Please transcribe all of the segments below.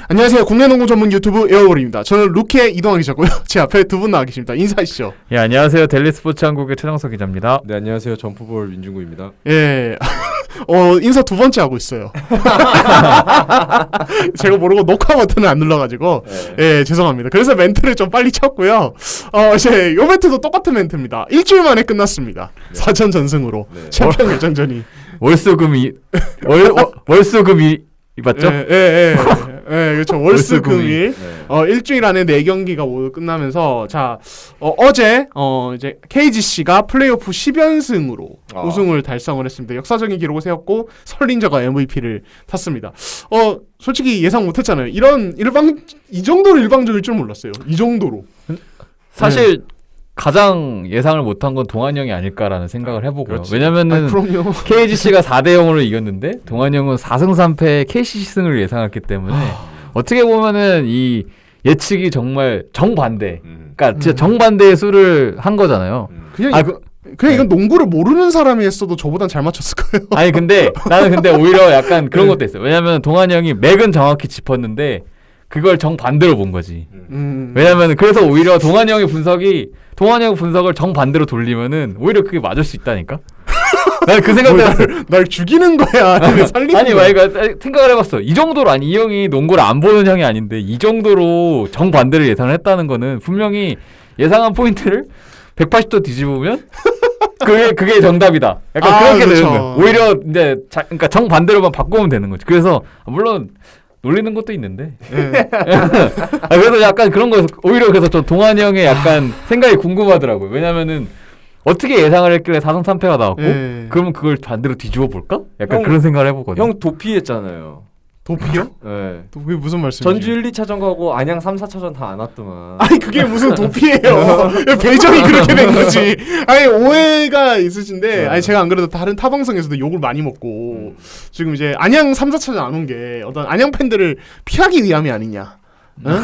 안녕하세요. 국내 농구 전문 유튜브 에어볼입니다. 저는 루키의 이동환 기자고요. 제 앞에 두 분 나와 계십니다. 인사하시죠. 예, 안녕하세요. 델리 스포츠 한국의 최정석 기자입니다. 네, 안녕하세요. 점프볼 민중구입니다. 예. 인사 두 번째 하고 있어요. 제가 모르고 녹화 버튼을 안 눌러가지고 예, 죄송합니다. 그래서 멘트를 좀 빨리 쳤고요. 이제 요 멘트도 똑같은 멘트입니다. 일주일 만에 끝났습니다. 네. 4전 전승으로 네. 챔피언 결정전이 월수금이 맞죠? 예, 그렇죠. 월수금일. 네. 일주일 안에 4경기가 모두 끝나면서 자, 어제 이제 KGC가 플레이오프 10연승으로 우승을 달성을 했습니다. 역사적인 기록을 세웠고 설린저가 MVP를 탔습니다. 솔직히 예상 못 했잖아요. 이 정도로 일방적일 줄 몰랐어요. 이 정도로. 사실 가장 예상을 못한 건 동환 형이 아닐까라는 생각을 해보고요. 그렇지. 왜냐면은 그럼요. KGC가 4대0으로 이겼는데 동환 형은 4승 3패의 KCC 승을 예상했기 때문에 어떻게 보면은 이 예측이 정말 정반대. 그러니까 진짜 정반대의 수를 한 거잖아요. 그냥 네. 이건 농구를 모르는 사람이 했어도 저보단 잘 맞췄을 거예요. 아니 나는 오히려 약간 그런 것도 있어요. 왜냐면 동환 형이 맥은 정확히 짚었는데 그걸 정반대로 본 거지. 왜냐면 그래서 오히려 동환 형의 분석을 정반대로 돌리면은 오히려 그게 맞을 수 있다니까. 난 그 생각 때문에 날 죽이는 거야. 살리는 아니 거야. 그러니까 생각을 해봤어. 이 정도로 아니 이 형이 농구를 안 보는 형이 아닌데 이 정도로 정반대를 예상을 했다는 거는 분명히 예상한 포인트를 180도 뒤집으면 그게 정답이다. 약간 그렇게 그렇죠. 되는 거야. 오히려 이제 그러니까 정반대로만 바꾸면 되는 거지. 그래서 물론 놀리는 것도 있는데. 그래서 약간 그런 거에서 오히려 그래서 저 동환이 형의 약간 생각이 궁금하더라고요. 왜냐면은 어떻게 예상을 했길래 4승 3패가 나왔고 그러면 그걸 반대로 뒤집어 볼까? 약간 그런 생각을 해보거든요. 형 도피했잖아요. 도피요? 네. 그게 무슨 말씀이지? 전주 1, 2차전 가고 안양 3, 4차전 다 안 왔더만. 아니 그게 무슨 도피예요. 배정이 그렇게 된 거지. 아니 오해가 있으신데 아니 제가 안 그래도 다른 타 방송에서도 욕을 많이 먹고 지금 이제 안양 3, 4차전 안 온 게 어떤 안양 팬들을 피하기 위함이 아니냐. 응?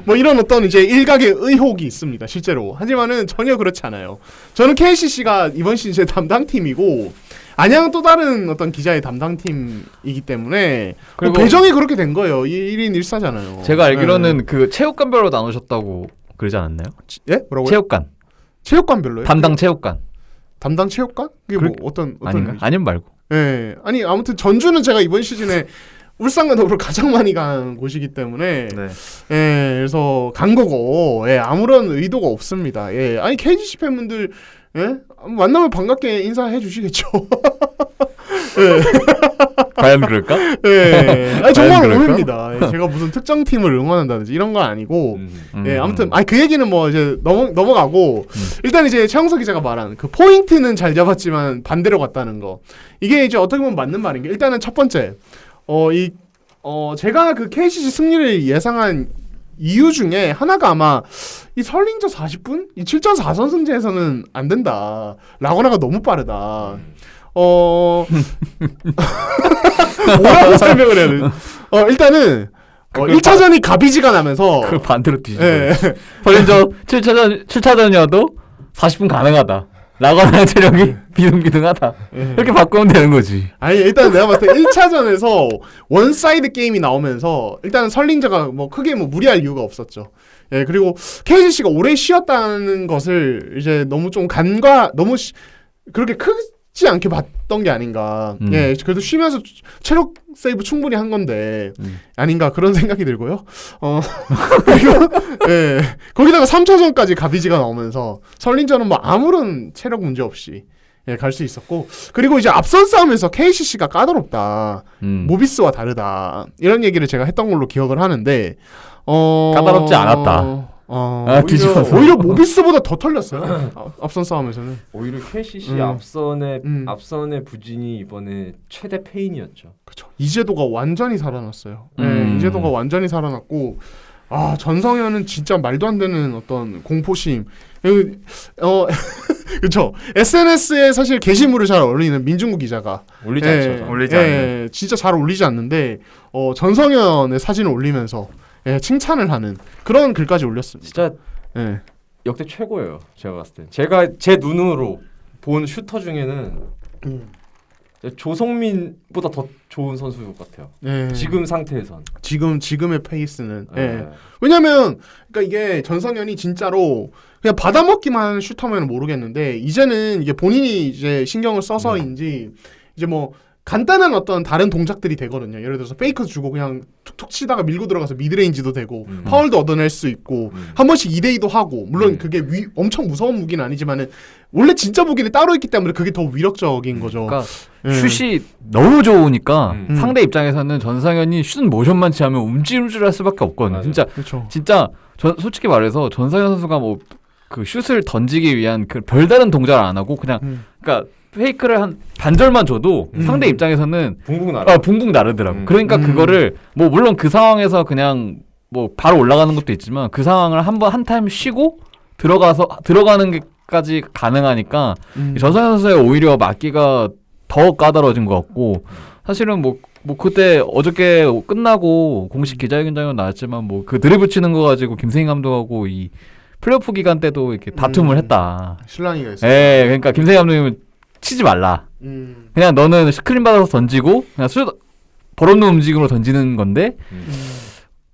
뭐 이런 어떤 이제 일각의 의혹이 있습니다. 실제로. 하지만은 전혀 그렇지 않아요. 저는 KCC가 이번 시즌 제 담당팀이고 안양은 또 다른 어떤 기자의 담당팀이기 때문에 그리고 배정이 그렇게 된 거예요. 1인 1사잖아요. 제가 알기로는 그 체육관별로 나누셨다고 그러지 않았나요? 예? 뭐라고요? 체육관. 체육관별로요? 담당 체육관. 담당 체육관? 그게 뭐 어떤 아닌가? 의미죠? 아니면 말고. 예. 아니 아무튼 전주는 제가 이번 시즌에 울산과 더불어 가장 많이 간 곳이기 때문에 예, 그래서 간 거고 예, 아무런 의도가 없습니다. 예. 아니 KGC 팬분들 예? 만나면 반갑게 인사해 주시겠죠. 과연 그럴까? 예. 아니 정말 그럴까? 오해입니다. 예, 제가 무슨 특정 팀을 응원한다든지 이런 건 아니고 예, 아무튼 그 얘기는 뭐 이제 넘어가고 일단 이제 최영석 기자가 말한 그 포인트는 잘 잡았지만 반대로 갔다는 거. 이게 이제 어떻게 보면 맞는 말인 게 일단은 첫 번째 제가 그 KCC 승리를 예상한 이유 중에 하나가 아마 이 설린저 40분? 이 7.4선승제에서는 안 된다. 라고나가 너무 빠르다. 뭐라고 설명을 해야 되지? 일단은 1차전이 가비지가 나면서 그 반대로 뒤집어. 예. 설린저 7차전이어도 40분 가능하다. 라거나 체력이 비등비등하다. 이렇게 바꾸면 되는 거지. 아니 일단 내가 봤을 때 1차전에서 원사이드 게임이 나오면서 일단 설린저가 뭐 크게 뭐 무리할 이유가 없었죠. 예, 그리고 KGC가 오래 쉬었다는 것을 이제 너무 좀 그렇게 크지 않게 봤던 게 아닌가. 예, 그래도 쉬면서 체력 세이브 충분히 한 건데 아닌가 그런 생각이 들고요. 그리고 예, 거기다가 3차전까지 가비지가 나오면서 설린저는 뭐 아무런 체력 문제 없이 예, 갈 수 있었고 그리고 이제 앞선 싸움에서 KCC가 까다롭다. 모비스와 다르다. 이런 얘기를 제가 했던 걸로 기억을 하는데 까다롭지 않았다. 오히려 모비스보다 더 털렸어요. 앞선 싸움에서는. 오히려 KCC 앞선의 부진이 이번에 최대 페인이었죠. 그렇죠. 이재도가 완전히 살아났어요. 이재도가 완전히 살아났고 전성현은 진짜 말도 안 되는 어떤 공포심. 그렇죠. SNS에 사실 게시물을 잘 올리는 민중구 기자가 올리지 않죠. 올리지 않는. 진짜 잘 올리지 않는데 전성현의 사진을 올리면서 칭찬을 하는 그런 글까지 올렸습니다. 진짜 역대 최고예요. 제가 봤을 때. 제가 제 눈으로 본 슈터 중에는 조성민보다 더 좋은 선수 같아요. 예. 지금 상태에선. 지금의 페이스는. 예. 네. 왜냐면 그러니까 이게 전성현이 진짜로 그냥 받아먹기만 하는 슈터면 모르겠는데 이제는 이게 본인이 이제 신경을 써서인지 이제 뭐 간단한 어떤 다른 동작들이 되거든요. 예를 들어서 페이크 주고 그냥 툭툭 치다가 밀고 들어가서 미드레인지도 되고 파울도 얻어낼 수 있고 한 번씩 2대2도 하고 물론 그게 엄청 무서운 무기는 아니지만은 원래 진짜 무기는 따로 있기 때문에 그게 더 위력적인 거죠. 그러니까 슛이 너무 좋으니까 상대 입장에서는 전상현이 슛 모션만 취하면 움찔움찔할 수밖에 없거든요. 맞아요. 진짜 그렇죠. 진짜 솔직히 말해서 전상현 선수가 뭐 그 슛을 던지기 위한 그 별다른 동작을 안 하고 그냥 그러니까 페이크를 한 반절만 줘도 상대 입장에서는 붕붕 날아. 붕붕 나르더라고. 그러니까 그거를 뭐 물론 그 상황에서 그냥 뭐 바로 올라가는 것도 있지만 그 상황을 한 타임 쉬고 들어가는 게까지 가능하니까 전상현 선수의 오히려 맞기가 더 까다로워진 것 같고 사실은 뭐 그때 어저께 끝나고 공식 기자회견장에 나왔지만 뭐 그 드리블 치는 거 가지고 김승희 감독하고 이 플레이오프 기간 때도 이렇게 다툼을 했다. 실랑이가 있어요. 예, 그러니까 김승희 감독님은 치지 말라. 그냥 너는 스크린 받아서 던지고 그냥 버릇없는 움직임으로 던지는 건데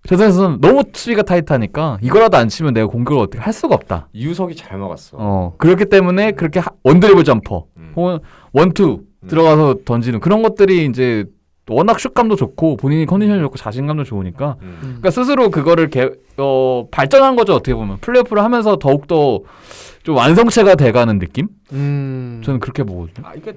전상현 선수는 너무 수비가 타이트하니까 이거라도 안 치면 내가 공격을 어떻게 할 수가 없다. 이우석이 잘 막았어. 그렇기 때문에 그렇게 원드리블 점퍼 혹은 원투 들어가서 던지는 그런 것들이 이제 워낙 슛감도 좋고 본인이 컨디션이 좋고 자신감도 좋으니까 그러니까 스스로 그거를 발전한 거죠. 어떻게 보면 플레이오프를 하면서 더욱더 좀 완성체가 돼가는 느낌? 저는 그렇게 보거든요. 이게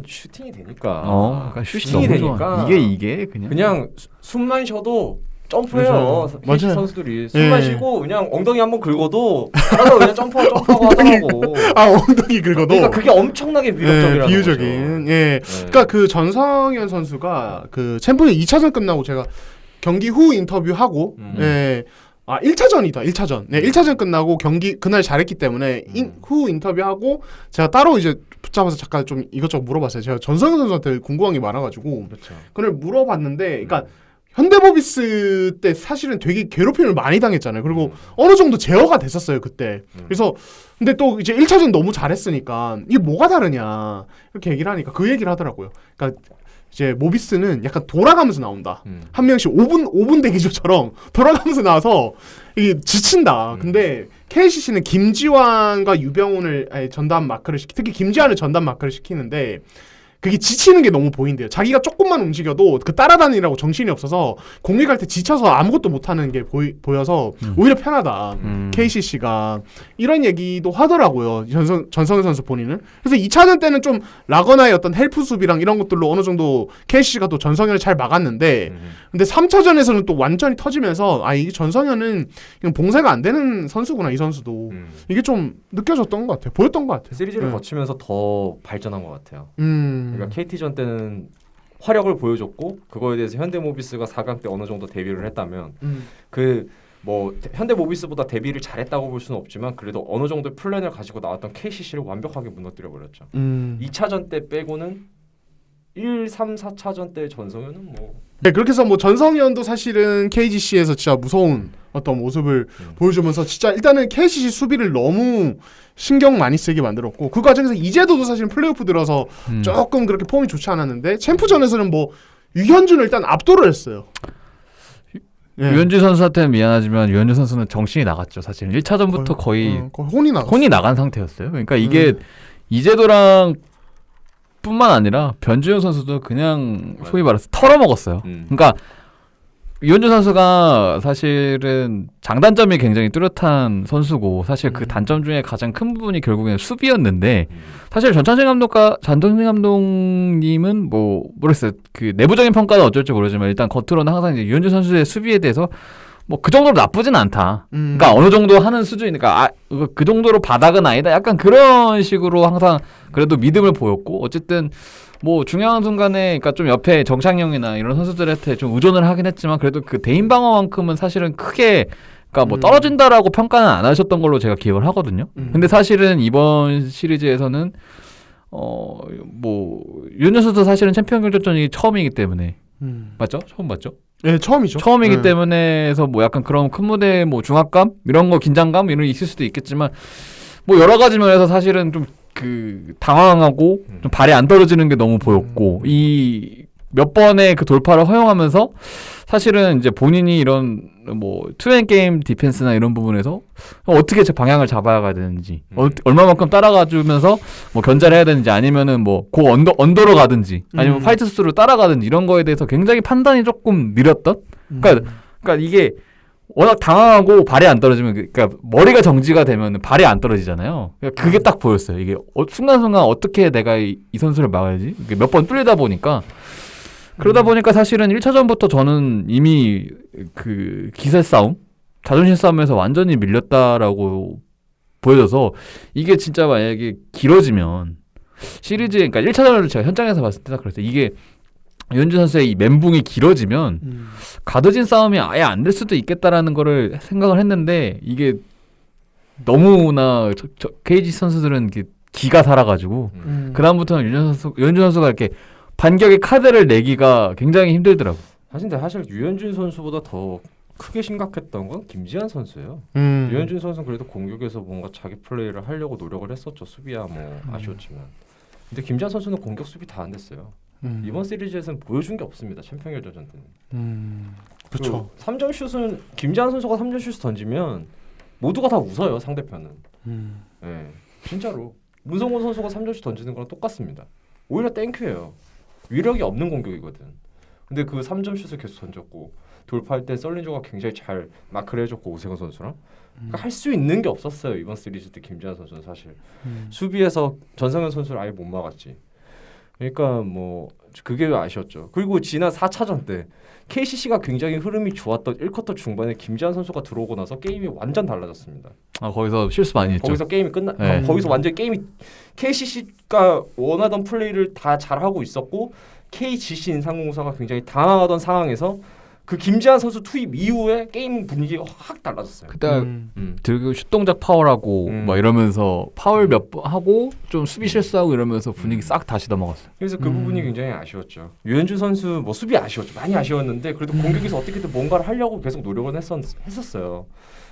슈팅이 되니까. 그러니까 슛이 슈팅이 너무 되니까. 좋아. 이게 그냥 숨만 쉬어도 점프해요. KC 맞아요. 선수들이 숨만 쉬고 그냥 엉덩이 한번 긁어도 알아서 그냥 점프하고 하더라고. 엉덩이 긁어도. 그러니까 그게 엄청나게 위력적이라는 비유적인. 거죠. 예. 그러니까 그 전성현 선수가 그 챔피언 2차전 끝나고 제가 경기 후 인터뷰하고 예. 1차전이다. 1차전. 네, 1차전 끝나고 경기 그날 잘했기 때문에 후 인터뷰하고 제가 따로 이제 붙잡아서 잠깐 좀 이것저것 물어봤어요. 제가 전성현 선수한테 궁금한 게 많아가지고 그렇죠. 그걸 물어봤는데, 그러니까 현대모비스 때 사실은 되게 괴롭힘을 많이 당했잖아요. 그리고 어느 정도 제어가 됐었어요 그때. 그래서 근데 또 이제 1차전 너무 잘했으니까 이게 뭐가 다르냐 이렇게 얘기를 하니까 그 얘기를 하더라고요. 그러니까 이제 모비스는 약간 돌아가면서 나온다. 한 명씩 5분 대기조처럼 돌아가면서 나와서 이게 지친다. 근데 KCC는 김지환과 유병훈을 전담 마크를 특히 김지환을 전담 마크를 시키는데 그게 지치는 게 너무 보인대요. 자기가 조금만 움직여도 그 따라다니라고 정신이 없어서 공격할 때 지쳐서 아무것도 못하는 게 보여서 오히려 편하다. KCC가 이런 얘기도 하더라고요. 전성현 선수 본인은. 그래서 2차전 때는 좀 라거나의 어떤 헬프 수비랑 이런 것들로 어느 정도 KCC가 또 전성현을 잘 막았는데 근데 3차전에서는 또 완전히 터지면서 이게 전성현은 봉쇄가 안 되는 선수구나 이 선수도. 이게 좀 느껴졌던 것 같아요. 보였던 것 같아요. 시리즈를 거치면서 더 발전한 것 같아요. 그러니까 음. KT전 때는 화력을 보여줬고 그거에 대해서 현대모비스가 4강 때 어느 정도 데뷔를 했다면 그 뭐 현대모비스보다 데뷔를 잘했다고 볼 수는 없지만 그래도 어느 정도의 플랜을 가지고 나왔던 KCC를 완벽하게 무너뜨려 버렸죠. 2차전 때 빼고는 1, 3, 4차전 때 전성현은 뭐 네, 그렇게 해서 뭐 전성현도 사실은 KGC에서 진짜 무서운 어떤 모습을 보여주면서 진짜 일단은 KCC 수비를 너무 신경 많이 쓰게 만들었고 그 과정에서 이재도도 사실 플레이오프 들어서 조금 그렇게 폼이 좋지 않았는데 챔프전에서는 뭐 유현준을 일단 압도를 했어요. 예. 유현준 선수한테는 미안하지만 유현준 선수는 정신이 나갔죠. 사실 1차전부터 거의 혼이 나간 상태였어요. 그러니까 이게 이재도랑 뿐만 아니라 변주현 선수도 그냥 소위 말해서 털어먹었어요. 그러니까 유현준 선수가 사실은 장단점이 굉장히 뚜렷한 선수고 사실 그 단점 중에 가장 큰 부분이 결국에는 수비였는데 사실 전창진 감독님은 뭐 모르겠어요. 그 내부적인 평가는 어쩔지 모르지만 일단 겉으로는 항상 이제 유현준 선수의 수비에 대해서 뭐 그 정도로 나쁘진 않다. 그러니까 어느 정도 하는 수준이니까 그 정도로 바닥은 아니다. 약간 그런 식으로 항상 그래도 믿음을 보였고 어쨌든 뭐 중요한 순간에 그러니까 좀 옆에 정창용이나 이런 선수들한테 좀 의존을 하긴 했지만 그래도 그 대인 방어만큼은 사실은 크게 그러니까 뭐 떨어진다라고 평가는 안 하셨던 걸로 제가 기억을 하거든요. 근데 사실은 이번 시리즈에서는 뭐 유현준 선수 사실은 챔피언 결정전이 처음이기 때문에 맞죠? 처음 맞죠? 네, 처음이죠. 처음이기 네. 때문에 해서 뭐 약간 그런 큰 무대 뭐 중압감 이런 거 긴장감 이런 게 있을 수도 있겠지만 뭐 여러 가지 면에서 사실은 좀 그 당황하고 좀 발이 안 떨어지는 게 너무 보였고 이 몇 번의 그 돌파를 허용하면서 사실은 이제 본인이 이런 뭐 투앤 게임 디펜스나 이런 부분에서 어떻게 제 방향을 잡아야 가야 되는지 얼마만큼 따라가 주면서 뭐 견제를 해야 되는지 아니면은 뭐 그 언더로 가든지 아니면 파이트 수로 따라가든지 이런 거에 대해서 굉장히 판단이 조금 느렸던 그러니까 이게 워낙 당황하고 발이 안 떨어지면 그러니까 머리가 정지가 되면 발이 안 떨어지잖아요. 그러니까 그게 딱 보였어요. 이게 순간순간 어떻게 내가 이 선수를 막아야지 몇 번 뚫리다 보니까 그러다 보니까 사실은 1차전부터 저는 이미 그 기세 싸움, 자존심 싸움에서 완전히 밀렸다라고 보여져서 이게 진짜 만약에 길어지면 시리즈 그러니까 1차전을 제가 현장에서 봤을 때 딱 그랬어요. 이게 유현진 선수의 이 멘붕이 길어지면 가둬진 싸움이 아예 안 될 수도 있겠다라는 거를 생각을 했는데 이게 너무나 KG 선수들은 기가 살아가지고 그다음부터는 유현진 선수가 이렇게 반격의 카드를 내기가 굉장히 힘들더라고. 사실 유현진 선수보다 더 크게 심각했던 건 김지한 선수예요. 유현진 선수는 그래도 공격에서 뭔가 자기 플레이를 하려고 노력을 했었죠. 수비야 뭐 아쉬웠지만. 근데 김지한 선수는 공격 수비 다 안 됐어요. 이번 시리즈에서는 보여준 게 없습니다. 챔피언 결전전 때는. 그렇죠. 3점 슛은 김지한 선수가 3점 슛 던지면 모두가 다 웃어요. 상대편은. 네, 진짜로. 문성곤 선수가 3점 슛 던지는 거랑 똑같습니다. 오히려 땡큐예요. 위력이 없는 공격이거든. 근데 그 3점 슛을 계속 던졌고 돌파할 때 썰린저가 굉장히 잘 마크를 해줬고 오세근 선수랑 그러니까 할 수 있는 게 없었어요. 이번 시리즈 때 김지한 선수는 사실 수비에서 전성현 선수를 아예 못 막았지. 그러니까 뭐 그게 아쉬웠죠. 그리고 지난 4차전 때 KCC가 굉장히 흐름이 좋았던 1쿼터 중반에 김지한 선수가 들어오고 나서 게임이 완전 달라졌습니다. 거기서 실수 많이 했죠. 거기서 게임이 거기서 완전 게임이 KCC가 원하던 플레이를 다 잘하고 있었고 KGC 인상공사가 굉장히 당황하던 상황에서 그 김지한 선수 투입 이후에 게임 분위기가 확 달라졌어요. 그때 들고 슛 동작 파울하고 막 이러면서 파울 몇 번 하고 좀 수비 실수하고 이러면서 분위기 싹 다시 넘어갔어요. 그래서 그 부분이 굉장히 아쉬웠죠. 유현준 선수 뭐 수비 아쉬웠죠. 많이 아쉬웠는데 그래도 공격에서 어떻게든 뭔가를 하려고 계속 노력은 했었어요.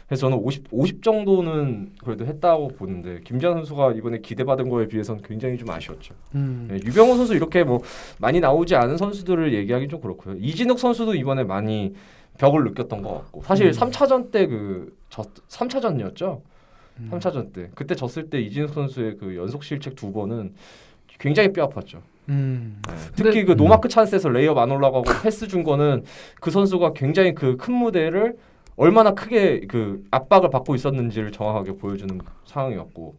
그래서 저는 50 정도는 그래도 했다고 보는데 김지한 선수가 이번에 기대받은 거에 비해서는 굉장히 좀 아쉬웠죠. 네, 유병호 선수 이렇게 뭐 많이 나오지 않은 선수들을 얘기하기 좀 그렇고요. 이진욱 선수도 이번에 많이 벽을 느꼈던 것 같고 사실 3차전 때 3차전이었죠. 3차전 때 그때 졌을 때 이진욱 선수의 그 연속 실책 2번은 굉장히 뼈 아팠죠. 네. 특히 그 노마크 찬스에서 레이업 안 올라가고 패스 준 거는 그 선수가 굉장히 그 큰 무대를 얼마나 크게 그 압박을 받고 있었는지를 정확하게 보여주는 상황이었고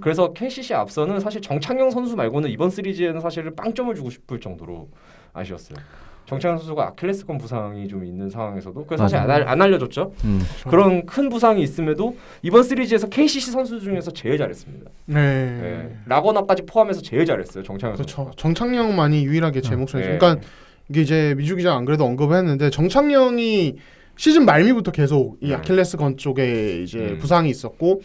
그래서 KCC 앞서는 사실 정창영 선수 말고는 이번 시리즈에는 사실은 빵점을 주고 싶을 정도로 아쉬웠어요. 정창영 선수가 아킬레스건 부상이 좀 있는 상황에서도 그래서 사실 안 알려줬죠. 그런 큰 부상이 있음에도 이번 시리즈에서 KCC 선수 중에서 제일 잘했습니다. 네. 라거나까지 포함해서 제일 잘했어요. 정창영 선수. 그렇죠. 정창영만이 유일하게 제 목소리. 그러니까 이게 이제 미주 기자 안 그래도 언급을 했는데 정창영이 시즌 말미부터 계속 이 아킬레스건 쪽에 이제 부상이 있었고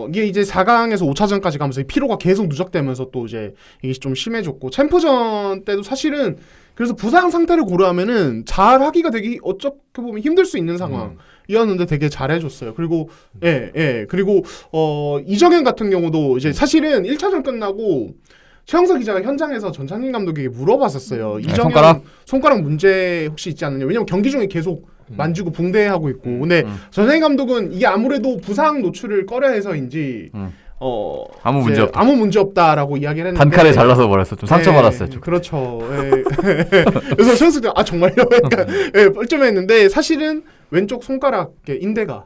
이게 이제 4강에서 5차전까지 가면서 이 피로가 계속 누적되면서 또 이제 이게 좀 심해졌고 챔프전 때도 사실은 그래서 부상 상태를 고려하면은 잘 하기가 되게 어떻게 보면 힘들 수 있는 상황이었는데 되게 잘해줬어요. 그리고 그리고 이정현 같은 경우도 이제 사실은 1차전 끝나고 최영석 기자가 현장에서 전창진 감독에게 물어봤었어요. 이정현 손가락 문제 혹시 있지 않느냐. 왜냐면 경기 중에 계속 만지고 붕대하고 있고. 근데 전창진 감독은 이게 아무래도 부상 노출을 꺼려해서인지 아무 문제 없다라고 이야기를 했는데 단칼에 잘라서 버렸어. 좀 상처받았어요. 좀. 그렇죠. 그래서 최영석 기자 정말요? 약간 뻘쭘했는데 사실은 왼쪽 손가락 인대가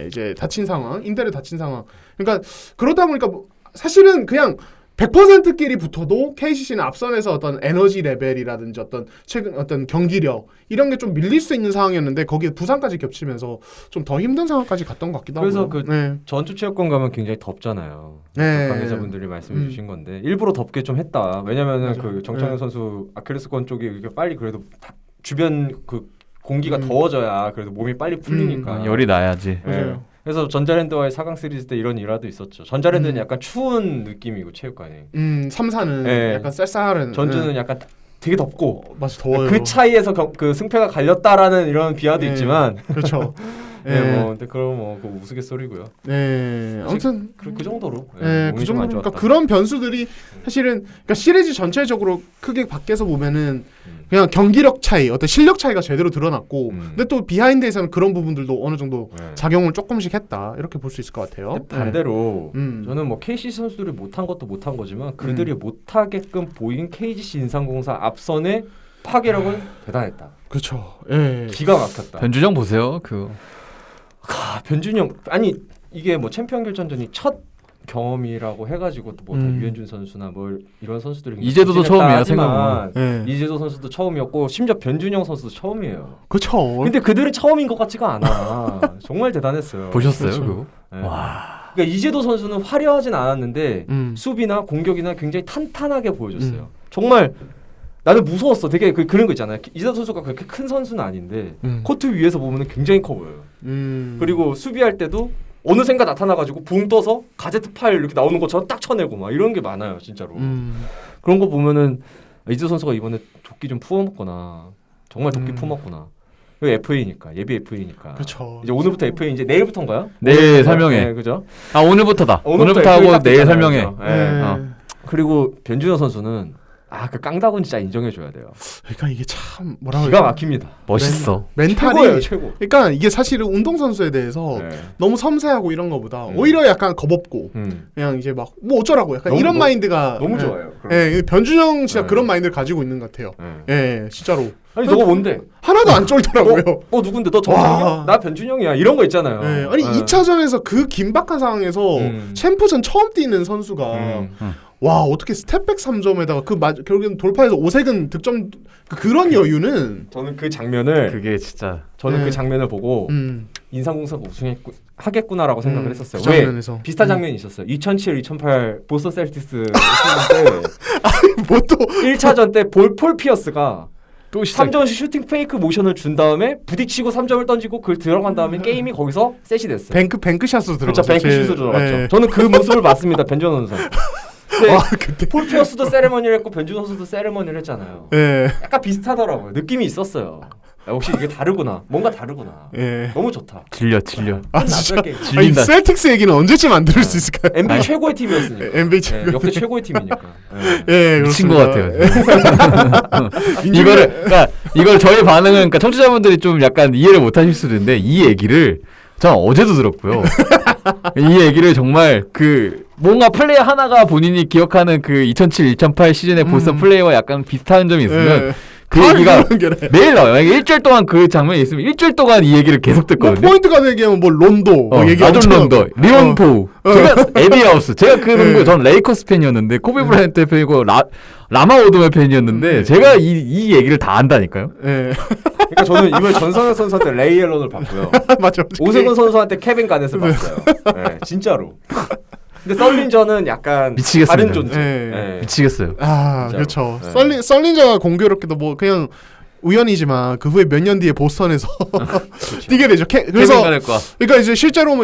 이제 다친 상황, 인대를 다친 상황. 그러니까 그러다 보니까 사실은 그냥 100%끼리 붙어도 KCC는 앞선에서 어떤 에너지 레벨이라든지 어떤 경기력 이런 게 좀 밀릴 수 있는 상황이었는데 거기에 부상까지 겹치면서 좀 더 힘든 상황까지 갔던 것 같기도 하고요. 그래서 전주체육관 가면 굉장히 덥잖아요. 관계자분들이 말씀해 주신 건데 일부러 덥게 좀 했다. 왜냐면은 그 정창현 선수 아킬레스건 쪽이 이렇게 빨리 그래도 주변 그 공기가 더워져야 그래도 몸이 빨리 풀리니까 열이 나야지. 맞아요. 그래서 전자랜드와의 4강 시리즈 때 이런 일화도 있었죠. 전자랜드는 약간 추운 느낌이고 체육관이. 3사는 약간 쌀쌀한. 전주는 약간 되게 덥고. 맞아 더워요. 그 차이에서 그 승패가 갈렸다라는 이런 비하도 있지만. 그렇죠. 예. 뭐 근데 그럼 뭐 그 우스갯소리고요. 네. 아무튼 그 정도로. 예, 그 정도 그러니까 그런 변수들이 사실은 그러니까 시리즈 전체적으로 크게 밖에서 보면은 그냥 경기력 차이, 어떤 실력 차이가 제대로 드러났고, 근데 또 비하인드에서는 그런 부분들도 어느 정도 작용을 조금씩 했다 이렇게 볼 수 있을 것 같아요. 근데 반대로 저는 뭐 KC 선수들이 못한 것도 못한 거지만 그들이 못하게끔 보인 KGC 인삼공사 앞선의 파괴력은 대단했다. 그렇죠. 예. 기가 막혔다. 변준영 보세요. 변준영 아니 이게 뭐 챔피언 결전전이 첫 경험이라고 해가지고 뭐 유현준 선수나 뭐 이런 선수들이 이재도도 처음이에요. 생각보다. 예. 이재도 선수도 처음이었고 심지어 변준영 선수도 처음이에요. 그렇죠. 근데 그들은 처음인 것 같지가 않아. 정말 대단했어요. 보셨어요? 그렇죠. 그거? 네. 와. 그러니까 이재도 선수는 화려하진 않았는데 수비나 공격이나 굉장히 탄탄하게 보여줬어요. 정말 나는 무서웠어. 되게 그런 거 있잖아요. 이재도 선수가 그렇게 큰 선수는 아닌데 코트 위에서 보면 굉장히 커 보여요. 그리고 수비할 때도 어느샌가 나타나가지고 붕 떠서 가제트 파일 이렇게 나오는 것처럼 딱 쳐내고 막 이런 게 많아요, 진짜로. 그런 거 보면은 이재도 선수가 이번에 도끼 좀 품어먹거나 정말 도끼 품었구나. FA니까 예비 FA니까. 그렇죠. 이제 오늘부터 FA 이제 내일부터인가요? 내일 설명회. 네, 그죠? 아 오늘부터다. 오늘부터 FA 하고 딱 내일 됐잖아요, 설명회. 그죠? 네. 그리고 변준호 선수는 그 깡다군 진짜 인정해줘야 돼요. 그러니까 이게 참 뭐라고 기가 막힙니다. 멋있어. 멘탈이 최고예요, 최고. 그러니까 이게 사실은 운동 선수에 대해서 너무 섬세하고 이런 거보다 오히려 약간 겁없고 그냥 이제 막 뭐 어쩌라고 약간 이런 마인드가 너무 좋아요. 예, 변준영 진짜 그런 마인드를 가지고 있는 것 같아요. 예, 진짜로. 아니 너가 뭔데? 하나도 안 쫄더라고요. 누군데? 너 정준영? 나 변준영이야. 이런 거 있잖아요. 예, 아니 2차전에서 그 긴박한 상황에서 챔프전 처음 뛰는 선수가 와 어떻게 스텝백 3점에다가 결국엔 돌파해서 5색은 득점 그런 여유는 저는 그 장면을 그게 진짜 그 장면을 보고 인삼공사가 하겠구나라고 생각을 했었어요. 그 왜? 장면에서. 비슷한 장면이 있었어요. 2007, 2008 보스턴 셀틱스 때 뭐또 1차전 때 폴 피어스가 또 시작. 3점 슈팅 페이크 모션을 준 다음에 부딪히고 3점을 던지고 그걸 들어간 다음에 게임이 거기서 셋이 됐어요. 뱅크샷으로 그렇죠. 들어갔죠. 뱅크슛으로 들어갔죠. 예. 저는 그 모습을 봤습니다. 변준호 선수. 근데 그때 폴 피어스도 세레머니를 했고 변준호 선수도 세레머니를 했잖아요. 예. 약간 비슷하더라고요. 느낌이 있었어요. 역시 이게 다르구나. 뭔가 다르구나. 예. 너무 좋다. 질려. 아 진짜. 게임. 아니, 질린다. 셀틱스 얘기는 언제쯤 안 들을 수 있을까요? NBA 최고의 팀이었으니까. NBA 최고. 역대 최고의 팀이니까. 예, 미친 그렇습니다. 것 같아요. 이걸 저희 반응은 그러니까 청취자분들이 좀 약간 이해를 못 하실 수도 있는데 이 얘기를 전 어제도 들었고요. 이 얘기를 정말 뭔가 플레이 하나가 본인이 기억하는 2007-2008 시즌의 보스턴 플레이와 약간 비슷한 점이 있으면 예. 그 얘기가 매일 나와요. 만약에 일주일 동안 그 장면이 있으면 일주일 동안 이 얘기를 계속 뭐 듣거든요. 포인트가 얘기하면 뭐 론도 얘기 아존 론더, 리온 포우, 제가 에디 하우스, 제가 그런 거 전 레이커스 팬이었는데 코비 브라이언트 팬이고 라마 오드메 팬이었는데 제가 이 얘기를 다 안다니까요. 예. 그러니까 저는 이번 전성현 선수한테 레이 앨런을 봤고요. 맞죠. 오세근 선수한테 케빈 가넷을 봤어요. 네, 진짜로. 근데 썰린저는 약간 미치겠습니다. 다른 존재. 네. 네. 미치겠어요. 아, 진짜로. 그렇죠. 네. 썰린저가 공교롭게도 뭐 그냥 우연이지만 그 후에 몇 년 뒤에 보스턴에서 뛰게 되죠. 그래서 그러니까 이제 실제로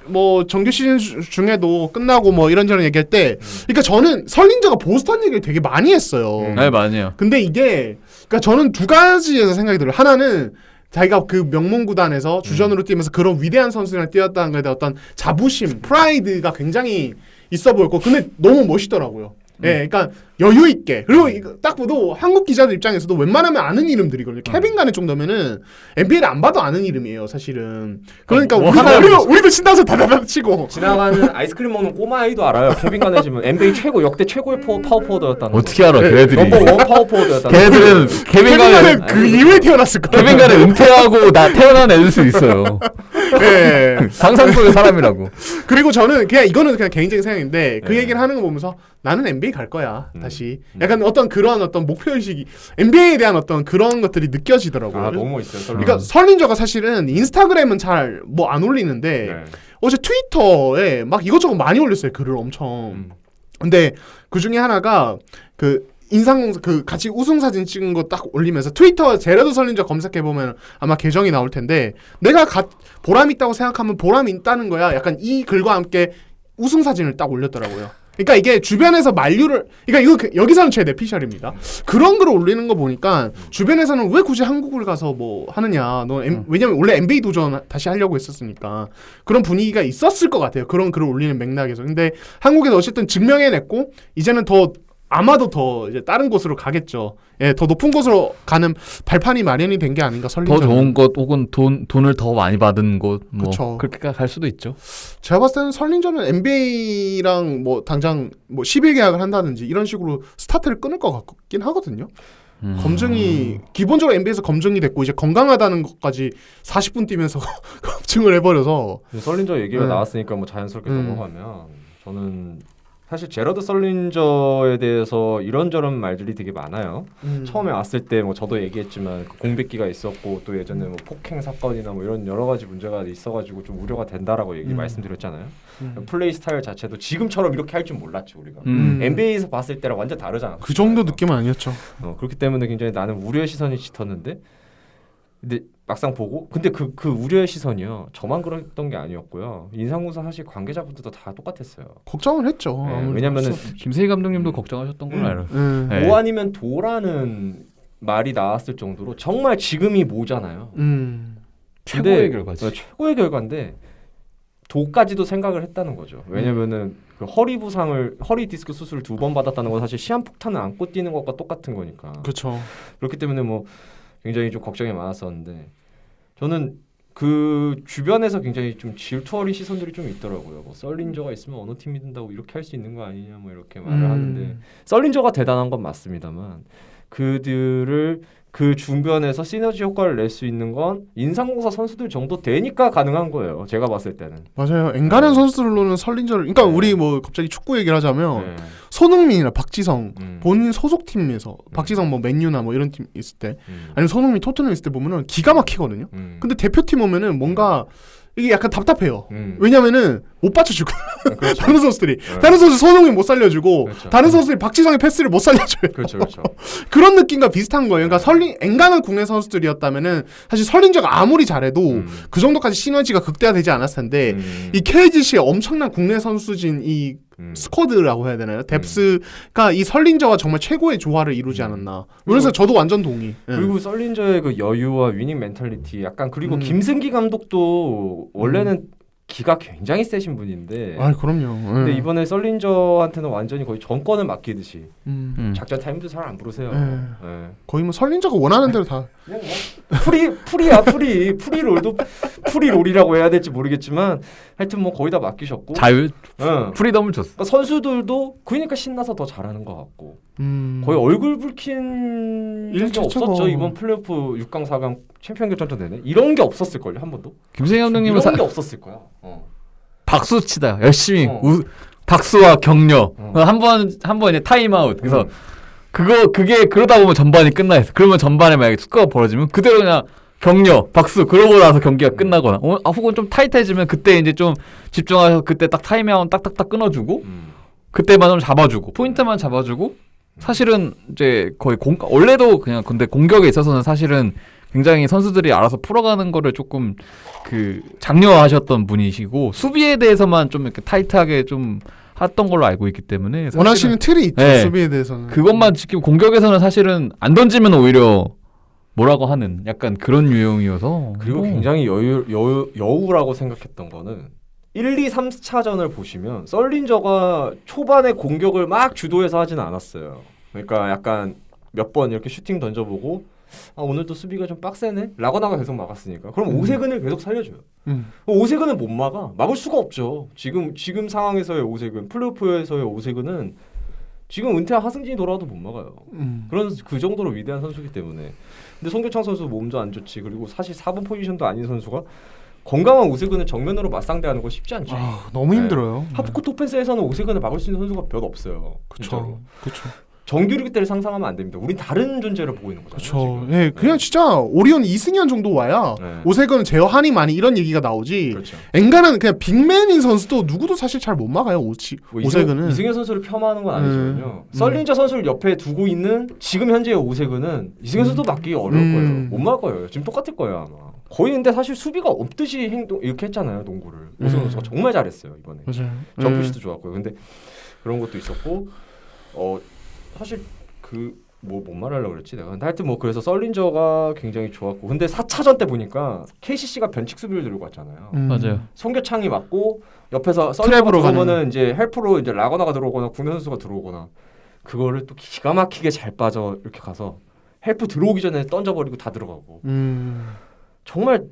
뭐 정규 시즌 중에도 끝나고 뭐 이런저런 얘기할 때, 그러니까 저는 설린저가 보스턴 얘기를 되게 많이 했어요. 네, 많이요. 근데 이게 그러니까 저는 두 가지에서 생각이 들어요. 하나는 자기가 그 명문 구단에서 주전으로 뛰면서 그런 위대한 선수랑 뛰었다는 거에 대한 어떤 자부심, 프라이드가 굉장히 있어 보였고, 근데 너무 멋있더라고요. 예, 그러니까 여유 있게. 그리고 이거 딱 봐도 한국 기자들 입장에서도 웬만하면 아는 이름들이거든요. 케빈 가넷 정도면은 NBA를 안 봐도 아는 이름이에요, 사실은. 그러니까 우리도 친다서 다다다 치고. 지나가는 아이스크림 먹는 꼬마 아이도 알아요. 케빈 가넷이면 NBA 역대 최고의 파워포워드였다는. 어떻게 알아, 걔네들이. 넘버 1 파워포워드였다는. 걔네들은 케빈 가넷 그 이후에 태어났을 거예요. 케빈 가넷 은퇴하고 태어난 애일 수 있어요. 예. 상상 속의 사람이라고. 그리고 저는 이거는 그냥 개인적인 생각인데 그 얘기를 하는 거 보면서 나는 NBA 갈 거야 다시. 약간 어떤 그런 어떤 목표 의식이 NBA에 대한 어떤 그런 것들이 느껴지더라고요. 아, 너무 멋있어요. 그러니까 설린저가 사실은 인스타그램은 잘 뭐 안 올리는데 어제 트위터에 막 이것저것 많이 올렸어요, 글을 엄청. 근데 그 중에 하나가 같이 우승 사진 찍은 거 딱 올리면서 트위터 제레드 설린저 검색해 보면 아마 계정이 나올 텐데, 내가 보람 있다고 생각하면 보람이 있다는 거야. 약간 이 글과 함께 우승 사진을 딱 올렸더라고요. 그러니까 이게 주변에서 만류를 그러니까 이거 여기서는 제 내피셜입니다. 그런 글을 올리는 거 보니까 주변에서는 왜 굳이 한국을 가서 뭐 하느냐. 왜냐면 원래 NBA 도전 다시 하려고 했었으니까 그런 분위기가 있었을 것 같아요. 그런 글을 올리는 맥락에서. 근데 한국에서 어쨌든 증명해냈고 이제는 더 아마도 더 이제 다른 곳으로 가겠죠. 예, 더 높은 곳으로 가는 발판이 마련이 된 게 아닌가 설린저는. 더 좋은 곳 혹은 돈을 더 많이 받은 곳 뭐 그쵸. 그렇게 갈 수도 있죠. 제가 봤을 때는 설린저는 NBA랑 뭐 당장 뭐 10일 계약을 한다든지 이런 식으로 스타트를 끊을 것 같긴 하거든요. 검증이 기본적으로 NBA에서 검증이 됐고 이제 건강하다는 것까지 40분 뛰면서 검증을 해버려서 설린저 얘기가 네. 나왔으니까 뭐 자연스럽게 넘어가면 저는 사실 제러드 설린저에 대해서 이런저런 말들이 되게 많아요. 처음에 왔을 때 뭐 저도 얘기했지만 그 공백기가 있었고 또 예전에 뭐 폭행 사건이나 뭐 이런 여러 가지 문제가 있어가지고 좀 우려가 된다라고 말씀드렸잖아요. 플레이 스타일 자체도 지금처럼 이렇게 할 줄 몰랐죠 우리가. NBA에서 봤을 때랑 완전 다르잖아. 그 정도 느낌은 아니었죠. 그렇기 때문에 굉장히 나는 우려의 시선이 짙었는데, 근데 막상 보고 근데 그 우려의 시선이요 저만 그랬던 게 아니었고요. 인상공사 사실 관계자분들도 다 똑같았어요. 걱정을 했죠. 네, 아무래도. 왜냐면은 김세희 감독님도 걱정하셨던 걸로 알아요. 네. 뭐 아니면 도라는 말이 나왔을 정도로 정말 지금이 뭐잖아요. 최고의 결과지. 최고의 결과인데 도까지도 생각을 했다는 거죠. 왜냐면은 그 허리 디스크 수술을 2번 받았다는 건 사실 시한폭탄을 안고 뛰는 것과 똑같은 거니까. 그렇죠. 그렇기 때문에 뭐 굉장히 좀 걱정이 많았었는데 저는 그 주변에서 굉장히 좀 질투 어린 시선들이 좀 있더라고요. 뭐 썰린저가 있으면 어느 팀이 든다고 이렇게 할 수 있는 거 아니냐 뭐 이렇게 말을 하는데 썰린저가 대단한 건 맞습니다만 그들을 그 주변에서 시너지 효과를 낼 수 있는 건 인상공사 선수들 정도 되니까 가능한 거예요. 제가 봤을 때는. 맞아요. 엔간한 선수들로는 설린저를 그러니까 우리 뭐 갑자기 축구 얘기를 하자면 손흥민이나 박지성 본인 소속팀에서 박지성 뭐 맨유나 뭐 이런 팀 있을 때 아니면 손흥민 토트넘 있을 때 보면은 기가 막히거든요. 근데 대표팀 오면은 뭔가 이게 약간 답답해요. 왜냐면은 못 받쳐주고 그렇죠. 다른 선수들이 다른 선수 손흥민 못 살려주고 그렇죠. 다른 선수들이 박지성의 패스를 못 살려줘요. 그렇죠. 그런 느낌과 비슷한 거예요. 그러니까 엔간한 국내 선수들이었다면은 사실 설린저가 아무리 잘해도 그 정도까지 시너지가 극대화되지 않았을 텐데 이 KGC의 엄청난 국내 선수진 이 스쿼드라고 해야 되나요? 뎁스가 이 설린저와 정말 최고의 조화를 이루지 않았나. 그래서 저도 완전 동의. 그리고 썰린저의 그 여유와 위닝 멘탈리티 약간 그리고 김승기 감독도 원래는 기가 굉장히 세신 분인데 아 그럼요. 근데 이번에 썰린저한테는 완전히 거의 전권을 맡기듯이 작전 타임도 잘 안 부르세요. 거의 뭐 설린저가 원하는 대로 다 그냥 뭐 프리롤도 프리롤이라고 해야 될지 모르겠지만 하여튼 뭐 거의 다 맡기셨고 자유 프리덤을 줬어. 그러니까 선수들도 그러니까 신나서 더 잘하는 것 같고 거의 얼굴 붉힌 적이 없었죠. 이번 플레이오프 6강 4강 챔피언 결정전 내내 이런 게 없었을 걸요 한 번도. 김세희 감독님은 이런 게 없었을 거야. 박수 치다 열심히 박수와 격려 한 번 이제 타임아웃 그래서 그게 그러다 보면 전반이 끝나 있어. 그러면 전반에 만약에 스코어가 벌어지면 그대로 그냥 격려 박수 그러고 나서 경기가 끝나거나 혹은 좀 타이트해지면 그때 이제 좀 집중해서 그때 딱 타임아웃 딱딱딱 끊어주고 그때만 좀 잡아주고 포인트만 잡아주고 사실은 이제 거의 원래도 그냥 근데 공격에 있어서는 사실은 굉장히 선수들이 알아서 풀어가는 거를 조금 그 장려하셨던 분이시고 수비에 대해서만 좀 이렇게 타이트하게 좀 했던 걸로 알고 있기 때문에 원하시는 틀이 있죠. 네. 수비에 대해서는 그것만 지키고 공격에서는 사실은 안 던지면 오히려 뭐라고 하는 약간 그런 유형이어서 그리고 굉장히 여우라고 생각했던 거는 1, 2, 3차전을 보시면 썰린저가 초반에 공격을 막 주도해서 하진 않았어요. 그러니까 약간 몇 번 이렇게 슈팅 던져보고 오늘도 수비가 좀 빡세네? 라거나가 계속 막았으니까 그럼 오세근을 계속 살려줘요. 오세근은 못 막을 수가 없죠. 지금 상황에서의 오세근, 플레이오프에서의 오세근은 지금 은퇴한 하승진이 돌아와도 못 막아요. 그런 그 정도로 위대한 선수이기 때문에. 근데 송교창 선수 몸도 안 좋지. 그리고 사실 4번 포지션도 아닌 선수가 건강한 오세근을 정면으로 맞상대하는 거 쉽지 않죠. 너무 힘들어요. 하프코트 오펜스에서는 오세근을 막을 수 있는 선수가 몇 없어요. 그렇죠. 정규리그 때를 상상하면 안 됩니다. 우린 다른 존재를 보고 있는 거잖아요. 그렇죠. 예, 그냥 진짜 오리온 이승현 정도 와야 오세근 제어하니 많이 이런 얘기가 나오지. 그렇죠. 엔간한 그냥 빅맨인 선수도 누구도 사실 잘 못 막아요. 오세근은. 이승현 선수를 폄하하는 건 아니지만요. 썰린저 선수를 옆에 두고 있는 지금 현재의 오세근은 이승현 선수도 막기 어려울 거예요. 못 막아요. 지금 똑같을 거예요 아마. 거의 근데 사실 수비가 없듯이 이렇게 했잖아요 농구를. 오세근 선수가 정말 잘했어요 이번에. 맞아요. 점프슛도 좋았고요. 근데 그런 것도 있었고 사실 뭔 말하려고 그랬지 내가. 근데 하여튼 뭐 그래서 썰린저가 굉장히 좋았고 근데 4차전 때 보니까 KCC가 변칙 수비를 들고 왔잖아요. 맞아요. 송교창이 맞고 옆에서 트랩으로 썰린저가 들어오면은 이제 헬프로 이제 라거나가 들어오거나 국내 선수가 들어오거나 그거를 또 기가 막히게 잘 빠져 이렇게 가서 헬프 들어오기 전에 던져버리고 다 들어가고 정말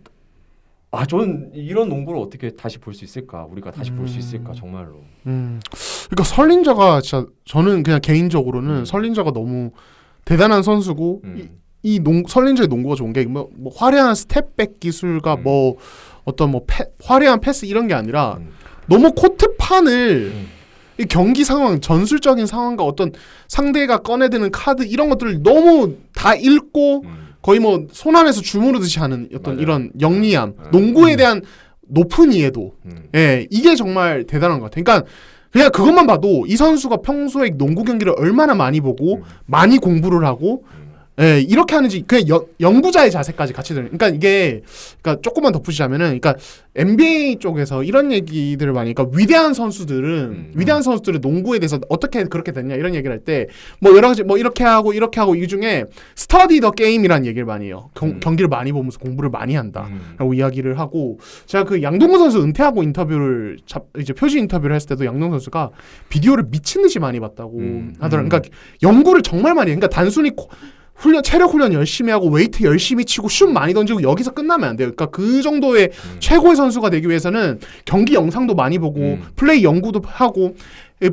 저는 이런 농구를 어떻게 다시 볼 수 있을까? 우리가 다시 볼 수 있을까? 정말로. 그러니까 설린저가 진짜 저는 그냥 개인적으로는 설린저가 너무 대단한 선수고 설린저의 농구가 좋은 게 뭐 화려한 스텝백 기술과 뭐 어떤 화려한 패스 이런 게 아니라 너무 코트판을 이 경기 상황, 전술적인 상황과 어떤 상대가 꺼내드는 카드 이런 것들을 너무 다 읽고 거의 뭐 손안에서 주무르듯이 하는 어떤 맞아요. 이런 영리함, 농구에 대한 높은 이해도, 예, 이게 정말 대단한 것 같아요. 그러니까 그냥 그것만 봐도 이 선수가 평소에 농구 경기를 얼마나 많이 보고 많이 공부를 하고, 예, 이렇게 하는지 그냥 연구자의 자세까지 같이 들어요. 그러니까 이게 그러니까 조금만 덧붙이자면은, 그러니까 NBA 쪽에서 이런 얘기들을 많이, 그러니까 위대한 선수들은 농구에 대해서 어떻게 그렇게 됐냐 이런 얘기를 할 때 뭐 여러 가지 뭐 이렇게 하고 이 중에 스터디 더 게임이라는 얘기를 많이 해요. 경기를 많이 보면서 공부를 많이 한다라고 이야기를 하고, 제가 그 양동근 선수 은퇴하고 인터뷰를 이제 표지 인터뷰를 했을 때도 양동근 선수가 비디오를 미친 듯이 많이 봤다고 하더라고요. 그러니까 연구를 정말 많이 해요. 그러니까 단순히 체력 훈련 열심히 하고 웨이트 열심히 치고 슛 많이 던지고 여기서 끝나면 안 돼요. 그러니까 그 정도의 최고의 선수가 되기 위해서는 경기 영상도 많이 보고 플레이 연구도 하고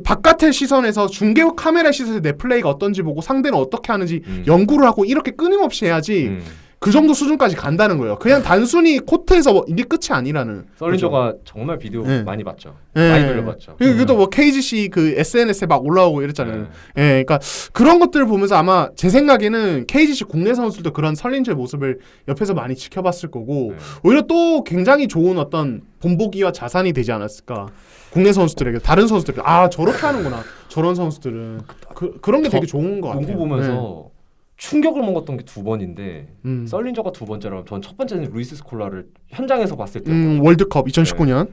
바깥의 시선에서 중계 카메라 시선에서 내 플레이가 어떤지 보고 상대는 어떻게 하는지 연구를 하고 이렇게 끊임없이 해야지 그 정도 수준까지 간다는 거예요. 그냥 단순히 코트에서 이게 끝이 아니라는. 썰린저가 정말 비디오 많이 봤죠. 네. 많이 돌려봤죠. 그리고 뭐 KGC 그 SNS에 막 올라오고 이랬잖아요. 예, 그러니까 그런 것들을 보면서 아마 제 생각에는 KGC 국내 선수들도 그런 설린저의 모습을 옆에서 많이 지켜봤을 거고 오히려 또 굉장히 좋은 어떤 본보기와 자산이 되지 않았을까. 국내 선수들에게, 다른 선수들에게 저렇게 하는구나. 저런 선수들은 그런 게 되게 좋은 것 같아요. 농구 보면서 충격을 먹었던 게 2번인데 썰린저가 2번째라면 전 첫 번째는 루이스 스콜라를 현장에서 봤을 때 월드컵 2019년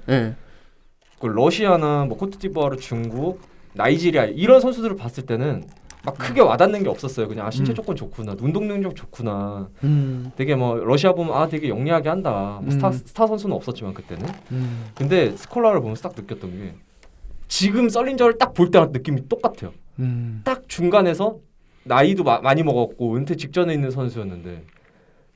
그 러시아나 뭐 코트디부아르, 중국, 나이지리아 이런 선수들을 봤을 때는 막 크게 와닿는 게 없었어요. 그냥 신체 조건 좋구나, 운동 능력 좋구나. 되게 뭐 러시아 보면 되게 영리하게 한다. 뭐 스타 선수는 없었지만 그때는. 근데 스콜라를 보면서 딱 느꼈던 게 지금 썰린저를 딱 볼 때랑 느낌이 똑같아요. 딱 중간에서 나이도 많이 먹었고 은퇴 직전에 있는 선수였는데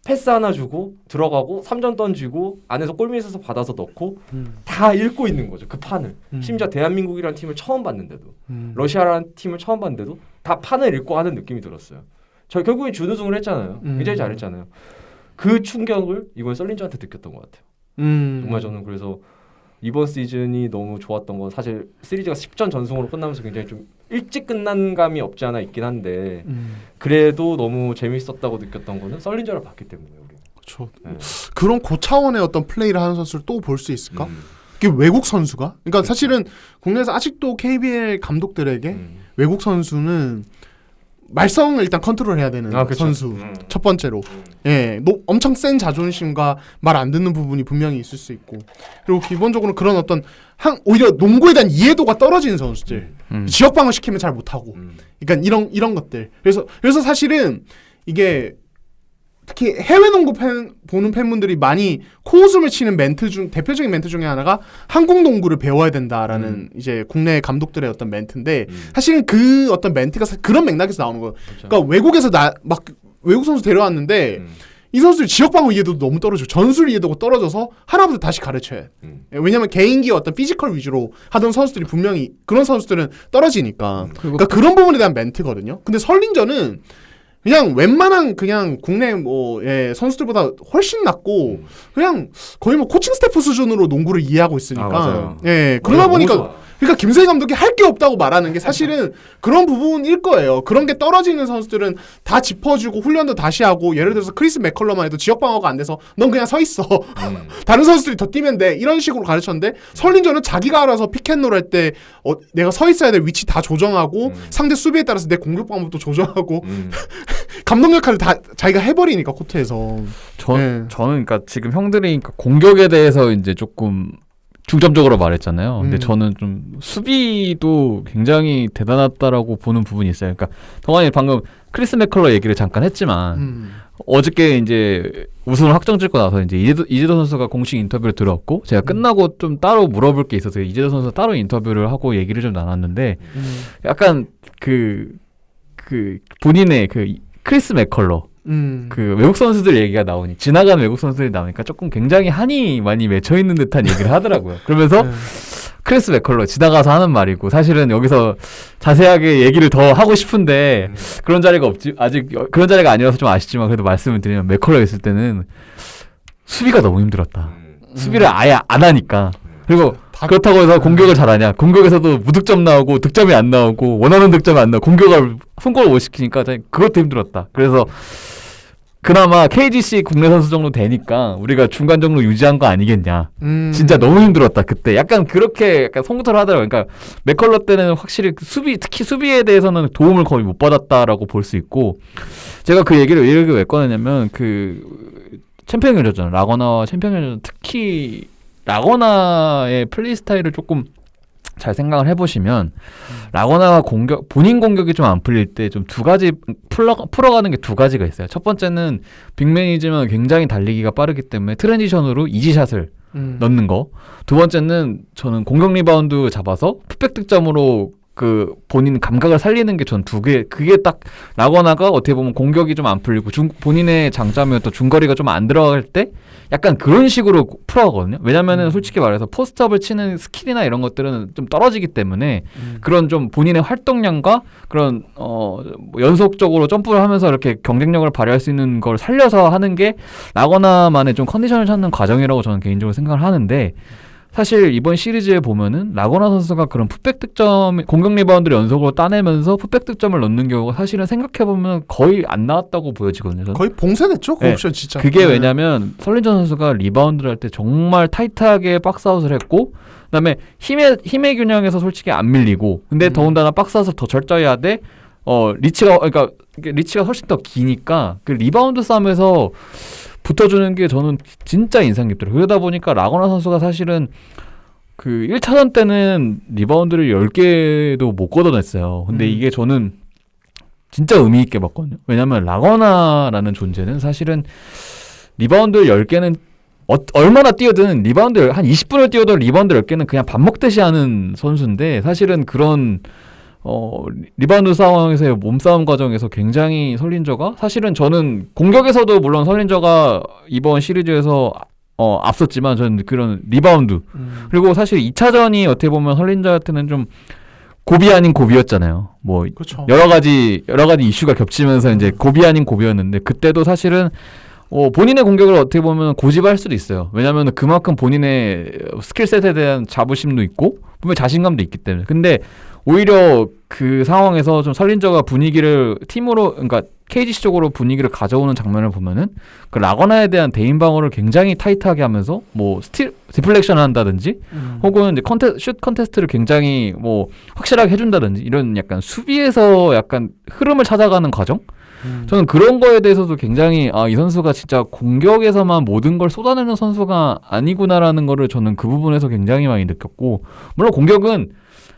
패스 하나 주고 들어가고 3점 던지고 안에서 골밑에서 받아서 넣고 다 읽고 있는 거죠. 그 판을. 심지어 대한민국이라는 팀을 처음 봤는데도 러시아라는 팀을 처음 봤는데도 다 판을 읽고 하는 느낌이 들었어요. 저희 결국엔 준우승을 했잖아요. 굉장히 잘했잖아요. 그 충격을 이번 썰린저한테 느꼈던 것 같아요. 정말 저는 그래서 이번 시즌이 너무 좋았던 건 사실 시리즈가 10전 전승으로 끝나면서 굉장히 좀 일찍 끝난 감이 없지 않아 있긴 한데 그래도 너무 재밌었다고 느꼈던 거는 썰린저를 봤기 때문에 우리. 그렇죠. 그런 고차원의 어떤 플레이를 하는 선수를 또 볼 수 있을까? 이게 외국 선수가? 그러니까 사실은 국내에서 아직도 KBL 감독들에게 외국 선수는 말썽을 일단 컨트롤해야 되는 선수 첫 번째로 엄청 센 자존심과 말 안 듣는 부분이 분명히 있을 수 있고, 그리고 기본적으로 그런 어떤 오히려 농구에 대한 이해도가 떨어지는 선수들 지역 방어 시키면 잘 못하고 그러니까 이런 것들 그래서 사실은 이게 특히 해외 농구 보는 팬분들이 많이 코웃음을 치는 대표적인 멘트 중에 하나가 한국 농구를 배워야 된다라는 이제 국내 감독들의 어떤 멘트인데 사실은 그 어떤 멘트가 그런 맥락에서 나오는 거예요. 그렇죠. 그러니까 외국에서 막 외국 선수 데려왔는데 이 선수들 지역 방어 이해도도 너무 떨어지고 전술 이해도가 떨어져서 하나부터 다시 가르쳐야 해. 왜냐면 개인기의 어떤 피지컬 위주로 하던 선수들이 분명히 그런 선수들은 떨어지니까. 그러니까 그런 부분에 대한 멘트거든요. 근데 설린저는 그냥 웬만한 그냥 국내 선수들보다 훨씬 낫고 그냥 거의 뭐 코칭 스태프 수준으로 농구를 이해하고 있으니까 그러다 보니까 그러니까 김세희 감독이 할 게 없다고 말하는 게 사실은 그런 부분일 거예요. 그런 게 떨어지는 선수들은 다 짚어주고 훈련도 다시 하고, 예를 들어서 크리스 맥컬럼만 해도 지역 방어가 안 돼서 넌 그냥 서 있어. 다른 선수들이 더 뛰면 돼. 이런 식으로 가르쳤는데 설린저는 자기가 알아서 픽앤롤 할 때 내가 서 있어야 될 위치 다 조정하고 상대 수비에 따라서 내 공격 방법도 조정하고 감독 역할을 다 자기가 해버리니까 코트에서. 저는 그러니까 지금 형들이 공격에 대해서 이제 조금 중점적으로 말했잖아요. 근데 음. 저는 좀 수비도 굉장히 대단하다라고 보는 부분이 있어요. 그러니까 동환이 방금 크리스 맥컬러 얘기를 잠깐 했지만 어저께 이제 우승을 확정 짓고 나서 이제 이재도 선수가 공식 인터뷰를 들었고 제가 끝나고 좀 따로 물어볼 게 있어서 이재도 선수 따로 인터뷰를 하고 얘기를 좀 나눴는데 약간 그 본인의 그 크리스 맥컬러 그 외국 선수들 얘기가 나오니 지나가는 외국 선수들이 나오니까 조금 굉장히 한이 많이 맺혀 있는 듯한 얘기를 하더라고요. 그러면서 크리스 맥컬러 지나가서 하는 말이고 사실은 여기서 자세하게 얘기를 더 하고 싶은데 그런 자리가 없지 아직 그런 자리가 아니라서 좀 아쉽지만 그래도 말씀을 드리면 맥컬러 있을 때는 수비가 너무 힘들었다. 수비를 아예 안 하니까 그리고 그렇다고 해서 공격을 잘하냐 공격에서도 무득점 나오고 득점이 안 나오고 원하는 득점이 안 나오고 공격을 성공을 못 시키니까 그것도 힘들었다. 그래서 그나마 KGC 국내 선수 정도 되니까 우리가 중간 정도 유지한 거 아니겠냐. 진짜 너무 힘들었다 그때. 약간 그렇게 약간 송구를 하더라고요. 그러니까 맥컬러 때는 확실히 수비 특히 수비에 대해서는 도움을 거의 못 받았다라고 볼 수 있고 제가 그 얘기를 왜 꺼내냐면 그 챔피언 결전전 라거나와 챔피언 결전전 특히 라거나의 플레이 스타일을 조금 잘 생각을 해보시면 라거나가 본인 공격이 좀 안 풀릴 때 좀 두 가지 풀어가는 게 두 가지가 있어요. 첫 번째는 빅맨이지만 굉장히 달리기가 빠르기 때문에 트랜지션으로 이지샷을 넣는 거. 두 번째는 저는 공격 리바운드 잡아서 풋백 득점으로 그 본인 감각을 살리는 게 전 그게 딱 라거나가 어떻게 보면 공격이 좀 안 풀리고 본인의 장점이었던 중거리가 좀 안 들어갈 때 약간 그런 식으로 풀어가거든요. 왜냐면은 솔직히 말해서 포스트업을 치는 스킬이나 이런 것들은 좀 떨어지기 때문에 그런 좀 본인의 활동량과 그런 뭐 연속적으로 점프를 하면서 이렇게 경쟁력을 발휘할 수 있는 걸 살려서 하는 게 라거나만의 좀 컨디션을 찾는 과정이라고 저는 개인적으로 생각을 하는데 사실 이번 시리즈에 보면은 라거나 선수가 그런 풋백 득점, 공격 리바운드를 연속으로 따내면서 풋백 득점을 넣는 경우가 사실은 생각해보면 거의 안 나왔다고 보여지거든요. 저는. 거의 봉쇄됐죠? 그 네. 옵션 진짜. 그게 왜냐면 설린전 선수가 리바운드를 할 때 정말 타이트하게 박스아웃을 했고 그다음에 힘의 균형에서 솔직히 안 밀리고 근데 더군다나 박스아웃을 더 철저히 하되 리치가 훨씬 더 기니까 그 리바운드 싸움에서 붙어주는 게 저는 진짜 인상 깊더라고요. 그러다 보니까 라거나 선수가 사실은 그 1차전 때는 리바운드를 10개도 못 걷어냈어요. 근데 이게 저는 진짜 의미 있게 봤거든요. 왜냐면 라거나라는 존재는 사실은 리바운드 10개는 얼마나 뛰어든 리바운드 한 20분을 뛰어도 리바운드 10개는 그냥 밥 먹듯이 하는 선수인데 사실은 그런 리바운드 상황에서의 몸싸움 과정에서 굉장히 설린저가 사실은 저는 공격에서도 물론 설린저가 이번 시리즈에서 앞섰지만 저는 그런 리바운드 그리고 사실 2차전이 어떻게 보면 설린저한테는 좀 고비 아닌 고비였잖아요. 뭐 그렇죠. 여러 가지 이슈가 겹치면서 이제 고비 아닌 고비였는데 그때도 사실은 본인의 공격을 어떻게 보면 고집할 수도 있어요. 왜냐하면 그만큼 본인의 스킬셋에 대한 자부심도 있고 분명 자신감도 있기 때문에. 근데 오히려 그 상황에서 좀 설린저가 분위기를 팀으로 그러니까 KGC 쪽으로 분위기를 가져오는 장면을 보면은 그 라거나에 대한 대인 방어를 굉장히 타이트하게 하면서 뭐 디플렉션을 한다든지 혹은 이제 슛 컨테스트를 굉장히 뭐 확실하게 해준다든지 이런 약간 수비에서 약간 흐름을 찾아가는 과정. 저는 그런 거에 대해서도 굉장히 이 선수가 진짜 공격에서만 모든 걸 쏟아내는 선수가 아니구나라는 거를 저는 그 부분에서 굉장히 많이 느꼈고 물론 공격은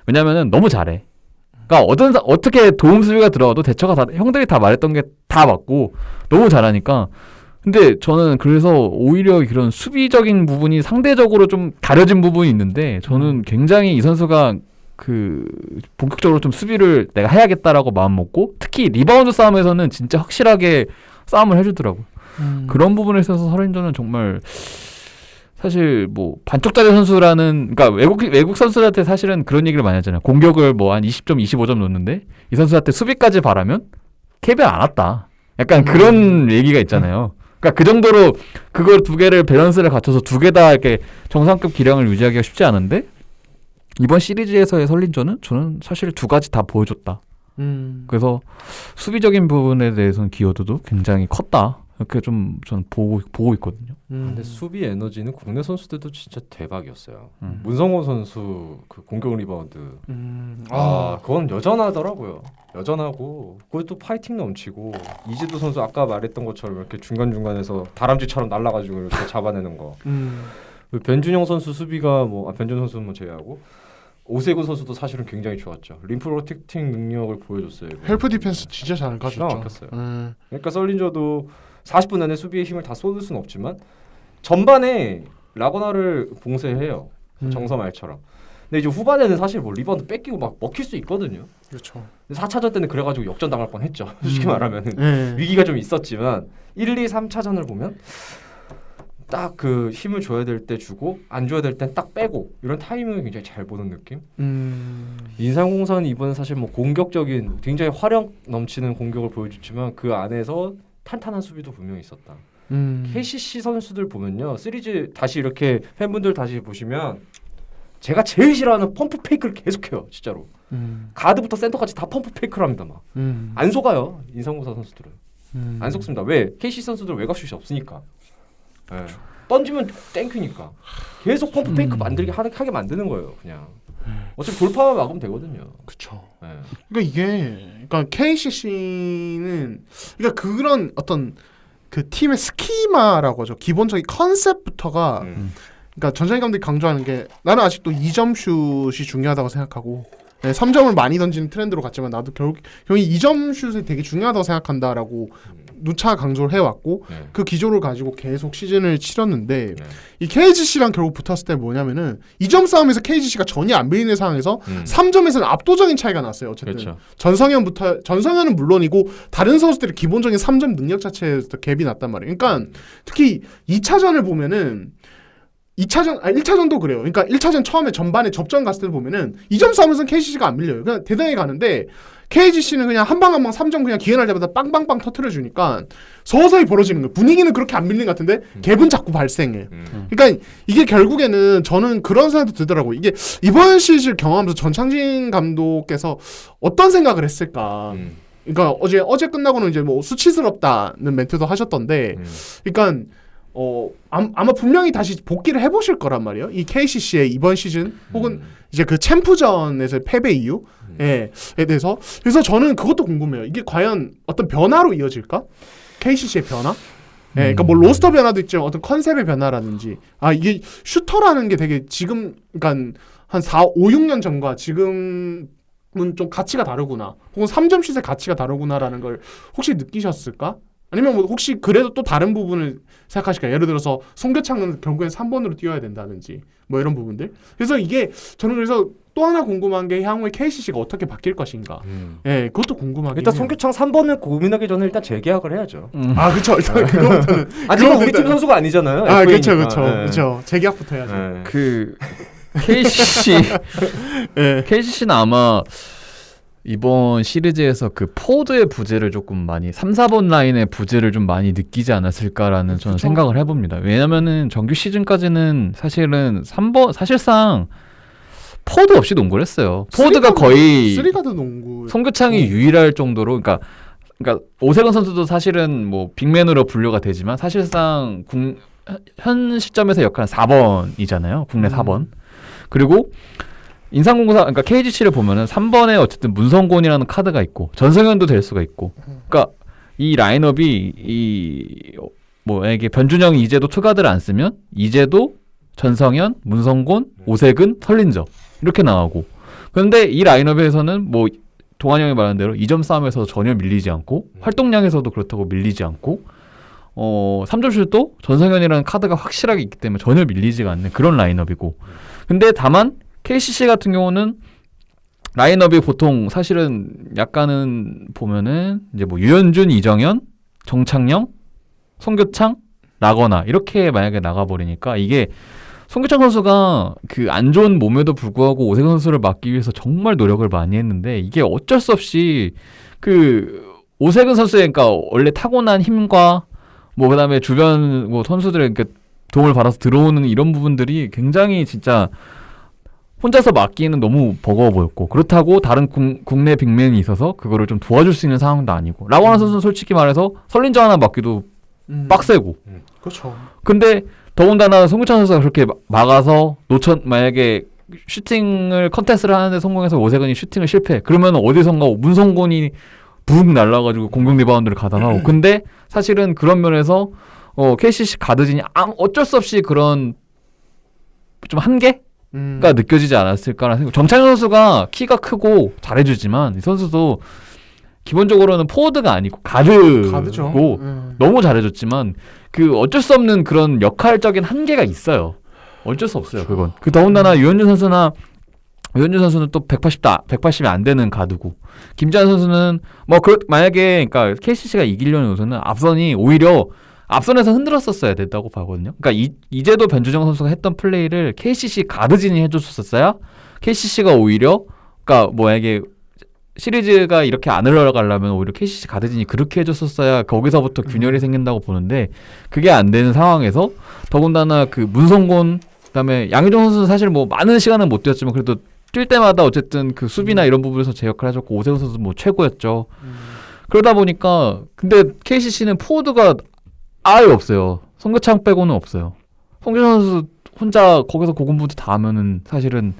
왜냐면은 너무 잘해. 그러니까 어떻게 도움 수비가 들어와도 대처가 다 형들이 다 말했던 게 다 맞고 너무 잘하니까. 근데 저는 그래서 오히려 이런 수비적인 부분이 상대적으로 좀 가려진 부분이 있는데 저는 굉장히 이 선수가 그 본격적으로 좀 수비를 내가 해야겠다라고 마음 먹고 특히 리바운드 싸움에서는 진짜 확실하게 싸움을 해주더라고. 그런 부분에 있어서 설린저는 정말 사실 뭐 반쪽짜리 선수라는 그러니까 외국 선수들한테 사실은 그런 얘기를 많이 하잖아요. 공격을 뭐 한 20점, 25점 넣는데 이 선수한테 수비까지 바라면 KBL 안 왔다. 약간 그런 얘기가 있잖아요. 그러니까 그 정도로 그걸 두 개를 밸런스를 갖춰서 두 개 다 이렇게 정상급 기량을 유지하기가 쉽지 않은데 이번 시리즈에서의 설린저는 저는 사실 두 가지 다 보여줬다. 그래서 수비적인 부분에 대해서는 기여도도 굉장히 컸다. 이렇게 좀 저는 보고 있거든요. 근데 수비 에너지는 국내 선수들도 진짜 대박이었어요. 문성호 선수 그 공격 리바운드. 그건 여전하더라고요. 여전하고 그것도 파이팅 넘치고 이재도 선수 아까 말했던 것처럼 이렇게 중간중간에서 다람쥐처럼 날아가지고 이렇게 잡아내는 거. 변준영 선수 수비가 변준영 선수는 뭐 제외하고 오세근 선수도 사실은 굉장히 좋았죠. 림 프로텍팅 능력을 보여줬어요. 이번에. 헬프 디펜스 진짜 잘 기가 가졌죠. 막혔어요. 그러니까 썰린저도 40분 안에 수비의 힘을 다 쏟을 수는 없지만 전반에 라거나를 봉쇄해요. 정서말처럼. 근데 이제 후반에는 사실 뭐 리바운드 뺏기고 막 먹힐 수 있거든요. 그렇죠. 4차전 때는 그래가지고 역전 당할 뻔했죠. 솔직히 말하면은 네. 위기가 좀 있었지만 1, 2, 3차전을 보면 딱 그 힘을 줘야 될 때 주고 안 줘야 될 땐 딱 빼고 이런 타이밍을 굉장히 잘 보는 느낌. 인삼공사는 이번에 사실 뭐 공격적인 굉장히 화력 넘치는 공격을 보여줬지만 그 안에서 탄탄한 수비도 분명히 있었다. KCC 선수들 보면요, 시리즈 다시 이렇게 팬분들 다시 보시면 제가 제일 싫어하는 펌프 페이크를 계속해요, 진짜로. 가드부터 센터까지 다 펌프 페이크를 합니다, 막. 안 속아요, 인삼공사 선수들은. 안 속습니다. 왜? KCC 선수들은 외곽슛이 없으니까. 네. 던지면 땡큐니까 계속 펌프 페이크 하게 만드는 거예요, 그냥. 어차피 돌파만 막으면 되거든요. 그렇죠. 네. 그러니까 KCC는 그러니까 그런 어떤 그 팀의 스키마라고 하죠. 기본적인 컨셉부터가 그러니까 전찬희 감독이 강조하는 게 나는 아직도 2점 슛이 중요하다고 생각하고 3점을 많이 던지는 트렌드로 갔지만 나도 결국 2점 슛이 되게 중요하다고 생각한다라고 누차 강조를 해왔고 그 기조를 가지고 계속 시즌을 치렀는데 이 KGC랑 결국 붙었을 때 뭐냐면은 2점 싸움에서 KGC가 전혀 안 밀리는 상황에서 3점에서는 압도적인 차이가 났어요. 어쨌든 그렇죠. 전성현은 물론이고 다른 선수들의 기본적인 3점 능력 자체에서 갭이 났단 말이에요. 그러니까 특히 2차전을 보면은 1차전도 그래요. 그러니까 1차전 처음에 전반에 접전 갔을 때 보면은 2점 싸움에서는 KGC가 안 밀려요. 그냥 대단히 가는데 KGC는 그냥 한 방 한 방 3점 그냥 기회 날 때마다 빵빵빵 터트려 주니까 서서히 벌어지는 거예요. 분위기는 그렇게 안 밀린 것 같은데 갭은 자꾸 발생해. 그러니까 이게 결국에는 저는 그런 생각도 들더라고요. 이게 이번 시즌을 경험하면서 전창진 감독께서 어떤 생각을 했을까. 그러니까 어제 끝나고는 이제 뭐 수치스럽다는 멘트도 하셨던데, 그러니까 아마 분명히 다시 복귀를 해보실 거란 말이에요. 이 KCC의 이번 시즌 혹은 이제 그 챔프전에서 패배 이유에 대해서. 그래서 저는 그것도 궁금해요. 이게 과연 어떤 변화로 이어질까? KCC의 변화? 그러니까 뭐 로스터 변화도 있지만 어떤 컨셉의 변화라든지 이게 슈터라는 게 되게 지금 그러니까 한 4, 5, 6년 전과 지금은 좀 가치가 다르구나. 혹은 3점 슛의 가치가 다르구나라는 걸 혹시 느끼셨을까? 아니면 뭐 혹시 그래도 또 다른 부분을 생각하실까요? 예를 들어서 송교창은 결국엔 3번으로 뛰어야 된다든지 뭐 이런 부분들. 그래서 이게 저는 그래서 또 하나 궁금한 게 향후에 KCC가 어떻게 바뀔 것인가. 예, 그것도 궁금하긴 일단 해요. 송교창 3번을 고민하기 전에 일단 재계약을 해야죠. 그렇죠. 일단 그거부터는 아직은 우리 팀 선수가 아니잖아요. 그렇죠. 재계약부터 해야죠. 네. 그 KCC는 아마 이번 시리즈에서 그 포드의 부재를 조금 많이 3, 4번 라인의 부재를 좀 많이 느끼지 않았을까라는 저는 생각을 해봅니다. 왜냐면은 정규 시즌까지는 사실은 3번 사실상 포드 없이 농구를 했어요. 포드가 거의 3가드 농구. 송교창이 유일할 정도로 그러니까 오세근 선수도 사실은 뭐 빅맨으로 분류가 되지만 사실상 현 시점에서 역할은 4번이잖아요. 국내 4번. 그리고 인삼공사 그러니까 KGC를 보면은 3번에 어쨌든 문성곤이라는 카드가 있고 전성현도 될 수가 있고. 그러니까 이 라인업이 이게 변준영이 이제도 투가드를 안 쓰면 이제도 전성현, 문성곤, 오세근, 설린저 이렇게 나가고. 그런데 이 라인업에서는 뭐 동환이 형이 말한 대로 2점 싸움에서 전혀 밀리지 않고 활동량에서도 그렇다고 밀리지 않고 3점 슛도 전성현이라는 카드가 확실하게 있기 때문에 전혀 밀리지가 않는 그런 라인업이고. 근데 다만 KCC 같은 경우는 라인업이 보통 사실은 약간은 보면은 이제 뭐 유현준, 이정현, 정창영, 송교창, 라거나 이렇게 만약에 나가버리니까 이게 송교창 선수가 그 안 좋은 몸에도 불구하고 오세근 선수를 막기 위해서 정말 노력을 많이 했는데 이게 어쩔 수 없이 그 오세근 선수의 그러니까 원래 타고난 힘과 뭐 그다음에 주변 뭐 선수들의 도움을 받아서 들어오는 이런 부분들이 굉장히 진짜 혼자서 막기에는 너무 버거워 보였고 그렇다고 다른 국내 빅맨이 있어서 그거를 좀 도와줄 수 있는 상황도 아니고 라고나 선수는 솔직히 말해서 설린저 하나 막기도 빡세고 그렇죠. 근데 더군다나 송교창 선수가 그렇게 막아서 만약에 슈팅을 컨테스트를 하는데 성공해서 오세근이 슈팅을 실패 그러면 어디선가 문성곤이 붕 날라가지고 공격 리바운드를 가담하고 근데 사실은 그런 면에서 KCC 가드진이 어쩔 수 없이 그런 좀 한계가 느껴지지 않았을까라는 생각. 정찬현 선수가 키가 크고 잘해주지만 이 선수도 기본적으로는 포워드가 아니고 가드고 너무 잘해줬지만 그 어쩔 수 없는 그런 역할적인 한계가 있어요. 어쩔 수 없어요. 그건. 그 더군다나 유현준 선수는 또 180이 안 되는 가드고 김지한 선수는 뭐 만약에 그러니까 KCC가 이기려는 요소는 앞선에서 흔들었었어야 됐다고 봐거든요. 그러니까 이제도 변주정 선수가 했던 플레이를 KCC 가드진이 해줬었어야 KCC가 오히려 그러니까 만약에 시리즈가 이렇게 안 흘러가려면 오히려 KCC 가드진이 그렇게 해줬었어야 거기서부터 균열이 생긴다고 보는데 그게 안 되는 상황에서 더군다나 그 문성곤 그다음에 양희종 선수는 사실 뭐 많은 시간은 못 뛰었지만 그래도 뛸 때마다 어쨌든 그 수비나 이런 부분에서 제 역할을 해줬고 오세훈 선수 뭐 최고였죠. 그러다 보니까 근데 KCC는 포워드가 아예 없어요. 송교창 빼고는 없어요. 송교창 선수 혼자 거기서 고군분투 다 하면은 사실은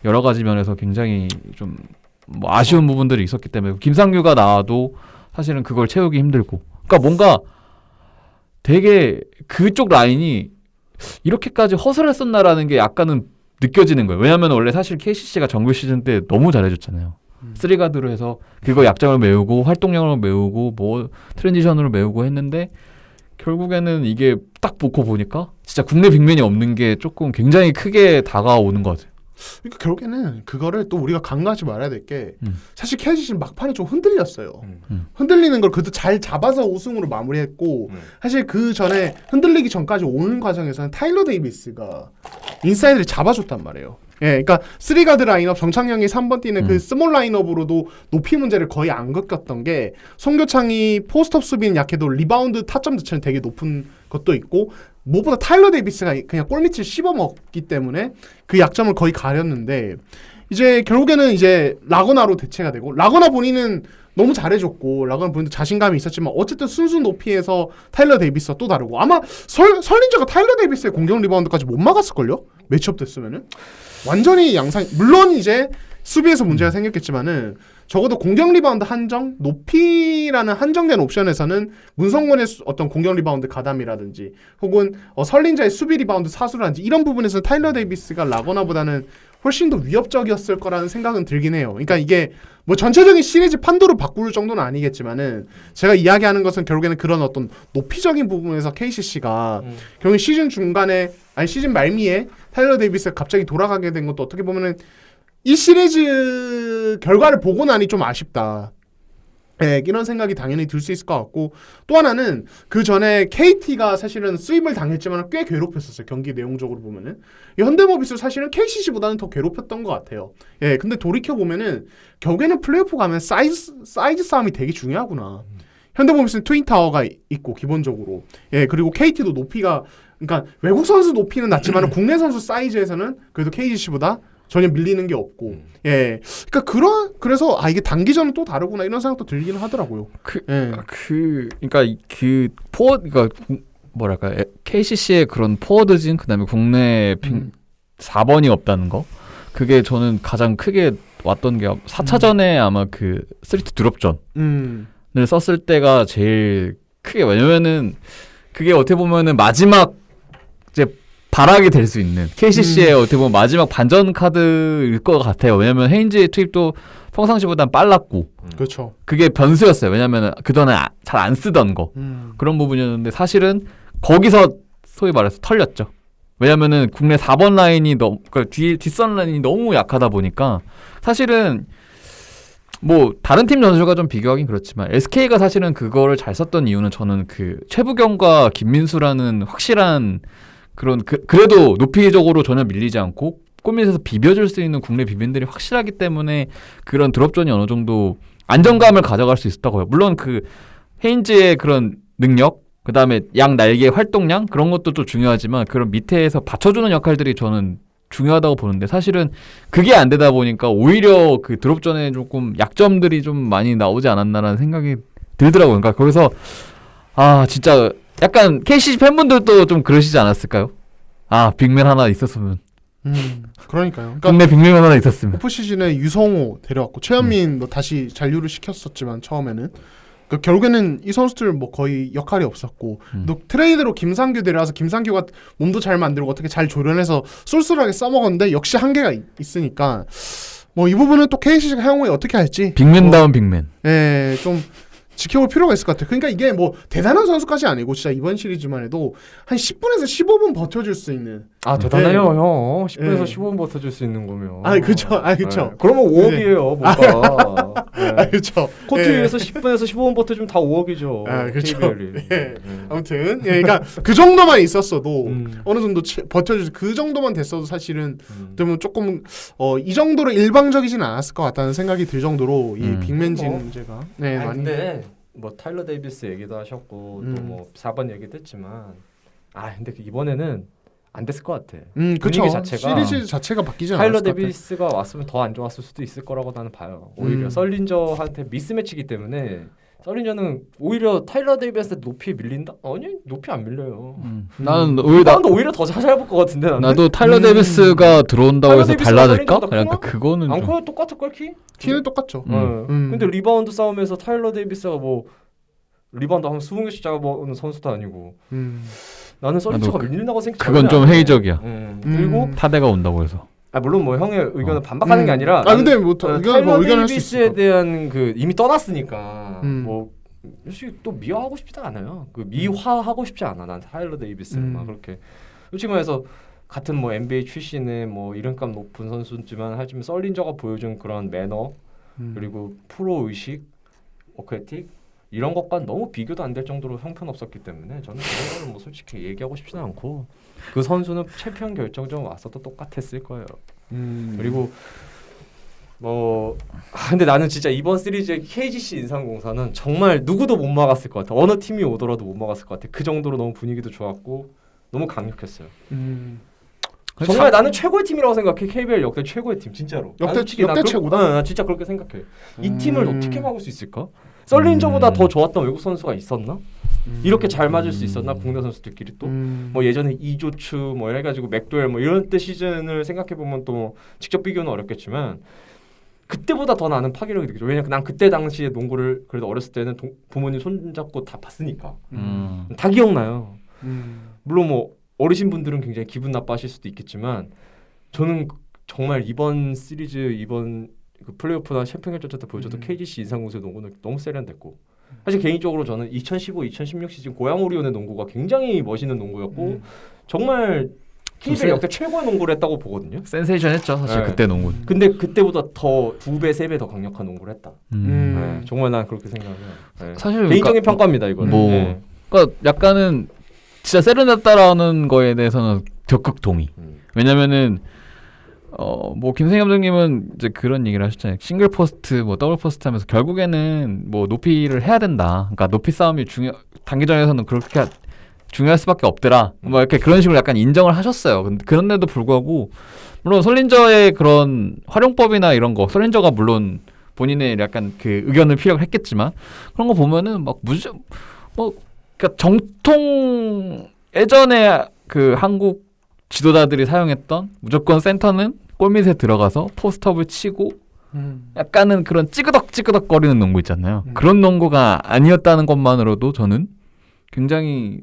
여러 가지 면에서 굉장히 좀 뭐 아쉬운 부분들이 있었기 때문에 김상규가 나와도 사실은 그걸 채우기 힘들고 그러니까 뭔가 되게 그쪽 라인이 이렇게까지 허술했었나라는 게 약간은 느껴지는 거예요. 왜냐하면 원래 사실 KCC가 정규 시즌 때 너무 잘해줬잖아요. 3가드로 해서 그거 약점을 메우고 활동량으로 메우고 뭐 트랜지션으로 메우고 했는데 결국에는 이게 딱 놓고 보니까 진짜 국내 빅맨이 없는 게 조금 굉장히 크게 다가오는 것 같아요. 그러니까 결국에는 그거를 또 우리가 간과하지 말아야 될 게 사실 KCC는 막판에 좀 흔들렸어요. 흔들리는 걸 그래도 잘 잡아서 우승으로 마무리했고 사실 그 전에 흔들리기 전까지 오는 과정에서는 타일러 데이비스가 인사이드를 잡아줬단 말이에요. 예, 그러니까 3가드 라인업 정창영이 3번 뛰는 그 스몰 라인업으로도 높이 문제를 거의 안 겪었던 게 송교창이 포스트업 수비는 약해도 리바운드 타점 자체는 되게 높은 것도 있고 무엇보다 타일러 데이비스가 그냥 골밑을 씹어먹기 때문에 그 약점을 거의 가렸는데 이제 결국에는 이제 라거나로 대체가 되고 라거나 본인은 너무 잘해줬고 라거나 본인도 자신감이 있었지만 어쨌든 순수 높이에서 타일러 데이비스가 또 다르고 아마 설린저가 타일러 데이비스의 공격 리바운드까지 못 막았을걸요? 매치업 됐으면은 완전히 양상 물론 이제 수비에서 문제가 생겼겠지만은 적어도 공격 리바운드 한정, 높이라는 한정된 옵션에서는 문성곤의 어떤 공격 리바운드 가담이라든지 혹은 설린자의 수비 리바운드 사수라든지 이런 부분에서는 타일러 데이비스가 라거나보다는 훨씬 더 위협적이었을 거라는 생각은 들긴 해요. 그러니까 이게 뭐 전체적인 시리즈 판도를 바꿀 정도는 아니겠지만은 제가 이야기하는 것은 결국에는 그런 어떤 높이적인 부분에서 KCC가 결국 시즌 중간에 아니 시즌 말미에 타일러 데이비스가 갑자기 돌아가게 된 것도 어떻게 보면은 이 시리즈 결과를 보고 나니 좀 아쉽다. 네, 이런 생각이 당연히 들 수 있을 것 같고 또 하나는 그 전에 KT가 사실은 수입을 당했지만 꽤 괴롭혔었어요. 경기 내용적으로 보면은 이 현대모비스 사실은 KCC보다는 더 괴롭혔던 것 같아요. 예, 근데 돌이켜 보면은 결국에는 플레이오프 가면 사이즈 싸움이 되게 중요하구나. 현대모비스는 트윈 타워가 있고 기본적으로 그리고 KT도 높이가 그러니까 외국 선수 높이는 낮지만 국내 선수 사이즈에서는 그래도 KCC보다 전혀 밀리는 게 없고, 그러니까 그래서 이게 단기전은 또 다르구나 이런 생각도 들기는 하더라고요. 그러니까 뭐랄까 KCC의 그런 포워드진 그다음에 국내 4번이 없다는 거, 그게 저는 가장 크게 왔던 게 4차전에 아마 그 스트리트 드롭전을 썼을 때가 제일 크게 왜냐면은 그게 어떻게 보면은 마지막 이제 발악이 될 수 있는 KCC의 어떻게 보면 마지막 반전 카드일 것 같아요. 왜냐면 헤인즈의 투입도 평상시보단 빨랐고 그렇죠. 그게 변수였어요. 왜냐면 그동안 잘 안 쓰던 거 그런 부분이었는데 사실은 거기서 소위 말해서 털렸죠. 왜냐면은 국내 4번 라인이 너무 그러니까 뒷선 라인이 너무 약하다 보니까 사실은 뭐 다른 팀 전술과 좀 비교하긴 그렇지만 SK가 사실은 그거를 잘 썼던 이유는 저는 그 최부경과 김민수라는 확실한 그런 그래도 높이적으로 전혀 밀리지 않고 골밑에서 비벼줄 수 있는 국내 비빈들이 확실하기 때문에 그런 드롭존이 어느 정도 안정감을 가져갈 수 있었다고 해요. 물론 그 헤인즈의 그런 능력, 그 다음에 양 날개의 활동량 그런 것도 또 중요하지만 그런 밑에서 받쳐주는 역할들이 저는 중요하다고 보는데 사실은 그게 안 되다 보니까 오히려 그 드롭존에 조금 약점들이 좀 많이 나오지 않았나라는 생각이 들더라고요. 그러니까 거기서 진짜 약간 KCC 팬분들도 좀 그러시지 않았을까요? 빅맨 하나 있었으면. 그러니까요. 그러니까 국내 빅맨 하나 있었으면. 오프 시즌에 유성호 데려왔고 최현민 너 다시 잔류를 시켰었지만 처음에는 그러니까 결국에는 이 선수들 뭐 거의 역할이 없었고 또 트레이드로 김상규 데려와서 김상규가 몸도 잘 만들고 어떻게 잘 조련해서 쏠쏠하게 써먹었는데 역시 한계가 있으니까 뭐 이 부분은 또 KCC가 향후에 어떻게 할지 빅맨다운 빅맨. 예, 좀 지켜볼 필요가 있을 것 같아요. 그러니까 이게 뭐 대단한 선수까지 아니고 진짜 이번 시리즈만 해도 한 10분에서 15분 버텨줄 수 있는. 아 대단해요 네. 형. 10분에서 네. 15분 버텨줄 수 있는 거면. 아, 그렇죠. 아, 그렇죠. 네. 그러면 5억이에요, 뭔가. 네. 아, 그렇죠. 코트 예. 위에서 10분에서 15분 버텨주면 다 5억이죠. 아, 그렇죠. KBL 이. 예. 아무튼 예, 그러니까 그 정도만 있었어도 음. 어느 정도 버텨줄 그 정도만 됐어도 사실은 그러면 조금 이 정도로 일방적이진 않았을 것 같다는 생각이 들 정도로 이 빅맨진 뭐. 문제가 네 아니, 많이. 근데 뭐 타일러 데이비스 얘기도 하셨고 또 음. 뭐 4번 얘기도 했지만 근데 이번에는 안 됐을 것 같아. 그렇죠. 분위기 자체가 시리즈 자체가 바뀌지 타일러 않았을 것 같아. 데이비스가 왔으면 더 안 좋았을 수도 있을 거라고 나는 봐요. 오히려 썰린저한테 미스매치기 때문에 썰린저는 오히려 타일러 데이비스한테 높이 밀린다? 아니 높이 안 밀려요. 나는 오히려 오히려 더 잘 볼 것 같은데 나는. 나도 타일러 데이비스가 들어온다고 타일러 해서 데이비스가 달라질까? 썰린저보다 그러니까 크나? 그거는 안 좀 커요? 똑같을 걸 키? 키는 똑같죠. 근데 리바운드 싸움에서 타일러 데이비스가 뭐 리바운드 한 20개씩 잡아보는 선수도 아니고 나는 썰린저가 밀린다고 생각해. 그건 좀 회의적이야. 그리고 타대가 온다고 해서. 물론 뭐 형의 의견을 반박하는 게 아니라 근데 뭐 의견 뭐 타일러 의견할 수 데이비스에 있어. 대한 그 이미 떠났으니까 음. 뭐 솔직히 또 미화하고 싶지도 않아요. 그 미화하고 싶지 않아. 난 타일러 데이비스는 막 그렇게 솔직히 말해서 같은 뭐 NBA 출신의 뭐 이름값 높은 선수지만 하지만 썰린저가 보여준 그런 매너 그리고 프로 의식, 워크에틱 이런 것과는 너무 비교도 안 될 정도로 형편없었기 때문에 저는 그런 거는 뭐 솔직히 얘기하고 싶지는 않고 그 선수는 챔피언 결정전 왔어도 똑같았을 거예요. 그리고 뭐 근데 나는 진짜 이번 시리즈의 KGC 인삼공사는 정말 누구도 못 막았을 것 같아. 어느 팀이 오더라도 못 막았을 것 같아. 그 정도로 너무 분위기도 좋았고 너무 강력했어요. 정말 나는 최고의 팀이라고 생각해. KBL 역대 최고의 팀 진짜로. 역대 최고다. 나 진짜 그렇게 생각해. 이 팀을 어떻게 막을 수 있을까? 썰린저보다 더 좋았던 외국 선수가 있었나? 이렇게 잘 맞을 수 있었나? 국내 선수들끼리 또 뭐 예전에 이조추 뭐 이래가지고 맥도웰 뭐 이런 때 시즌을 생각해 보면 또 직접 비교는 어렵겠지만 그때보다 더 나는 파괴력이 느껴져. 왜냐면 난 그때 당시에 농구를 그래도 어렸을 때는 부모님 손잡고 다 봤으니까 다 기억나요. 물론 뭐 어르신 분들은 굉장히 기분 나빠하실 수도 있겠지만 저는 정말 이번 시리즈 이번 그 플레이오프나 챔피언 결정전 때 보여줬던 KGC 인삼공사의 농구는 너무 세련됐고 사실 개인적으로 저는 2015, 2016 시즌 고양 오리온의 농구가 굉장히 멋있는 농구였고 정말 KBL 역대 최고의 농구를 했다고 보거든요. 센세이션했죠 사실 네. 그때 농구. 근데 그때보다 더 2배, 3배 더 강력한 농구를 했다. 네, 정말 난 그렇게 생각해요. 네. 사실 개인적인 그러니까, 평가입니다 이거는. 뭐 네. 그러니까 약간은 진짜 세련됐다라는 거에 대해서는 적극 동의. 왜냐면은 뭐 김승희 감독님은 이제 그런 얘기를 하셨잖아요. 싱글 포스트, 뭐 더블 포스트 하면서 결국에는 뭐 높이를 해야 된다. 그러니까 높이 싸움이 단기전에서는 그렇게 중요할 수밖에 없더라. 뭐 이렇게 그런 식으로 약간 인정을 하셨어요. 근데 그런데도 불구하고 물론 설린저의 그런 활용법이나 이런 거, 설린저가 물론 본인의 약간 그 의견을 피력을 했겠지만 그런 거 보면은 막 그러니까 정통 예전에 그 한국 지도자들이 사용했던 무조건 센터는 골밑에 들어가서 포스트업을 치고 약간은 그런 찌그덕 거리는 농구 있잖아요. 그런 농구가 아니었다는 것만으로도 저는 굉장히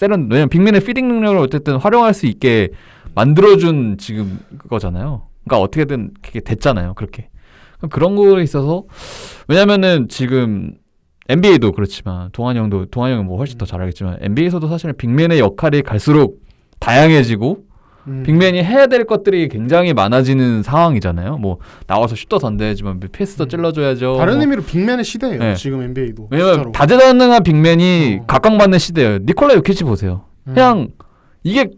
왜냐면 빅맨의 피딩 능력을 어쨌든 활용할 수 있게 만들어준 지금 그거잖아요. 그러니까 어떻게든 그게 됐잖아요. 그렇게 그런 거에 있어서 왜냐면은 지금 NBA도 그렇지만 동환이 형이 뭐 훨씬 더 잘 알겠지만 NBA에서도 사실은 빅맨의 역할이 갈수록 다양해지고 빅맨이 해야 될 것들이 굉장히 많아지는 상황이잖아요. 뭐 나와서 슛도 던져야지만 패스도 찔러줘야죠. 다른 뭐. 의미로 빅맨의 시대예요. 네. 지금 NBA도. 왜냐면 진짜로. 다재다능한 빅맨이 각광받는 시대예요. 니콜라 요키치 보세요. 그냥 이게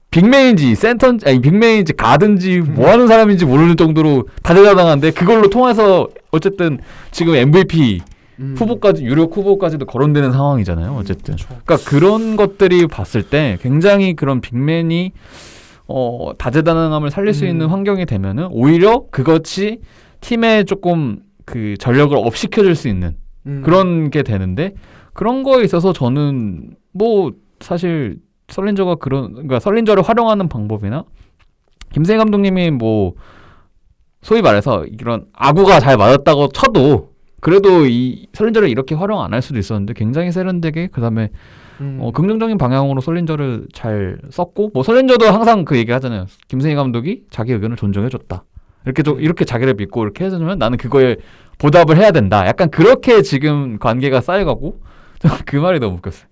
빅맨인지 센터인지 아니 빅맨인지 가든지 뭐 하는 사람인지 모르는 정도로 다재다능한데 그걸로 통해서 어쨌든 지금 MVP 후보까지 유력 후보까지도 거론되는 상황이잖아요. 어쨌든. 그러니까 그런 것들이 봤을 때 굉장히 그런 빅맨이 다재다능함을 살릴 수 있는 환경이 되면은 오히려 그것이 팀에 조금 그 전력을 업시켜줄 수 있는 그런 게 되는데 그런 거에 있어서 저는 뭐 사실 그러니까 설린저를 활용하는 방법이나 김세희 감독님이 뭐 소위 말해서 이런 아구가 잘 맞았다고 쳐도 그래도 이 설린저를 이렇게 활용 안 할 수도 있었는데 굉장히 세련되게 그다음에 긍정적인 방향으로 설린저를 잘 썼고 뭐 설린저도 항상 그 얘기 하잖아요. 김승희 감독이 자기 의견을 존중해줬다. 이렇게 좀 이렇게 자기를 믿고 이렇게 해주면 나는 그거에 보답을 해야 된다. 약간 그렇게 지금 관계가 쌓여가고 그 말이 너무 웃겼어요.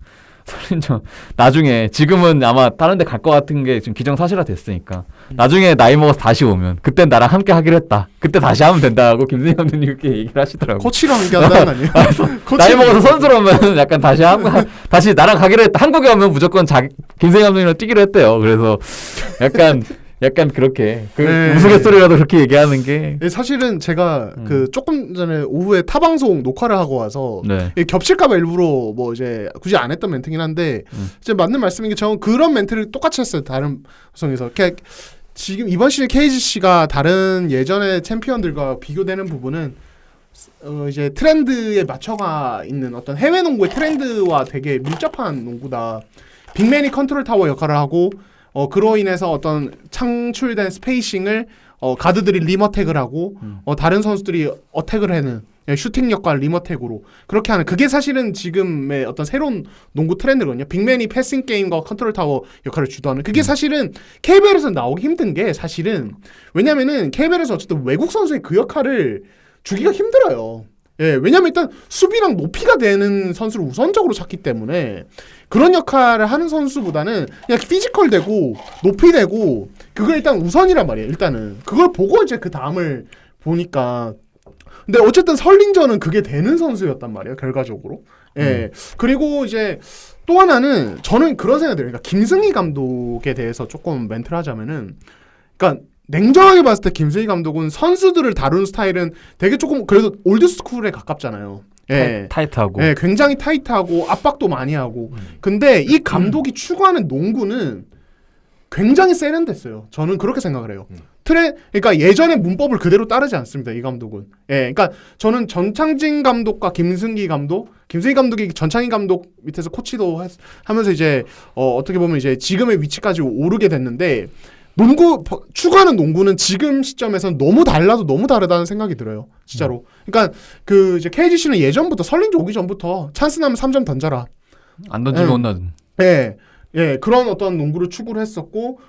설린저 나중에 지금은 아마 다른 데 갈 것 같은 게 지금 기정사실화 됐으니까 나중에 나이 먹어서 다시 오면 그땐 나랑 함께 하기로 했다. 그때 다시 하면 된다고 김승희 감독님 이렇게 얘기를 하시더라고요. 코치랑 함께 한다는 거 아니에요? 나이 먹어서 선수로 오면 약간 다시 나랑 가기로 했다. 한국에 오면 무조건 김승희 감독님이랑 뛰기로 했대요. 그래서 약간 그렇게 네. 우스갯소리라도 그렇게 얘기하는 게 사실은 제가 그 조금 전에 오후에 타방송 녹화를 하고 와서 네. 겹칠까봐 일부러 뭐 이제 굳이 안 했던 멘트긴 한데 이제 맞는 말씀인 게 저는 그런 멘트를 똑같이 했어요. 다른 방송에서 지금 이번 시즌 KGC가 다른 예전의 챔피언들과 비교되는 부분은 이제 트렌드에 맞춰가 있는 어떤 해외 농구의 트렌드와 되게 밀접한 농구다. 빅맨이 컨트롤 타워 역할을 하고 그로 인해서 어떤 창출된 스페이싱을 가드들이 림어택을 하고 다른 선수들이 어택을 하는 슈팅 역할 림어택으로 그렇게 하는 그게 사실은 지금의 어떤 새로운 농구 트렌드거든요. 빅맨이 패싱 게임과 컨트롤 타워 역할을 주도하는 그게 사실은 KBL에서 나오기 힘든 게 사실은 왜냐면은 KBL에서 어쨌든 외국 선수의 그 역할을 주기가 힘들어요. 예, 왜냐면 일단 수비랑 높이가 되는 선수를 우선적으로 찾기 때문에 그런 역할을 하는 선수보다는 그냥 피지컬 되고 높이 되고 그걸 일단 우선이란 말이에요. 일단은 그걸 보고 이제 그 다음을 보니까 근데 어쨌든 설린저는 그게 되는 선수였단 말이에요. 결과적으로. 예. 그리고 이제 또 하나는 저는 그런 생각이 들어요. 그러니까 김승희 감독에 대해서 조금 멘트를 하자면은 그러니까 냉정하게 봤을 때 김승희 감독은 선수들을 다루는 스타일은 되게 조금 그래도 올드스쿨에 가깝잖아요. 예. 타이트하고 예, 굉장히 타이트하고 압박도 많이 하고. 근데 이 감독이 추구하는 농구는 굉장히 세련됐어요. 저는 그렇게 생각을 해요. 그러니까 예전의 문법을 그대로 따르지 않습니다. 이 감독은. 예, 그러니까 저는 전창진 감독과 김승희 감독이 전창진 감독 밑에서 코치도 하면서 이제 어떻게 보면 이제 지금의 위치까지 오르게 됐는데. 추구하는 농구는 지금 시점에서는 너무 달라도 너무 다르다는 생각이 들어요. 진짜로. 그러니까 그 이제 KGC는 예전부터 설린저 오기 전부터 찬스 나면 3점 던져라. 안 던지면 혼나든. 예. 예, 그런 어떤 농구를 추구를 했었고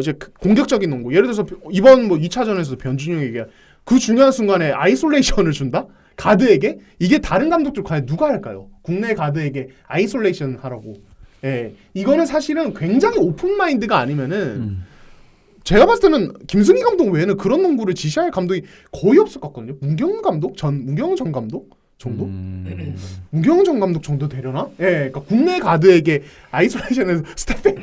이제 공격적인 농구. 예를 들어서 이번 뭐 2차전에서도 변준영에게 그 중요한 순간에 아이솔레이션을 준다? 가드에게? 이게 다른 감독들 과연 누가 할까요? 국내 가드에게 아이솔레이션 하라고. 예. 이거는 사실은 굉장히 오픈 마인드가 아니면은 제가 봤을 때는 김승희 감독 외에는 그런 농구를 지시할 감독이 거의 없을 것 같거든요. 문경은 전 감독 정도? 문경은 전 감독 정도 되려나? 예, 그러니까 국내 가드에게 아이솔레이션에서 스텝백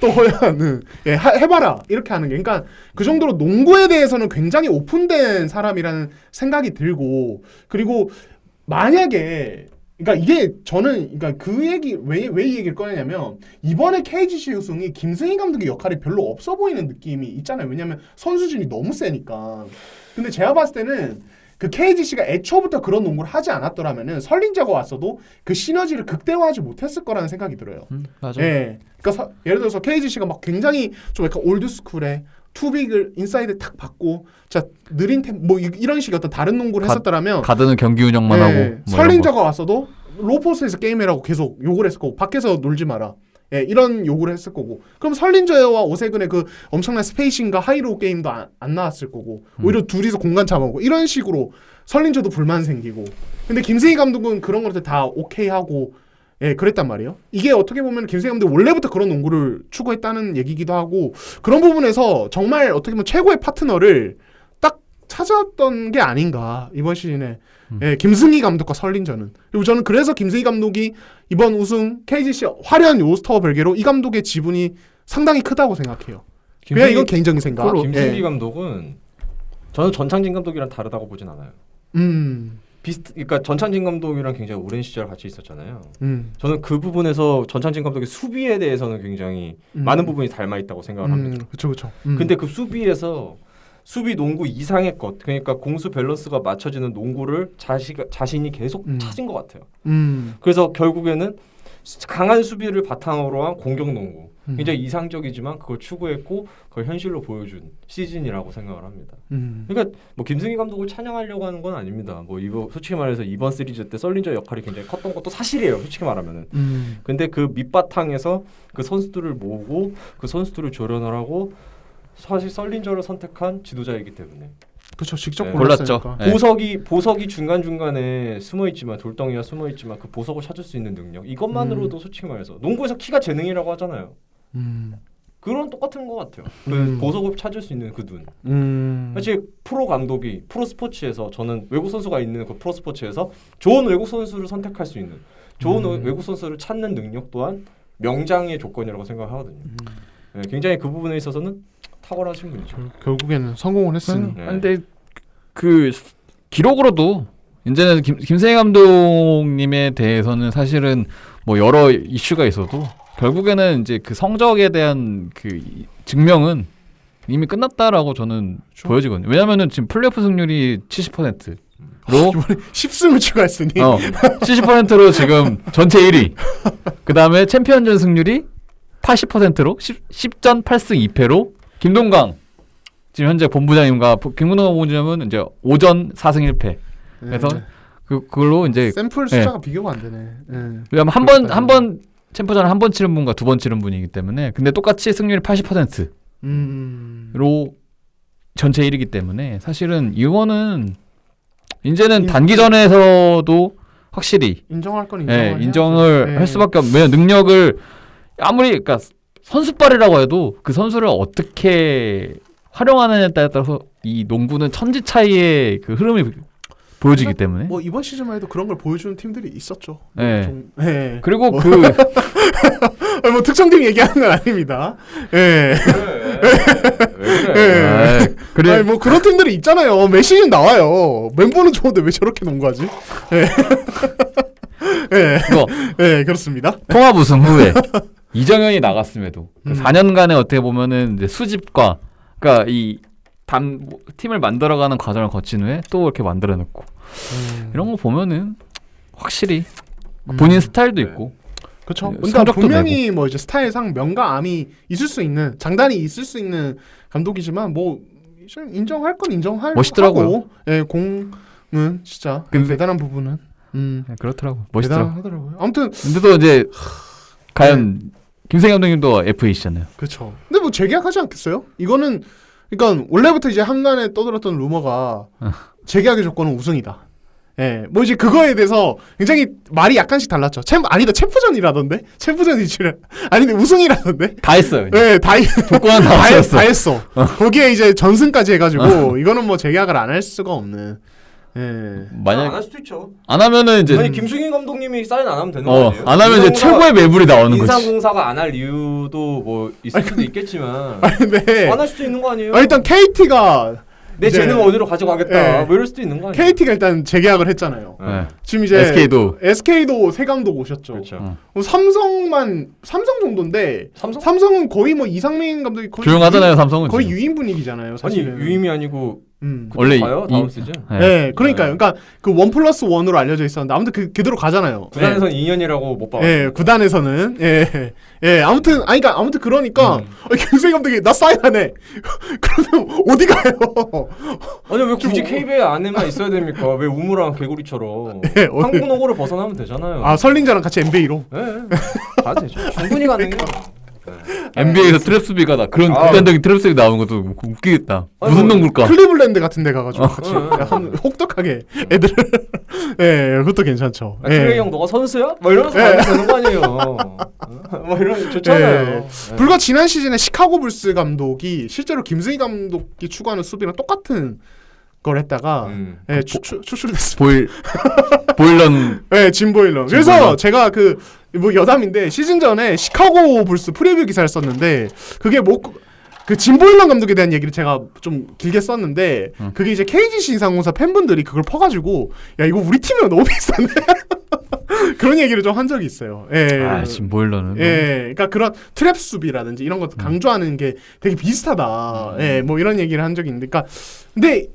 또 하는 해봐라 이렇게 하는 게, 그러니까 그 정도로 농구에 대해서는 굉장히 오픈된 사람이라는 생각이 들고, 그리고 만약에 그러니까 이게 저는 그러니까 그 얘기 왜 이 얘기를 꺼내냐면 이번에 KGC 우승이 김승희 감독의 역할이 별로 없어 보이는 느낌이 있잖아요. 왜냐면 선수진이 너무 세니까. 근데 제가 봤을 때는 그 KGC가 애초부터 그런 농구를 하지 않았더라면은 설린저가 왔어도 그 시너지를 극대화하지 못했을 거라는 생각이 들어요. 맞아. 예. 그러니까 예를 들어서 KGC가 막 굉장히 좀 약간 올드스쿨에 투빅을 인사이드 탁 받고 자 느린 뭐 이런 식의 어떤 다른 농구를 했었더라면 가드는 경기 운영만 하고 뭐 설린저가 왔어도 로포스에서 게임해라고 계속 욕을 했을 거고 밖에서 놀지 마라. 예, 이런 요구를 했을 거고. 그럼 설린저와 오세근의 그 엄청난 스페이싱과 하이로 게임도 안 나왔을 거고. 오히려 둘이서 공간 잡아오고 이런 식으로 설린저도 불만 생기고. 근데 김승희 감독은 그런 것들 다 오케이 하고 예, 그랬단 말이에요. 이게 어떻게 보면 김승희 감독이 원래부터 그런 농구를 추구했다는 얘기기도 하고, 그런 부분에서 정말 어떻게 보면 최고의 파트너를 딱 찾았던 게 아닌가 이번 시즌에. 예, 김승희 감독과 설린저는. 그리고 저는 그래서 김승희 감독이 이번 우승 KGC 화려한 로스터와 별개로 이 감독의 지분이 상당히 크다고 생각해요. 그냥 이건 개인적인 생각. 김승희 예. 감독은 저는 전창진 감독이랑 다르다고 보진 않아요. 그러니까 전창진 감독이랑 굉장히 오랜 시절 같이 있었잖아요. 저는 그 부분에서 전창진 감독의 수비에 대해서는 굉장히 많은 부분이 닮아 있다고 생각을 합니다. 그렇죠. 근데 그 수비에서 수비 농구 이상의 것, 그러니까 공수 밸런스가 맞춰지는 농구를 자신이 계속 찾은 것 같아요. 그래서 결국에는 강한 수비를 바탕으로 한 공격 농구. 굉장히 이상적이지만 그걸 추구했고 그걸 현실로 보여준 시즌이라고 생각을 합니다. 그러니까 뭐 김승희 감독을 찬양하려고 하는 건 아닙니다. 뭐 이거 솔직히 말해서 이번 시리즈 때 썰린저 역할이 굉장히 컸던 것도 사실이에요. 솔직히 말하면은. 근데 그 밑바탕에서 그 선수들을 모으고 그 선수들을 조련을 하고 사실 썰린저를 선택한 지도자이기 때문에. 그렇죠. 직접 네. 골랐으니까. 골랐죠. 보석이 중간 중간에 숨어 있지만 돌덩이가 숨어 있지만 그 보석을 찾을 수 있는 능력 이것만으로도 솔직히 말해서 농구에서 키가 재능이라고 하잖아요. 그런 똑같은 것 같아요. 그 보석을 찾을 수 있는 그 눈. 사실 프로 감독이 프로 스포츠에서 저는 외국 선수가 있는 그 프로 스포츠에서 좋은 외국 선수를 선택할 수 있는 좋은 외국 선수를 찾는 능력 또한 명장의 조건이라고 생각하거든요. 네, 굉장히 그 부분에 있어서는 탁월하신 분이죠. 결국에는 성공을 했으니. 네. 근데 그 기록으로도 이제는 김세희 감독님에 대해서는 사실은 뭐 여러 이슈가 있어도 결국에는 이제 그 성적에 대한 그 증명은 이미 끝났다라고 저는 보여지거든요. 왜냐면은 지금 플레이오프 승률이 70%로 이번에 10승을 추가했으니. 70%로 지금 전체 1위. 그 다음에 챔피언전 승률이 80%로 10전 8승 2패로 김동강 지금 현재 본부장님과 김동강 본부장님은 이제 5전 4승 1패. 그래서 그걸로 이제 샘플 숫자가 비교가 안 되네. 왜냐면 한 번 챔프전을 한 번 치른 분과 두 번 치른 분이기 때문에 근데 똑같이 승률이 80%로 전체 1위이기 때문에 사실은 이거는 이제는 단기전에서도 확실히 인정할 건 인정을 할 수밖에 없는 왜냐면 능력을 아무리 그러니까 선수빨이라고 해도 그 선수를 어떻게 활용하느냐에 따라서 이 농구는 천지 차이의 그 흐름이 보여지기 때문에 뭐 이번 시즌만 해도 그런 걸 보여주는 팀들이 있었죠. 네. 네. 그리고 뭐. 그 뭐 특정팀 얘기하는 건 아닙니다. 예. 그래. 그래. 아니 뭐 그런 팀들이 있잖아요. 매 시즌 나와요. 멤버는 좋은데 왜 저렇게 농구하지? 예. 예. 이거 예, 그렇습니다. 통합 우승 후에 이정현이 나갔음에도 그 4년간의 어떻게 보면은 이제 수집과 그러니까 이 팀을 만들어가는 과정을 거친 후에 또 이렇게 만들어냈고 이런 거 보면은 확실히 본인 스타일도 있고 그렇죠. 그러니까 성적도 분명히 내고. 뭐 이제 스타일상 명과암이 있을 수 있는 장단이 있을 수 있는 감독이지만 뭐 인정할 건 인정할 멋있더라고요. 하고, 예, 공은 진짜 근데- 대단한 부분은 네, 그렇더라고 멋있더라고. 대단하더라고요. 아무튼 근데 또 이제 과연 김세희 감독님도 FA시잖아요. 그렇죠. 근데 뭐 재계약하지 않겠어요? 이거는 그러니까 원래부터 이제 한간에 떠들었던 루머가 재계약의 조건은 우승이다. 예, 뭐 이제 그거에 대해서 굉장히 말이 약간씩 달랐죠. 챔프전이라던데? 챔프전 이슈를 아닌데 우승이라던데? 다 했어요. 예, 조건은 다 맞췄어. 다 했어. 거기에 이제 전승까지 해가지고 이거는 뭐 재계약을 안 할 수가 없는. 예. 만약 안 할 수도 있죠. 안 하면은 이제 아니 김승희 감독님이 사인 안 하면 되는 거 아니에요? 안 하면 이제 최고의 매불이 나오는 거지. 인상공사가 안 할 이유도 뭐 있을 수도 있겠지만 근데 안 할 수도 있는 거 아니에요? 일단 KT가 내 이제- 재능을 어디로 가져가겠다. 예. 뭐 이럴 수도 있는 거 아니에요? KT가 일단 재계약을 했잖아요. 네. 지금 이제 SK도 새 감독 오셨죠. 그렇죠. 삼성 정도인데 삼성? 삼성은 거의 뭐 이상민 감독이 거의 조용하잖아요 삼성은. 거의 지금. 유임 분위기잖아요. 아니 사실은. 유임이 아니고 원래 가요 다음 시즌. 네, 그러니까요. 그러니까 그 1+1으로 알려져 있었는데 아무튼 그대로 가가잖아요. 구단에서는 2년이라고 못 봐. 예, 구단에서는 아무튼 그러니까 김세희 감독이 나 사인 안 해. 그러면 어디 가요? 아니 왜 굳이 KBL 안에만 있어야 됩니까? 왜 우무랑 개구리처럼 예, 한국 농구를 벗어나면 되잖아요. 아 설린자랑 같이 NBA로. 예, 가도 되죠. 충분히 가능해요. NBA에서 트랩스비가 나 그런 아. 극단적인 트랩스비 나오는 것도 웃기겠다. 아니, 무슨 뭐, 농구일까? 클리블랜드 같은 데 가가지고 같이 어. 약간 혹독하게 애들을 그것도 괜찮죠. 아, 트레이 형 너가 선수야? 뭐 이러면서 가면 되는 거 아니에요. 뭐 이런 좋잖아요. 예. 불과 지난 시즌에 시카고 불스 감독이 실제로 김승희 감독이 추구하는 수비랑 똑같은 걸 했다가 추출됐습니다. 보일런 짐 보일런. 그래서 제가 뭐 여담인데 시즌 전에 시카고 불스 프리뷰 기사를 썼는데 그게 뭐 그 짐 보일런 감독에 대한 얘기를 제가 좀 길게 썼는데 그게 이제 KGC 인상공사 팬분들이 그걸 퍼가지고 야 이거 우리 팀이랑 너무 비슷한데 그런 얘기를 좀 한 적이 있어요. 지금 보일런은 그러니까 그런 트랩 수비라든지 이런 것도 강조하는 게 되게 비슷하다. 뭐 이런 얘기를 한 적이 있는데, 그러니까 근데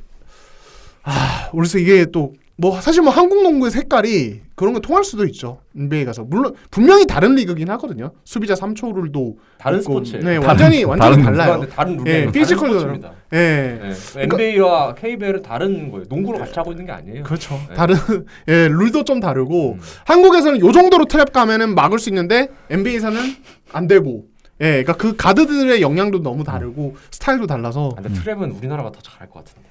그래서 이게 또 뭐 사실 뭐 한국 농구의 색깔이 그런 거 통할 수도 있죠. NBA 가서 물론 분명히 다른 리그긴 하거든요. 수비자 3초 룰도 다른 있고, 스포츠예요. 네, 완전히 달라요. 다른 룰이 예, 아니고 피지컬도 다른 스포츠입니다. 예. 네. NBA와 KBL은 다른 거예요. 농구를 같이 하고 있는 게 아니에요. 그렇죠. 네. 다른 예, 룰도 좀 다르고 한국에서는 요 정도로 트랩 가면은 막을 수 있는데 NBA에서는 안 되고. 예, 그러니까 그 가드들의 역량도 너무 다르고 스타일도 달라서. 근데 트랩은 우리나라가 더 잘할 것 같은데.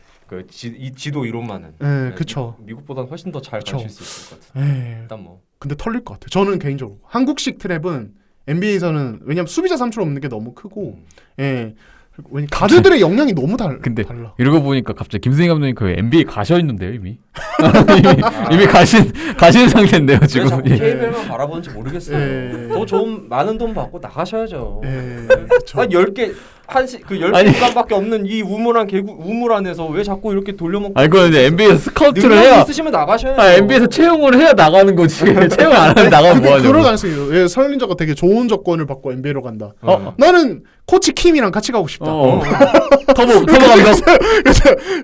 이 지도 이론만은. 예, 그렇죠. 미국보다는 훨씬 더 잘 가르칠 수 있을 것 같아. 예. 일단 뭐. 근데 털릴 것 같아요. 저는 개인적으로 한국식 트랩은 NBA에서는 왜냐면 수비자 3초 없는 게 너무 크고, 예. 왜냐 가드들의 역량이 너무 근데 달라. 이러고 보니까 갑자기 김승희 감독님 그 NBA 가셔 있는데요 이미. 이미 가신 상태인데요 왜 지금. 자꾸 예. KBL만 바라보는지 모르겠어요. 예. 더 좋은 많은 돈 받고 나가셔야죠. 예. 그렇죠. 한 10개 그 10개 아니. 구간밖에 없는 이 우물 안에서 왜 자꾸 이렇게 돌려먹고 아니 그건 이제 NBA에서 스카우트를 능력이 해야. 있으시면 나가셔야죠. NBA에서 채용을 해야 나가는 거지. 채용 안 하면 나가면 근데 뭐 하냐고. 그럴 가능성이 있어요. 예, 설린저가 되게 좋은 조건을 받고 NBA로 간다. 나는 코치 킴이랑 같이 가고 싶다. 터보 감독.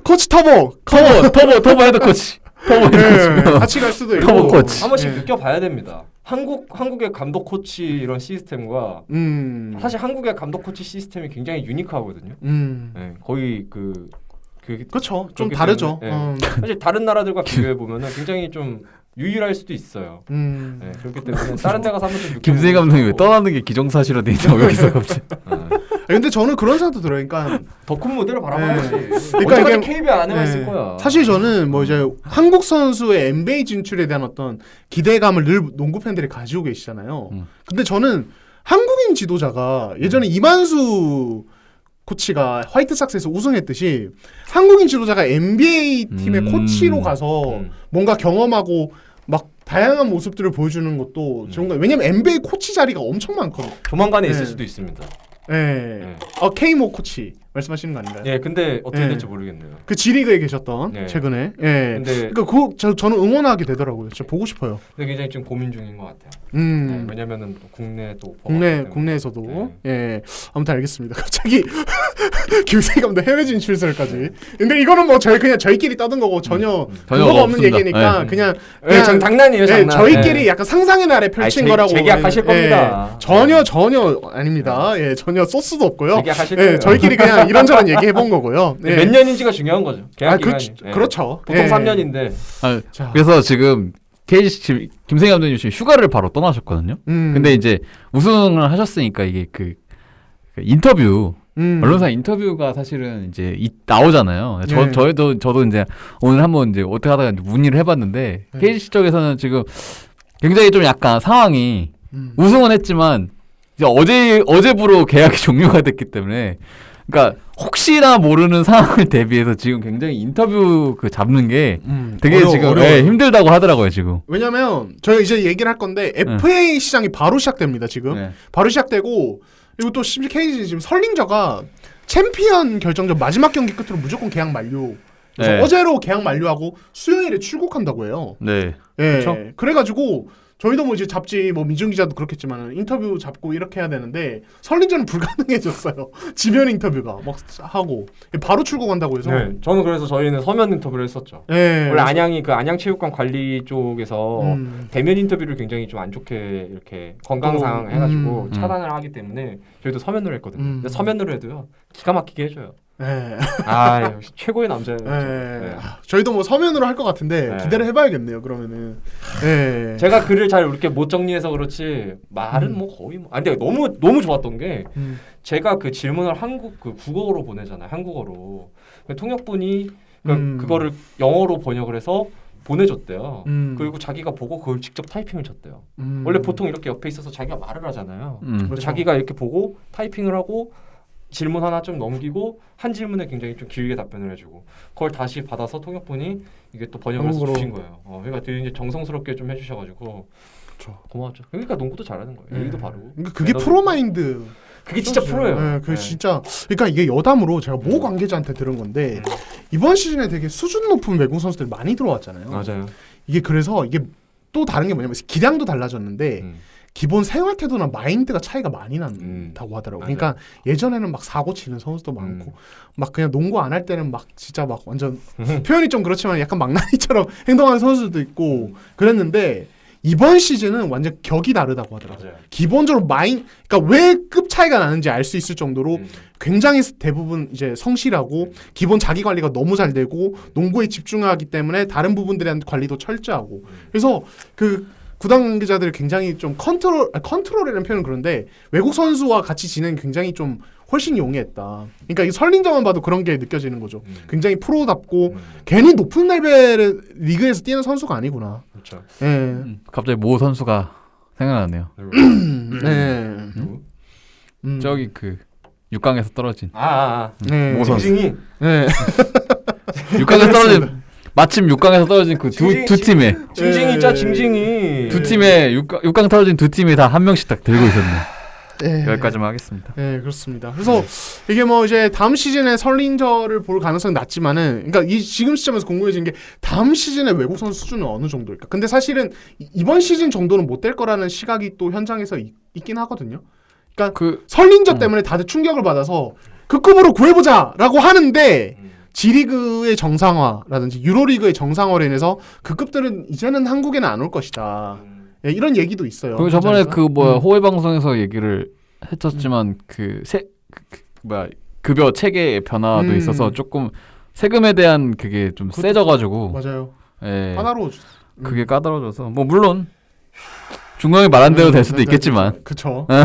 코치 터보 터보 헤드 코치. 터보 헤드 예, 코치. 같이 갈 수도 있고. 터보 코치. 한 번씩 예. 느껴봐야 됩니다. 한국의 감독 코치 이런 시스템과 사실 한국의 감독 코치 시스템이 굉장히 유니크하거든요. 네, 거의 그렇죠. 좀 그렇기 다르죠. 때문에, 사실 다른 나라들과 비교해 보면은 굉장히 좀 유일할 수도 있어요. 네, 그렇기 때문에 다른 데 가서 한번 좀 김승희 감독님 왜 떠나는 게 기정사실화 돼 있냐고 여기서 갑자기. 근데 저는 그런 생각도 들어요. 그러니까 더 큰 무대를 바라봐야지. 그러니까 언제까지 이게- KBL 안에만 네. 있을 거야. 사실 저는 뭐 이제 한국 선수의 NBA 진출에 대한 어떤 기대감을 늘 농구 팬들이 가지고 계시잖아요. 근데 저는 한국인 지도자가 예전에 이만수 코치가 화이트삭스에서 우승했듯이 한국인 지도자가 NBA 팀의 코치로 가서 뭔가 경험하고 막 다양한 모습들을 보여주는 것도 좋은 거예요. 왜냐면 NBA 코치 자리가 엄청 많거든요. 조만간에 네. 있을 수도 있습니다. 예. 네. 케이모 코치 말씀하시는 거 아닌가요? 예, 근데 어떻게 네. 될지 모르겠네요. 그 G리그에 계셨던 네. 최근에. 예. 근데 그러니까 저는 응원하게 되더라고요. 진짜 보고 싶어요. 굉장히 좀 고민 중인 것 같아요. 네, 왜냐면은 또 국내 또 국내에서도 네. 예 아무튼 알겠습니다. 갑자기 김세희 감독 해외 진출설까지. 근데 이거는 뭐 저희끼리 떠든 거고 전혀 전혀 근거가 없는 없습니다. 얘기니까 네. 그냥 예, 전 장난이에요, 예, 장난. 저희끼리 예. 약간 상상의 날에 펼친 아니, 거라고 재계약하실 겁니다. 전혀 아닙니다. 예 전혀 소스도 없고요. 재계약하실 예 거예요. 저희끼리 그냥 이런저런 얘기해 본 거고요. 예. 몇 년인지가 중요한 거죠. 계약 기간이. 예. 그렇죠. 보통 예. 3년인데. 자. 그래서 지금 KGC 김승희 감독님 지금 휴가를 바로 떠나셨거든요. 근데 이제 우승을 하셨으니까 이게 그 인터뷰 언론사 인터뷰가 사실은 이제 나오잖아요. 네. 저도 이제 오늘 한번 이제 어떻게 하다가 이제 문의를 해봤는데 네. KGC 쪽에서는 지금 굉장히 좀 약간 상황이 우승은 했지만 이제 어제부로 계약이 종료가 됐기 때문에 그러니까 혹시나 모르는 상황을 대비해서 지금 굉장히 인터뷰 잡는 게 되게 지금 어려워요. 힘들다고 하더라고요 지금. 왜냐면 저희 이제 얘기를 할 건데 FA 시장이 바로 시작됩니다 지금. 네. 바로 시작되고 그리고 또 심지어 KG 지금 설링저가 챔피언 결정전 마지막 경기 끝으로 무조건 계약 만료. 그래서 네. 어제로 계약 만료하고 수요일에 출국한다고 해요. 네. 예. 그쵸? 그래가지고 저희도 뭐 이제 잡지 뭐 민중 기자도 그렇겠지만 인터뷰 잡고 이렇게 해야 되는데 설린저는 불가능해졌어요. 지면 인터뷰가 막 하고 바로 출국한다고 해서. 네, 저는 그래서 저희는 서면 인터뷰를 했었죠. 예. 원래 안양이 그 안양체육관 관리 쪽에서 대면 인터뷰를 굉장히 좀 안 좋게 이렇게 건강상 해가지고 차단을 하기 때문에 저희도 서면으로 했거든요. 근데 서면으로 해도요 기가 막히게 해줘요. 예. 아 역시 최고의 남자예요. 예. 네. 저희도 뭐 서면으로 할 것 같은데 네. 기대를 해봐야겠네요. 그러면은. 예. 제가 글을 잘 이렇게 못 정리해서 그렇지 말은 뭐 거의 뭐. 아 근데 너무 좋았던 게 제가 그 질문을 그 국어로 보내잖아요. 한국어로. 통역분이 그거를 영어로 번역을 해서 보내줬대요. 그리고 자기가 보고 그걸 직접 타이핑을 쳤대요. 원래 보통 이렇게 옆에 있어서 자기가 말을 하잖아요. 그렇죠. 자기가 이렇게 보고 타이핑을 하고 질문 하나 좀 넘기고 한 질문에 굉장히 좀 길게 답변을 해주고 그걸 다시 받아서 통역분이 이게 또 번역을 해서 한국어로. 주신 거예요. 그러니까 되게 이제 정성스럽게 좀 해주셔가지고 그렇죠. 고마웠죠. 그러니까 농구도 잘하는 거예요. 여기도 바르고. 그러니까 그게 매너도 프로마인드. 그게 진짜 프로예요. 네, 그게 네. 진짜. 그러니까 이게 여담으로 제가 모 관계자한테 들은 건데 이번 시즌에 되게 수준 높은 외국 선수들 많이 들어왔잖아요. 맞아요. 이게 그래서 이게 또 다른 게 뭐냐면 기량도 달라졌는데 기본 생활 태도나 마인드가 차이가 많이 난다고 하더라고. 맞아요. 그러니까 예전에는 막 사고 치는 선수도 많고 막 그냥 농구 안 할 때는 막 진짜 막 완전 표현이 좀 그렇지만 약간 망나니처럼 행동하는 선수도 있고 그랬는데 이번 시즌은 완전 격이 다르다고 하더라고. 맞아요. 기본적으로 그러니까 왜 급 차이가 나는지 알 수 있을 정도로 굉장히 대부분 이제 성실하고 기본 자기 관리가 너무 잘 되고 농구에 집중하기 때문에 다른 부분들에 대한 관리도 철저하고 그래서 그 구단 관계자들이 굉장히 좀 컨트롤이라는 표현은 그런데 외국 선수와 같이 지내는 굉장히 좀 훨씬 용이했다. 그러니까 이 설린저만 봐도 그런 게 느껴지는 거죠. 굉장히 프로답고 괜히 높은 레벨의 리그에서 뛰는 선수가 아니구나. 그렇죠. 예. 갑자기 모 선수가 생각나네요. 네. 저기 그 6강에서 떨어진 네. 모 선수. 징징이. 네. 6강에서 떨어진 마침 6강에서 떨어진 그 두 팀에 징징이 있자 징징이. 두 팀에 6강 떨어진 두 팀이 다 한 명씩 딱 들고 있었네. 네. 여기까지만 하겠습니다. 네, 그렇습니다. 그래서 이게 뭐 이제 다음 시즌에 설린저를 볼 가능성이 낮지만은, 그러니까 이 지금 시점에서 궁금해진 게 다음 시즌에 외국 선수 수준은 어느 정도일까? 근데 사실은 이번 시즌 정도는 못 될 거라는 시각이 또 현장에서 있긴 하거든요. 그러니까 설린저 때문에 다들 충격을 받아서 그 급으로 구해보자라고 하는데 G리그의 정상화라든지 유로리그의 정상화로 인해서 그 급들은 이제는 한국에는 안 올 것이다. 예, 이런 얘기도 있어요. 그리고 저번에 현장에서. 그 호외 방송에서 얘기를 했었지만 급여 체계 변화도 있어서 조금 세금에 대한 그게 좀 세져가지고 맞아요. 예, 하나로 그게 까다로워져서 뭐 물론 중간에 말한 대로 될 수도 있겠지만 그쵸. 네.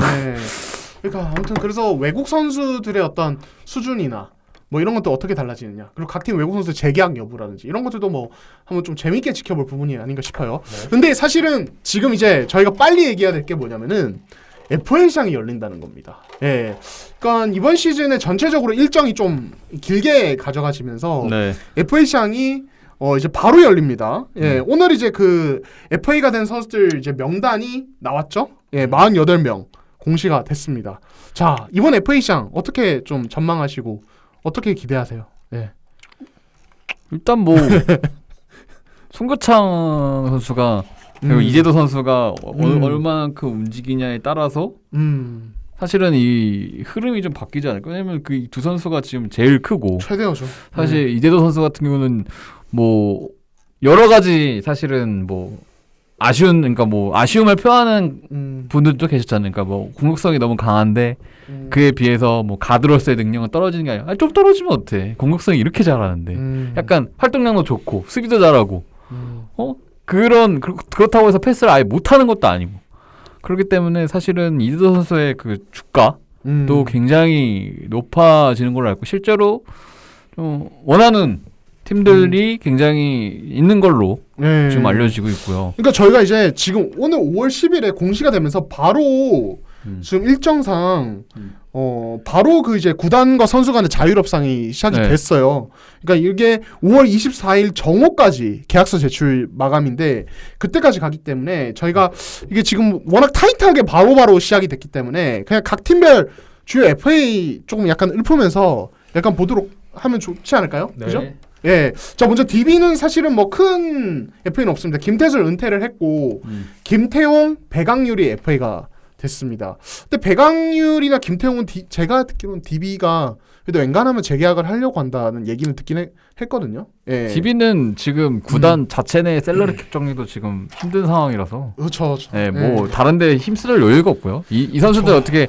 그러니까 아무튼 그래서 외국 선수들의 어떤 수준이나 뭐 이런 것도 어떻게 달라지느냐, 그리고 각 팀 외국 선수 재계약 여부라든지 이런 것들도 뭐 한번 좀 재밌게 지켜볼 부분이 아닌가 싶어요. 네. 근데 사실은 지금 이제 저희가 빨리 얘기해야 될 게 뭐냐면은 FA 시장이 열린다는 겁니다. 예. 그러니까 이번 시즌에 전체적으로 일정이 좀 길게 가져가시면서 네. FA 시장이 이제 바로 열립니다. 예. 오늘 이제 그 FA가 된 선수들 이제 명단이 나왔죠. 예. 48명 공시가 됐습니다. 자, 이번 FA 시장 어떻게 좀 전망하시고 어떻게 기대하세요? 예. 일단 뭐 송교창 선수가 그리고 이재도 선수가 얼마만큼 움직이냐에 따라서 사실은 이 흐름이 좀 바뀌지 않을까? 왜냐면 그 두 선수가 지금 제일 크고 최대어죠. 사실 이재도 선수 같은 경우는 뭐 여러 가지 사실은 뭐 아쉬움을 표하는 분들도 계셨잖아요. 그러니까 뭐 공격성이 너무 강한데 그에 비해서 뭐 가드로서의 능력은 떨어지는 게 아니라 좀 떨어지면 어때? 공격성이 이렇게 잘하는데 약간 활동량도 좋고 수비도 잘하고 그렇다고 해서 패스를 아예 못하는 것도 아니고 그렇기 때문에 사실은 이재도 선수의 그 주가도 굉장히 높아지는 걸로 알고 실제로 좀 원하는 팀들이 굉장히 있는 걸로 네. 지금 알려지고 있고요. 그러니까 저희가 이제 지금 오늘 5월 10일에 공시가 되면서 바로 지금 일정상 바로 그 이제 구단과 선수 간의 자율협상이 시작이 네. 됐어요. 그러니까 이게 5월 24일 정오까지 계약서 제출 마감인데 그때까지 가기 때문에 저희가 이게 지금 워낙 타이트하게 바로바로 시작이 됐기 때문에 그냥 각 팀별 주요 FA 조금 약간 읊으면서 약간 보도록 하면 좋지 않을까요? 네. 그죠? 예. 자, 먼저 DB는 사실은 뭐 큰 FA는 없습니다. 김태술 은퇴를 했고 김태용, 배강률이 FA가 됐습니다. 근데 배강률이나 김태용은 제가 듣기로는 DB가 그래도 웬간하면 재계약을 하려고 한다는 얘기는 듣긴 했거든요. 예. DB는 지금 구단 자체 내 셀러리 캡 정리도 지금 힘든 상황이라서 그렇죠. 네, 뭐 다른데 힘쓸 여유가 없고요. 이 선수들 어떻게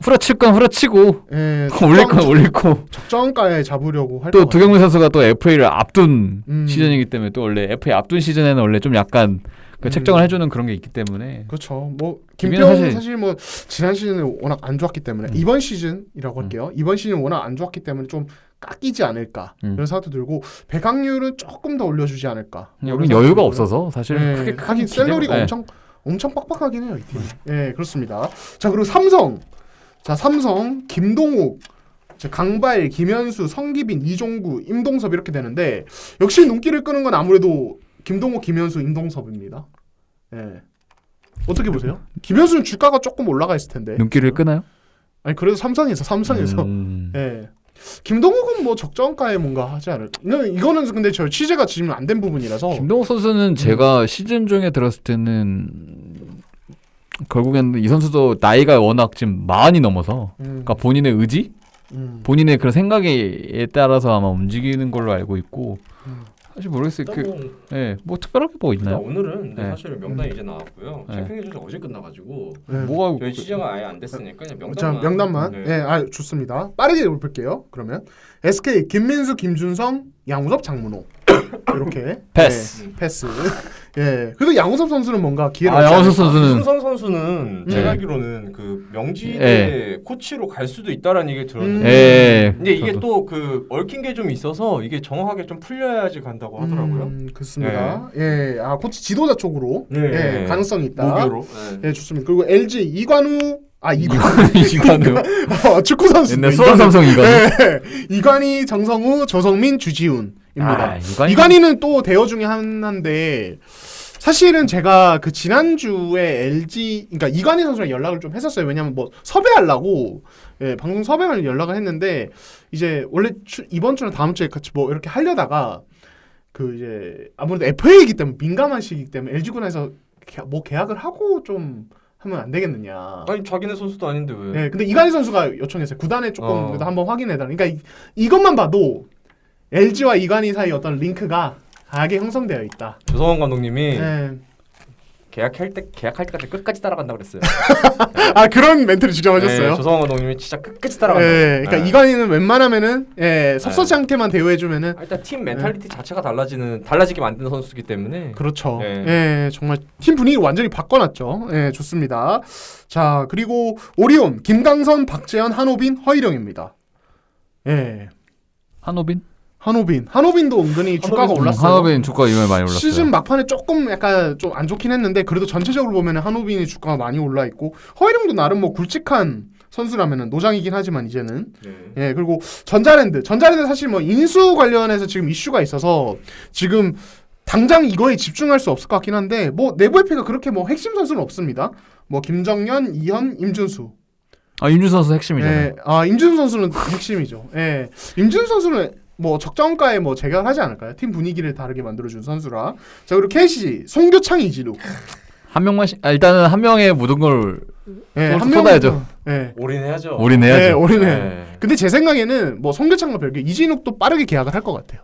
후려칠 건 후려치고 예, 올릴 건 올리고 적정가에 잡으려고 할 또 것 두경민 선수가 또 FA를 앞둔 음. 시즌이기 때문에 또 원래 FA 앞둔 시즌에는 원래 좀 약간 그 책정을 해주는 그런 게 있기 때문에 그렇죠. 뭐 DB는 김태형은 사실 뭐 지난 시즌에 워낙 안 좋았기 때문에 이번 시즌이라고 할게요. 이번 시즌 워낙 안 좋았기 때문에 좀 깎이지 않을까 이런 생각도 들고 배강률은 조금 더 올려주지 않을까. 여기 여유가 없어서 사실 네, 크게 하긴 셀러리가 네. 엄청 빡빡하긴 해요 이 팀. 네, 그렇습니다. 자, 그리고 삼성 김동욱, 강발, 김현수, 성기빈, 이종구, 임동섭 이렇게 되는데 역시 눈길을 끄는 건 아무래도 김동욱, 김현수, 임동섭입니다. 예. 어떻게 보세요? 김현수는 주가가 조금 올라가 있을 텐데. 눈길을 끄나요? 아니 그래도 삼성에서. 예. 김동욱은 뭐 적정가에 뭔가 하지 않을까. 이거는 근데 저 취재가 지금 안 된 부분이라서. 김동욱 선수는 제가 시즌 중에 들었을 때는 결국에는 이 선수도 나이가 워낙 지금 40이 넘어서 그러니까 본인의 의지, 본인의 그런 생각에 따라서 아마 움직이는 걸로 알고 있고 사실 모르겠어요. 뭐 특별하게 뭐 있나요? 오늘은 네. 사실 명단이 이제 나왔고요. 네. 챔피언 예선이 어제 끝나가지고 뭐가 저희 취재가 아예 안 됐으니까 그냥 자, 명단만. 명단만. 좋습니다. 빠르게 볼게요. 그러면 SK 김민수, 김준성, 양우섭, 장문호 이렇게 패스. 패스. 예. 그래도 양우섭 선수는 뭔가 기회를 양우섭 선수는 김준성 선수는 제가 알기로는 그 명지대 코치로 갈 수도 있다라는 얘기 들었는데 근데 이게 또 그 얽힌 게 좀 있어서 이게 정확하게 좀 풀려야지 간다고 하더라고요. 그렇습니다. 예. 코치 지도자 쪽으로 가능성이 있다. 모교로. 예, 좋습니다. 그리고 LG 이관우 축구 선수. 옛날 수원 삼성 이관우. 이관희, 정성우, 조성민, 주지훈입니다. 이관희는 또 대여 중에 하나인데 사실은 제가 그 지난주에 LG 그러니까 이관희 선수랑 연락을 좀 했었어요. 왜냐면 뭐 섭외하려고 방송 섭외하려고 연락을 했는데 이제 원래 이번 주나 다음 주에 같이 뭐 이렇게 하려다가 그 이제 아무래도 FA이기 때문에 민감한 시기이기 때문에 LG군에서 뭐 계약을 하고 좀 하면 안 되겠느냐. 아니 자기네 선수도 아닌데 왜? 네, 근데 이관희 선수가 요청했어요. 구단에 조금 그래도 한번 확인해달라. 그러니까 이것만 봐도 LG와 이관희 사이 어떤 링크가 강하게 형성되어 있다. 조성원 감독님이 계약할 때까지 끝까지 따라간다 그랬어요. 그런 멘트를 주장하셨어요. 조성원 감독님이 진짜 끝까지 따라간다. 그러니까 이관희는 웬만하면은 섭섭지 않게만 대우해주면은 일단 팀 멘탈리티 자체가 달라지게 만드는 선수이기 때문에 그렇죠. 정말 팀 분위기 완전히 바꿔놨죠. 좋습니다. 자 그리고 오리온 김강선, 박재현, 한호빈, 허일영입니다. 한호빈도 은근히 주가가 올랐어요. 한호빈 주가가 이번에 많이 올랐어요. 시즌 막판에 조금 약간 좀 안 좋긴 했는데 그래도 전체적으로 보면은 한호빈이 주가가 많이 올라 있고 허일영도 나름 뭐 굵직한 선수라면은 노장이긴 하지만 이제는 그리고 전자랜드 사실 뭐 인수 관련해서 지금 이슈가 있어서 지금 당장 이거에 집중할 수 없을 것 같긴 한데 뭐 내부 회피가 그렇게 뭐 핵심 선수는 없습니다. 뭐 김정현, 이현, 임준수. 임준수 선수 핵심이잖아요. 임준수 선수는 핵심이죠. 임준수 선수는 뭐 적정가에 뭐 재결하지 않을까요? 팀 분위기를 다르게 만들어준 선수라. 자 그리고 KC 송교창, 이진욱 한 명만 일단은 한 명의 모든 걸 한 쏟아야죠. 올인해야죠. 올인해야죠. 근데 제 생각에는 뭐 송교창과 별개 이진욱도 빠르게 계약을 할 것 같아요.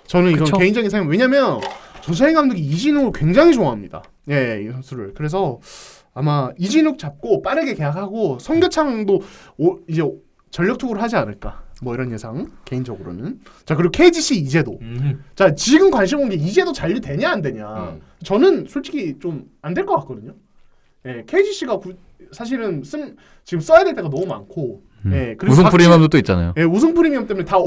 저는 이건 개인적인 생각. 왜냐면 조사행 감독이 이진욱을 굉장히 좋아합니다. 이 선수를. 그래서 아마 이진욱 잡고 빠르게 계약하고 송교창도 이제 전력 투구를 하지 않을까. 뭐 이런 예상 개인적으로는. 자 그리고 KGC 이재도. 자 지금 관심 온 게 이재도 잔류되냐 안 되냐. 저는 솔직히 좀 안 될 것 같거든요. KGC가 사실은 지금 써야 될 때가 너무 많고. 그리고 우승 프리미엄도 또 있잖아요. 우승 프리미엄 때문에 다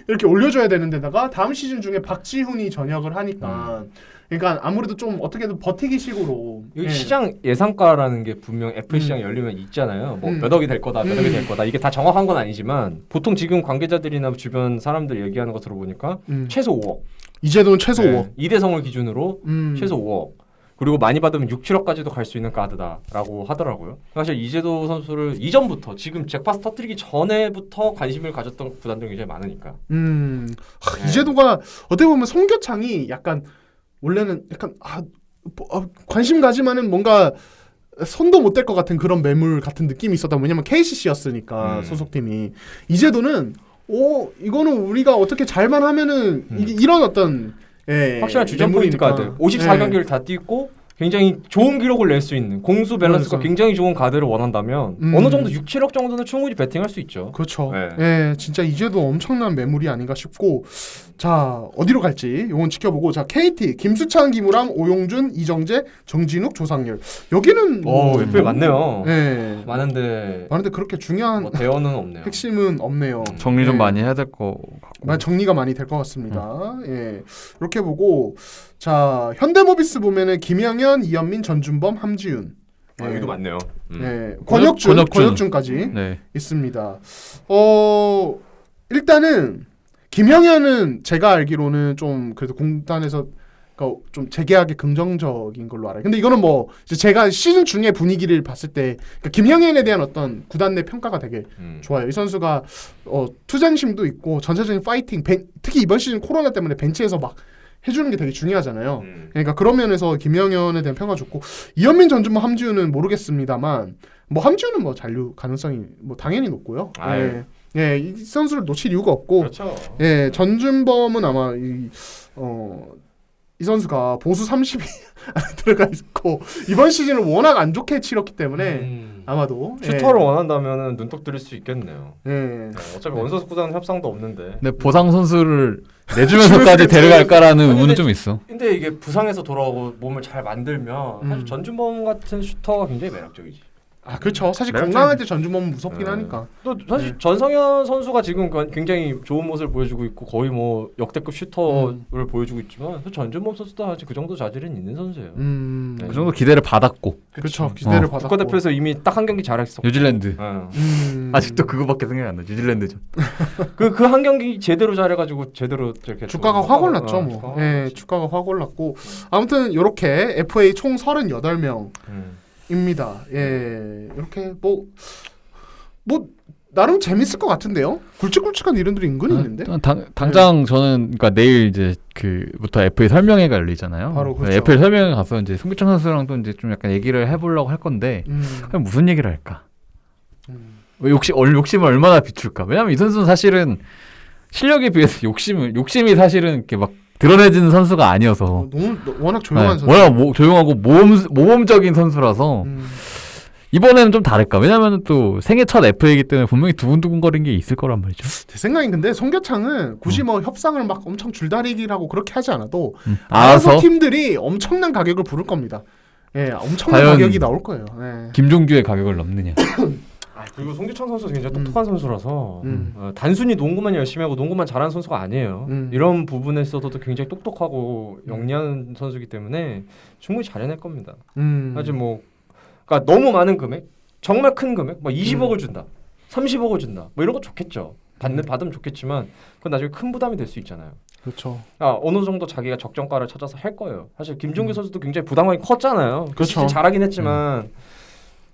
이렇게 올려줘야 되는 데다가 다음 시즌 중에 박지훈이 전역을 하니까. 그러니까 아무래도 좀 어떻게든 버티기 식으로 여기 시장 예상가라는 게 분명 애플 시장 열리면 있잖아요. 뭐 몇 억이 될 거다, 몇 억이 될 거다. 이게 다 정확한 건 아니지만 보통 지금 관계자들이나 주변 사람들 얘기하는 거 들어보니까 최소 5억. 이제도는 최소 5억. 이대성을 기준으로 최소 5억. 그리고 많이 받으면 6, 7억까지도 갈 수 있는 카드다라고 하더라고요. 사실 이재도 선수를 이전부터 지금 잭파스 터뜨리기 전에부터 관심을 가졌던 구단들이 굉장히 많으니까. 이재도가 어떻게 보면 송교창이 약간 원래는 약간 관심 가지만은 뭔가 손도 못 댈 것 같은 그런 매물 같은 느낌이 있었다. 왜냐면 KCC였으니까 소속팀이. 이제도는 이거는 우리가 어떻게 잘만 하면은 이런 어떤 확실한 주전 포인트 카드 54경기를 다 뛰고 굉장히 좋은 기록을 낼 수 있는 공수 밸런스가 굉장히 좋은 카드를 원한다면 어느 정도 6, 7억 정도는 충분히 베팅할 수 있죠. 그렇죠. 진짜 이제도 엄청난 매물이 아닌가 싶고. 자 어디로 갈지 이건 지켜보고. 자 KT 김수찬, 김우람, 오용준, 이정재, 정진욱, 조상열. 여기는 FA 많네요. 많은데 그렇게 중요한 대여는 없네요. 핵심은 없네요. 정리 좀 많이 해야 될 것 같고. 정리가 많이 될 것 같습니다. 이렇게 보고. 자 현대모비스 보면은 김영현, 이현민, 전준범, 함지훈. 여기도 많네요. 권혁준까지 있습니다. 일단은 김영현은 제가 알기로는 좀 그래도 공단에서 좀 재계약에 긍정적인 걸로 알아요. 근데 이거는 뭐 제가 시즌 중에 분위기를 봤을 때 김영현에 대한 어떤 구단 내 평가가 되게 좋아요. 이 선수가 투쟁심도 있고 전체적인 파이팅, 특히 이번 시즌 코로나 때문에 벤치에서 막 해주는 게 되게 중요하잖아요. 그러니까 그런 면에서 김영현에 대한 평가 좋고 이현민, 전준범, 함지우는 모르겠습니다만 뭐 함지우는 뭐 잔류 가능성이 뭐 당연히 높고요. 아유. 예, 이 선수를 놓칠 이유가 없고 그렇죠. 예, 전준범은 아마 이 선수가 보수 30이 들어가 있고 이번 시즌을 워낙 안 좋게 치렀기 때문에 아마도 슈터를 원한다면은 눈독 들일 수 있겠네요. 예. 네, 어차피 원소스 구단 협상도 없는데. 근데 보상 선수를 내주면서까지 데려갈까라는 의문은 좀 있어. 근데 이게 부상에서 돌아오고 몸을 잘 만들면 사실 전준범 같은 슈터가 굉장히 매력적이지. 아 그렇죠. 사실 매력적이지. 건강할 때 전준범은 무섭긴 네. 하니까. 또 사실 전성현 선수가 지금 굉장히 좋은 모습을 보여주고 있고 거의 뭐 역대급 슈터를 보여주고 있지만 전준범 선수도 아직 그 정도 자질은 있는 선수예요. 네. 그 정도 기대를 받았고. 그렇죠. 기대를 받았고. 국가대표에서 이미 딱 한 경기 잘했었고. 뉴질랜드. 네. 그거밖에 생각이 안 나. 뉴질랜드죠. 그 한 경기 제대로 잘해가지고 제대로 이렇게 주가가 또- 확 올랐죠. 뭐. 예, 주가가 확 올랐고 아무튼 이렇게 FA 총 38명. 입니다. 예, 이렇게 뭐 나름 재밌을 것 같은데요. 굵직굵직한 이름들이 은근히 있는데. 당장 저는 그러니까 내일 이제 그부터 FA 설명회가 열리잖아요. 바로 그렇죠. FA 설명회 가서 이제 송규창 선수랑 또 이제 좀 약간 얘기를 해보려고 할 건데 그럼 무슨 얘기를 할까? 욕심을 얼마나 비출까? 왜냐면 이 선수는 사실은 실력에 비해서 욕심이 사실은 이렇게 막 드러내지는 선수가 아니어서 너무 워낙 조용한 선수. 워낙 조용하고 모범적인 선수라서 이번에는 좀 다를까? 왜냐면 또 생애 첫 FA이기 때문에 분명히 두근두근거리는 게 있을 거란 말이죠. 제 생각엔 근데 송교창은 굳이 뭐 협상을 막 엄청 줄다리기라고 그렇게 하지 않아도 알아서 알아서 팀들이 엄청난 가격을 부를 겁니다. 예, 엄청난 과연 가격이 나올 거예요. 예. 김종규의 가격을 넘느냐? 그리고 송규창 선수 굉장히 똑똑한 선수라서 단순히 농구만 열심히 하고 농구만 잘하는 선수가 아니에요. 이런 부분에 있어서도 굉장히 똑똑하고 영리한 선수이기 때문에 충분히 잘해낼 겁니다. 사실 뭐 그러니까 너무 많은 금액, 정말 큰 금액, 뭐 20억을 준다, 30억을 준다, 뭐 이런 거 좋겠죠. 받으면 좋겠지만 그건 나중에 큰 부담이 될 수 있잖아요. 그렇죠. 어느 정도 자기가 적정가를 찾아서 할 거예요. 사실 김종규 선수도 굉장히 부담감이 컸잖아요. 그렇죠. 잘하긴 했지만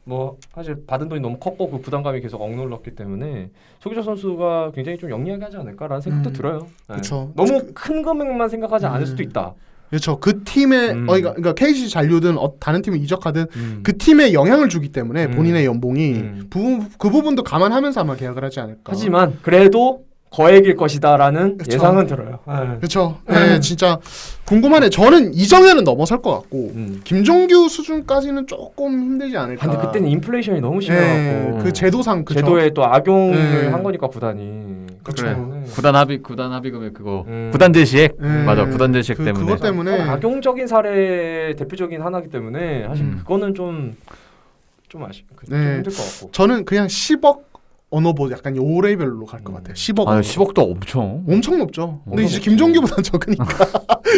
뭐 사실 받은 돈이 너무 컸고 그 부담감이 계속 억눌렀기 때문에 송규창 선수가 굉장히 좀 영리하게 하지 않을까라는 생각도 들어요. 네. 그렇죠. 너무 큰 금액만 생각하지 않을 수도 있다. 그렇죠. 그 팀의 그러니까 KC 잔류든 다른 팀을 이적하든 그 팀에 영향을 주기 때문에 본인의 연봉이 그 부분도 감안하면서 아마 계약을 하지 않을까. 하지만 그래도 거액일 것이다라는 그쵸. 예상은 들어요. 그렇죠. 네, 진짜 궁금하네. 저는 이정현은 넘어설 것 같고 김종규 수준까지는 조금 힘들지 않을까. 근데 그때는 인플레이션이 너무 심해갖고 그 제도상 그쵸? 제도에 또 악용을 네. 한 거니까 구단이. 그래. 네. 구단 합의금액 그거 구단 제시액 네. 맞아 구단 제시액 때문에 그것 때문에 악용적인 사례 대표적인 하나이기 때문에 사실 그거는 좀 아쉽. 좀 네. 힘들 것 같고. 저는 그냥 10억 언어보 약간 요 레벨로 갈 것 같아요. 10억. 아 10억도 엄청 높죠. 근데 엄청 이제 높지. 김종규보다 적으니까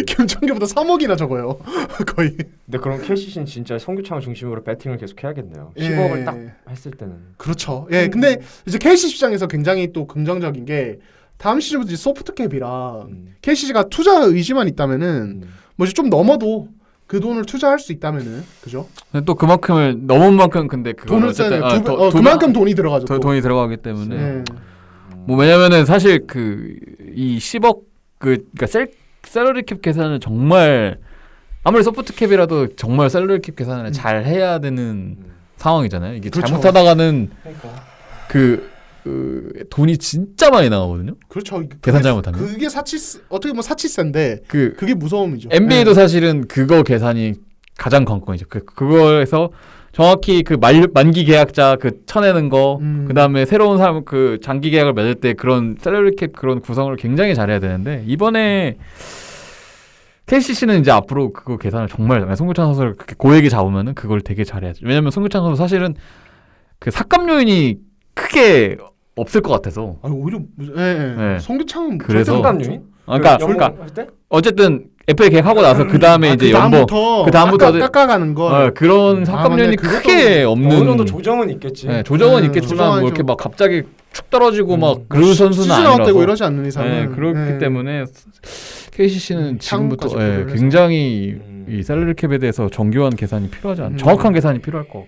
김종규보다 3억이나 적어요. 거의. 근데 그럼 KCC는 진짜 송규창을 중심으로 배팅을 계속 해야겠네요. 예. 10억을 딱 했을 때는. 그렇죠. 예, 근데 이제 KC 입장에서 굉장히 또 긍정적인 게 다음 시즌부터 이제 소프트캡이라 KCC가 투자 의지만 있다면은 뭐 이제 좀 넘어도 그 돈을 투자할 수 있다면은 그죠? 근데 또 그만큼을 넘은 만큼 근데 그걸 돈을 어쨌든 써야 돼. 그만큼 돈이 들어가죠. 더 또. 돈이 들어가기 때문에 예. 뭐 왜냐면은 사실 그 이 10억 그러니까 셀러리 캡 계산을 정말 아무리 소프트 캡이라도 정말 셀러리 캡 계산을 잘 해야 되는 상황이잖아요. 이게 그렇죠. 그러니까. 잘못하다가는 그 돈이 진짜 많이 나오거든요. 그렇죠. 계산 잘못하면. 그게 어떻게 보면 사치세인데 그게 무서움이죠. NBA도 예. 사실은 그거 계산이 가장 관건이죠. 그거에서 정확히 그 만기 계약자 그 쳐내는 거, 그다음에 새로운 사람 그 장기 계약을 맺을 때 그런 셀러리 캡 그런 구성을 굉장히 잘해야 되는데 이번에 KCC는 이제 앞으로 그거 계산을 정말 송교창 선수를 그렇게 고액이 잡으면은 그걸 되게 잘해야죠. 왜냐면 송교창 선수 사실은 그 삭감 요인이 크게 없을 것 같아서. 아니 오히려 예. 송규창은 그래서 절대 요 그러니까 어쨌든 FA 계약하고 나서 그 다음에 이제 그 다음부터 깎아가는 거. 그런 삭감 요인이 크게 없는. 어느 정도 조정은 있겠지. 네, 조정은 있겠지만 뭐 이렇게 막 갑자기 축 떨어지고 막 그런 선수는 시즌 아니라서. 아웃되고 이러지 않는 이상은. 네, 그렇기 때문에 KCC는 지금부터 창문까지 고려를 굉장히 이 셀러리 캡에 대해서 정교한 계산이 필요하지 않나. 정확한 계산이 필요할 거.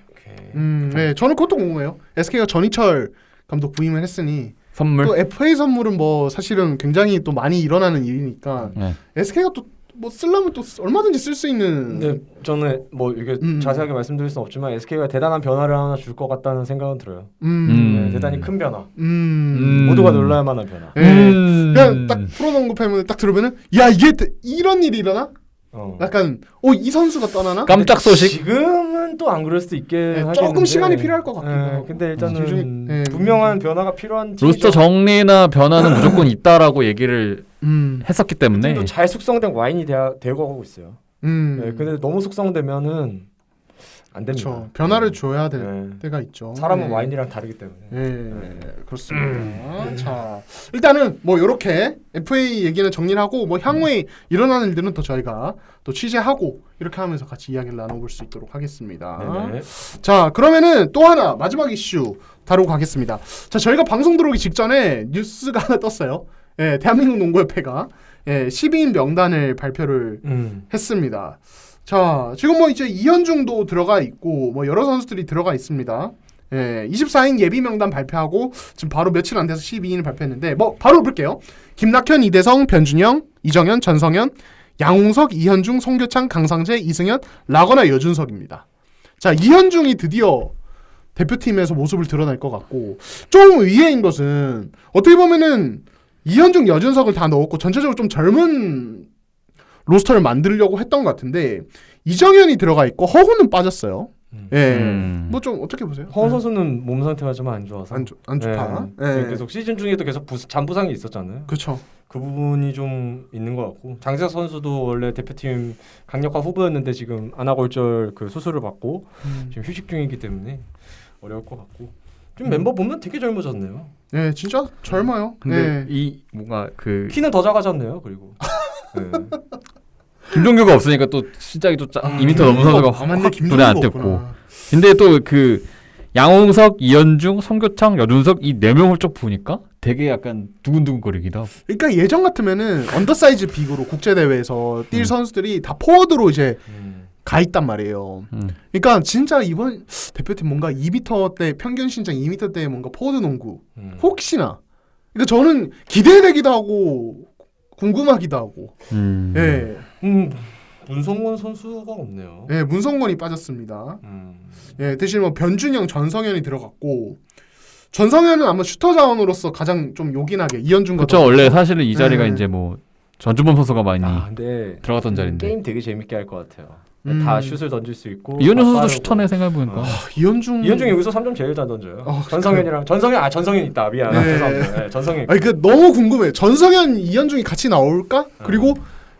네, 저는 그것도 궁금해요. SK가 전희철 감독 부임을 했으니 선물. 또 FA 선물은 뭐 사실은 굉장히 또 많이 일어나는 일이니까 네. SK가 또 뭐 쓰려면 또 얼마든지 쓸 수 있는. 근데 저는 뭐 이게 자세하게 말씀드릴 수는 없지만 SK가 대단한 변화를 하나 줄 것 같다는 생각은 들어요. 네, 대단히 큰 변화. 모두가 놀랄 만한 변화. 그냥 딱 프로농구 팬분들 딱 들으면은 야 이게 이런 일이 일어나? 약간 이 선수가 떠나나? 깜짝 소식. 지금은 또 안 그럴 수도 있게 하겠는데 조금 시간이 필요할 것 같기도 하고. 근데 일단은 분명한 변화가 필요한 로스터 정리나 변화는 무조건 있다라고 얘기를 했었기 때문에 팀도 잘 숙성된 와인이 되고 가고 있어요. 네, 근데 너무 숙성되면은 안 됩니다. 그렇죠. 변화를 줘야 될 때가 있죠. 사람은 와인이랑 다르기 때문에. 그렇습니다. 자, 일단은 뭐 이렇게 FA 얘기는 정리를 하고 뭐 향후에 일어나는 일들은 또 저희가 또 취재하고 이렇게 하면서 같이 이야기를 나눠볼 수 있도록 하겠습니다. 자, 그러면은 또 하나 마지막 이슈 다루고 가겠습니다. 자, 저희가 방송 들어오기 직전에 뉴스가 하나 떴어요. 대한민국 농구협회가 12인 명단을 발표를 했습니다. 자, 지금 뭐 이제 이현중도 들어가 있고 뭐 여러 선수들이 들어가 있습니다. 24인 예비 명단 발표하고 지금 바로 며칠 안 돼서 12인을 발표했는데 뭐 바로 볼게요. 김낙현, 이대성, 변준영, 이정현, 전성현, 양홍석, 이현중, 송교창, 강상재, 이승현, 라거나 여준석입니다. 자, 이현중이 드디어 대표팀에서 모습을 드러낼 것 같고 좀 의외인 것은 어떻게 보면은 이현중, 여준석을 다 넣었고 전체적으로 좀 젊은 로스터를 만들려고 했던 것 같은데 이정현이 들어가 있고 허훈은 빠졌어요. 뭐 좀 어떻게 보세요? 허훈 선수는 몸 상태가 좀 안 좋아서 안 좋다. 계속 시즌 중에도 계속 잔부상이 있었잖아요. 그렇죠. 그 부분이 좀 있는 것 같고 장재석 선수도 원래 대표팀 강력한 후보였는데 지금 안아골절 그 수술을 받고 지금 휴식 중이기 때문에 어려울 것 같고 지금 멤버 보면 되게 젊어졌네요. 네, 진짜 젊어요. 근데 이 뭔가 그 키는 더 작아졌네요. 그리고 김종규가 없으니까 또 시작이 또 2m 넘은 선수가 확 눈에 안 띄었고. 근데 또 그 양홍석, 이현중, 송교창, 여준석 이 4명을 쭉 보니까 되게 약간 두근두근거리기도 하고. 그러니까 예전 같으면은 언더사이즈 빅으로 국제 대회에서 뛸 선수들이 다 포워드로 이제 가 있단 말이에요. 그러니까 진짜 이번 대표팀 뭔가 2m대 평균 신장 2m대 뭔가 포워드 농구 혹시나. 그러니까 저는 기대되기도 하고 궁금하기도 하고. 문성원 선수가 없네요. 문성원이 빠졌습니다. 대신 뭐 변준영, 전성현이 들어갔고 전성현은 아마 슈터 자원으로서 가장 좀 요긴하게 이현중과 그렇죠. 원래 사실은 이 자리가 이제 뭐 전주범 선수가 많이 근데 들어갔던 자리인데 게임 되게 재밌게 할 것 같아요. 다 슛을 던질 수 있고 이현중 선수도 슈터네 생각해보니까 이현중이 여기서 3점 제일 잘 던져요. 전성현 있다. 죄송합니다. 전성현. 아니 그 너무 궁금해. 전성현, 이현중이 같이 나올까? 그리고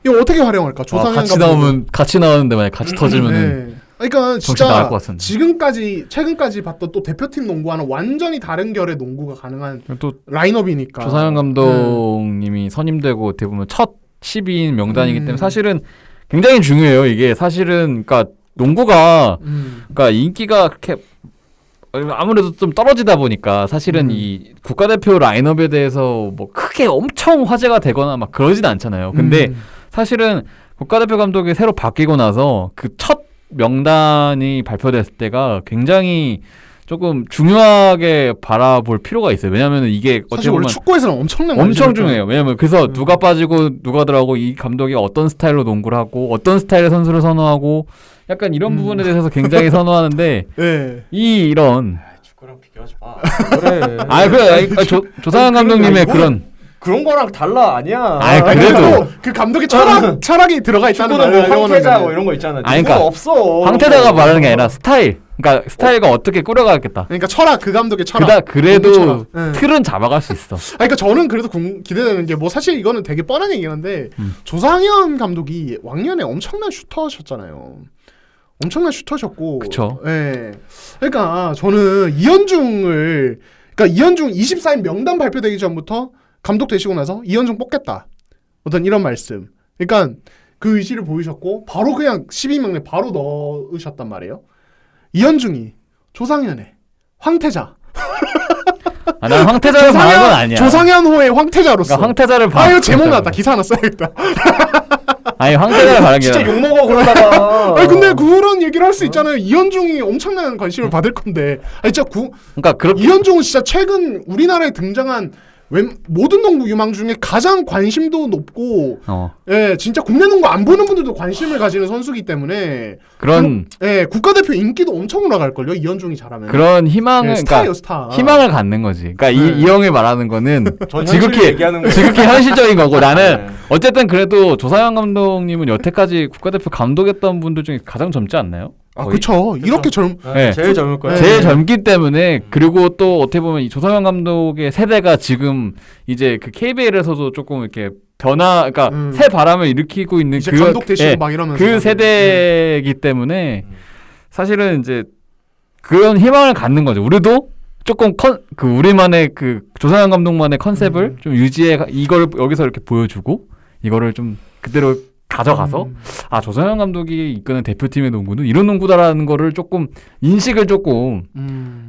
이거 어떻게 활용할까? 조상현 같이 나오면 같이 나오는데 만약 같이 터지면은 그러니까 정신 나갈 진짜 것 같은데. 최근까지 봤던 또 대표팀 농구와는 완전히 다른 결의 농구가 가능한 또 라인업이니까. 조상현 감독님이 선임되고 대부분 첫 12인 명단이기 때문에 사실은 굉장히 중요해요. 이게 사실은 그러니까 농구가 그러니까 인기가 그렇게 아무래도 좀 떨어지다 보니까 사실은 이 국가대표 라인업에 대해서 뭐 크게 엄청 화제가 되거나 막 그러진 않잖아요. 근데 사실은 국가대표 감독이 새로 바뀌고 나서 그 첫 명단이 발표됐을 때가 굉장히 조금 중요하게 바라볼 필요가 있어요. 왜냐하면 이게 사실 원래 축구에서는 엄청 중요해요. 왜냐하면 그래서 누가 빠지고 누가 들어가고 이 감독이 어떤 스타일로 농구를 하고 어떤 스타일의 선수를 선호하고 약간 이런 부분에 대해서 굉장히 선호하는데 이런 축구랑 비교하지 마. 그래. 그래. 조상현 감독님의 그런 거랑 달라 아니야. 그래도 그 감독의 철학이 들어가 있다는 말을 황태자 뭐 이런 거 있잖아. 그러니까 없어. 황태자가 말하는 게 아니라 스타일. 그러니까 스타일과 어떻게 꾸려가겠다. 그러니까 철학, 그 감독의 철학. 그래도 틀은 잡아갈 수 있어. 그러니까 저는 그래도 기대되는 게 뭐 사실 이거는 되게 뻔한 얘기긴 한데 조상현 감독이 왕년에 엄청난 슈터셨잖아요. 엄청난 슈터셨고. 그쵸. 그러니까 저는 이현중 24인 명단 발표되기 전부터 감독 되시고 나서 이현중 뽑겠다. 어떤 이런 말씀. 그러니까 그 의지를 보이셨고 바로 그냥 12명에 바로 넣으셨단 말이에요. 이현중이 조상현의 황태자. 난 황태자를 바라는 건 아니야. 조상현호의 황태자로서. 그러니까 황태자를 이거 제목 나왔다. 기사 하나 써야겠다. 황태자를 바라는 게 진짜 욕먹어 그러다가. 근데 그런 얘기를 할 수 있잖아요. 이현중이 엄청난 관심을 받을 건데. 진짜 그러니까 이현중은 진짜 최근 우리나라에 등장한 모든 농구 유망 중에 가장 관심도 높고 예, 진짜 국내 농구 안 보는 분들도 관심을 가지는 선수이기 때문에 그런 예, 국가대표 인기도 엄청 올라갈걸요. 이현중이 잘하면. 그런 희망을 예, 스타예요, 그러니까 스타. 희망을 갖는 거지. 그러니까 이 형이 말하는 거는 지극히 얘기하는 지극히 현실적인 거고 나는 네. 어쨌든 그래도 조상현 감독님은 여태까지 국가대표 감독했던 분들 중에 가장 젊지 않나요? 아, 그렇죠. 이렇게 네. 제일 젊을 거예요. 제일 젊기 때문에 그리고 또 어떻게 보면 이 조상현 감독의 세대가 지금 이제 그 KBL에서도 조금 이렇게 변화, 그러니까 새 바람을 일으키고 있는 이제 감독 되시고 막 이러면서 그 세대이기 때문에 사실은 이제 그런 희망을 갖는 거죠. 우리도 조금 그 우리만의 그 조상현 감독만의 컨셉을 좀 유지해 이걸 여기서 이렇게 보여주고 이거를 좀 그대로 가져가서 아 조상현 감독이 이끄는 대표팀의 농구는 이런 농구다라는 거를 조금 인식을 조금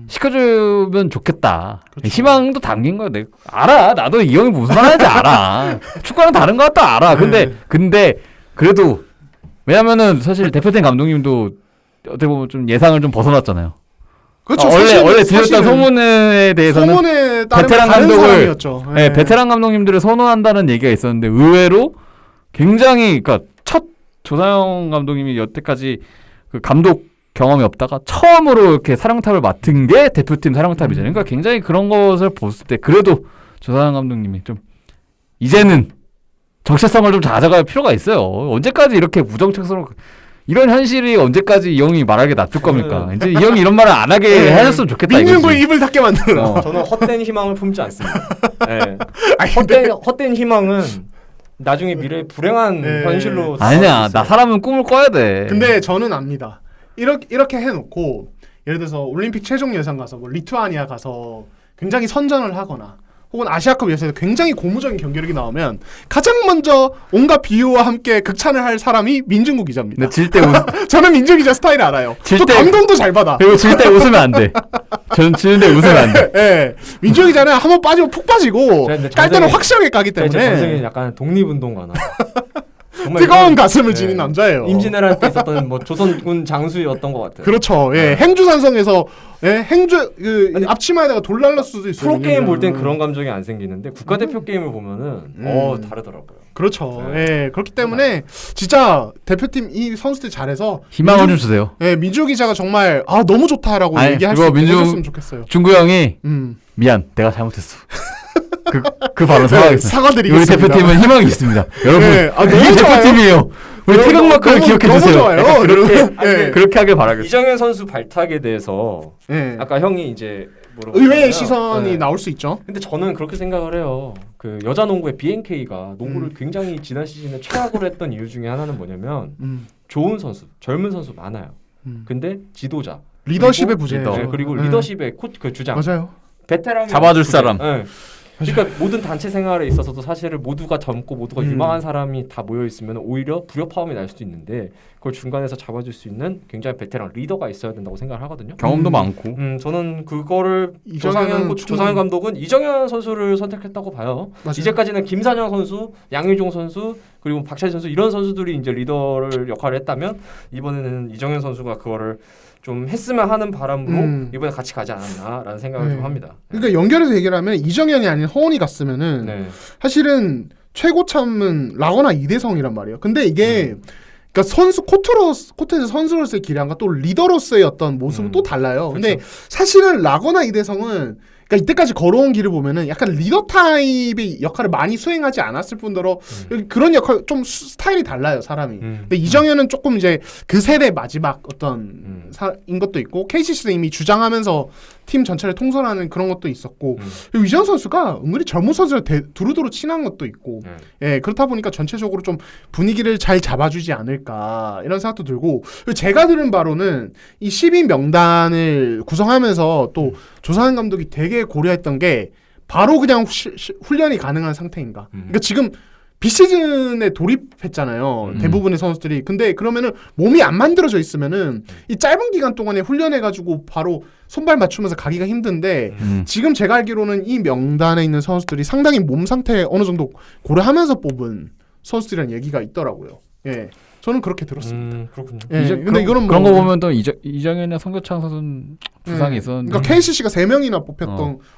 시켜주면 좋겠다. 그렇죠. 희망도 담긴 거야. 내가 알아. 나도 이 형이 무슨 말하는지 알아. 축구랑 다른 거 같다 알아. 근데 그래도 왜냐면은 사실 대표팀 감독님도 어떻게 보면 좀 예상을 좀 벗어났잖아요. 그렇죠. 원래 들었던 소문에 대해서는 소문에 베테랑 다른 감독을 사람이었죠. 네, 베테랑 감독님들을 선호한다는 얘기가 있었는데 의외로 굉장히 그러니까 첫 조상현 감독님이 여태까지 그 감독 경험이 없다가 처음으로 이렇게 사령탑을 맡은 게 대표팀 사령탑이잖아요. 그러니까 굉장히 그런 것을 봤을 때 그래도 조상현 감독님이 좀 이제는 정체성을 좀 가져갈 필요가 있어요. 언제까지 이렇게 무정체성으로 이런 현실이 언제까지 이 형이 말하게 놔둘 겁니까? 이제 이 형이 이런 말을 안 하게 해줬으면 좋겠다. 민중구의 입을 닫게 만드는. 저는 헛된 희망을 품지 않습니다. 네. 아니, 헛된 희망은 나중에 미래에 불행한 네. 현실로 아니야. 나 사람은 꿈을 꿔야 돼. 근데 저는 압니다. 이렇게 해놓고 예를 들어서 올림픽 최종 예선 가서 뭐 리투아니아 가서 굉장히 선전을 하거나 혹은 아시아컵 예선에서 굉장히 고무적인 경기력이 나오면 가장 먼저 온갖 비유와 함께 극찬을 할 사람이 민중구 기자입니다. 근데 질 때 저는 민중 기자 스타일 알아요. 질 또 때- 감동도 잘 받아. 그리고 질 때 웃으면 안 돼. 전 지는데 웃으면 안 돼. 예, 민중 기자는 한번 빠지고 푹 빠지고 근데 깔 때는 정성이- 확실하게 까기 제 때문에 전생에 약간 독립운동가나 정말 뜨거운 이건- 가슴을 네. 지닌 남자예요. 임진왜란 때 있었던 뭐 조선군 장수였던 것 같아요. 그렇죠. 예, 행주산성에서 행주 그 아니, 앞치마에다가 돌 날랐을 수도 있어요. 프로 게임 볼 땐 왜냐면. 그런 감정이 안 생기는데 국가대표 게임을 보면은 다르더라고요. 그렇죠. 네. 예, 그렇기 때문에 진짜 대표팀 이 선수들 잘해서 희망을 좀 주세요. 예, 민주 기자가 정말 너무 좋다라고 아니, 얘기할 수 그거 있게 민주- 해줬으면 좋겠어요. 중구 형이 미안, 내가 잘못했어. 그 발언 사과하겠습니다. 사과드리겠습니다. 우리 대표팀은 희망이 있습니다. 여러분, 네, 너무 이게 좋아요. 대표팀이에요. 우리 태극마크를 기억해 너무 주세요. 좋아요. 약간 그렇게 예. 그렇게 하길 바라겠습니다. 이정현 선수 발탁에 대해서 예. 아까 형이 이제 의외의 시선이 네. 나올 수 있죠. 근데 저는 그렇게 생각을 해요. 그 여자 농구의 BNK가 농구를 굉장히 지난 시즌에 최악으로 했던 이유 중에 하나는 뭐냐면 좋은 선수, 젊은 선수 많아요. 근데 지도자, 리더십의 그리고- 부재죠. 네, 그리고 네. 리더십의 그 주장, 맞아요. 베테랑 잡아줄 사람. 네. 그러니까 모든 단체 생활에 있어서도 사실은 모두가 젊고 모두가 유망한 사람이 다 모여 있으면 오히려 불협화음이 날 수도 있는데 그걸 중간에서 잡아줄 수 있는 굉장히 베테랑 리더가 있어야 된다고 생각을 하거든요. 경험도 많고. 저는 그거를 이정현은 조상현 감독은 이정현 선수를 선택했다고 봐요. 맞아요. 이제까지는 김산영 선수, 양의종 선수 그리고 박찬희 선수 이런 선수들이 이제 리더를 역할을 했다면 이번에는 이정현 선수가 그거를 좀 했으면 하는 바람으로 이번에 같이 가지 않았나라는 생각을 네. 좀 합니다. 그러니까 연결해서 얘기를 하면 이정현이 아닌 허원이 갔으면은 네. 사실은 최고참은 라거나 이대성이란 말이에요. 근데 이게 그러니까 코트에서 선수로서의 기량과 또 리더로서의 어떤 모습은 또 달라요. 근데 그렇죠. 사실은 라거나 이대성은 그러니까 이때까지 걸어온 길을 보면은 약간 리더 타입의 역할을 많이 수행하지 않았을 뿐더러 그런 역할 좀 스타일이 달라요 사람이. 근데 이정현은 조금 이제 그 세대 마지막 어떤 인 것도 있고 KCC도 이미 주장하면서 팀 전체를 통솔하는 그런 것도 있었고 그리고 이정현 선수가 은근히 젊은 선수를 두루두루 친한 것도 있고 예 그렇다 보니까 전체적으로 좀 분위기를 잘 잡아주지 않을까 이런 생각도 들고 그리고 제가 들은 바로는 이 10인 명단을 구성하면서 또 조상현 감독이 되게 고려했던 게 바로 그냥 훈련이 가능한 상태인가. 그러니까 지금 비시즌에 돌입했잖아요. 대부분의 선수들이. 근데 그러면은 몸이 안 만들어져 있으면은 이 짧은 기간 동안에 훈련해가지고 바로 손발 맞추면서 가기가 힘든데 지금 제가 알기로는 이 명단에 있는 선수들이 상당히 몸 상태 어느 정도 고려하면서 뽑은 선수들이라는 얘기가 있더라고요. 예, 저는 그렇게 들었습니다. 그렇군요. 예, 근데 그런, 이거는 그런 뭐 거 보면 또 이정현이나 성교창 선수는 부상이 있었는데. 그러니까 KCC가 3명이나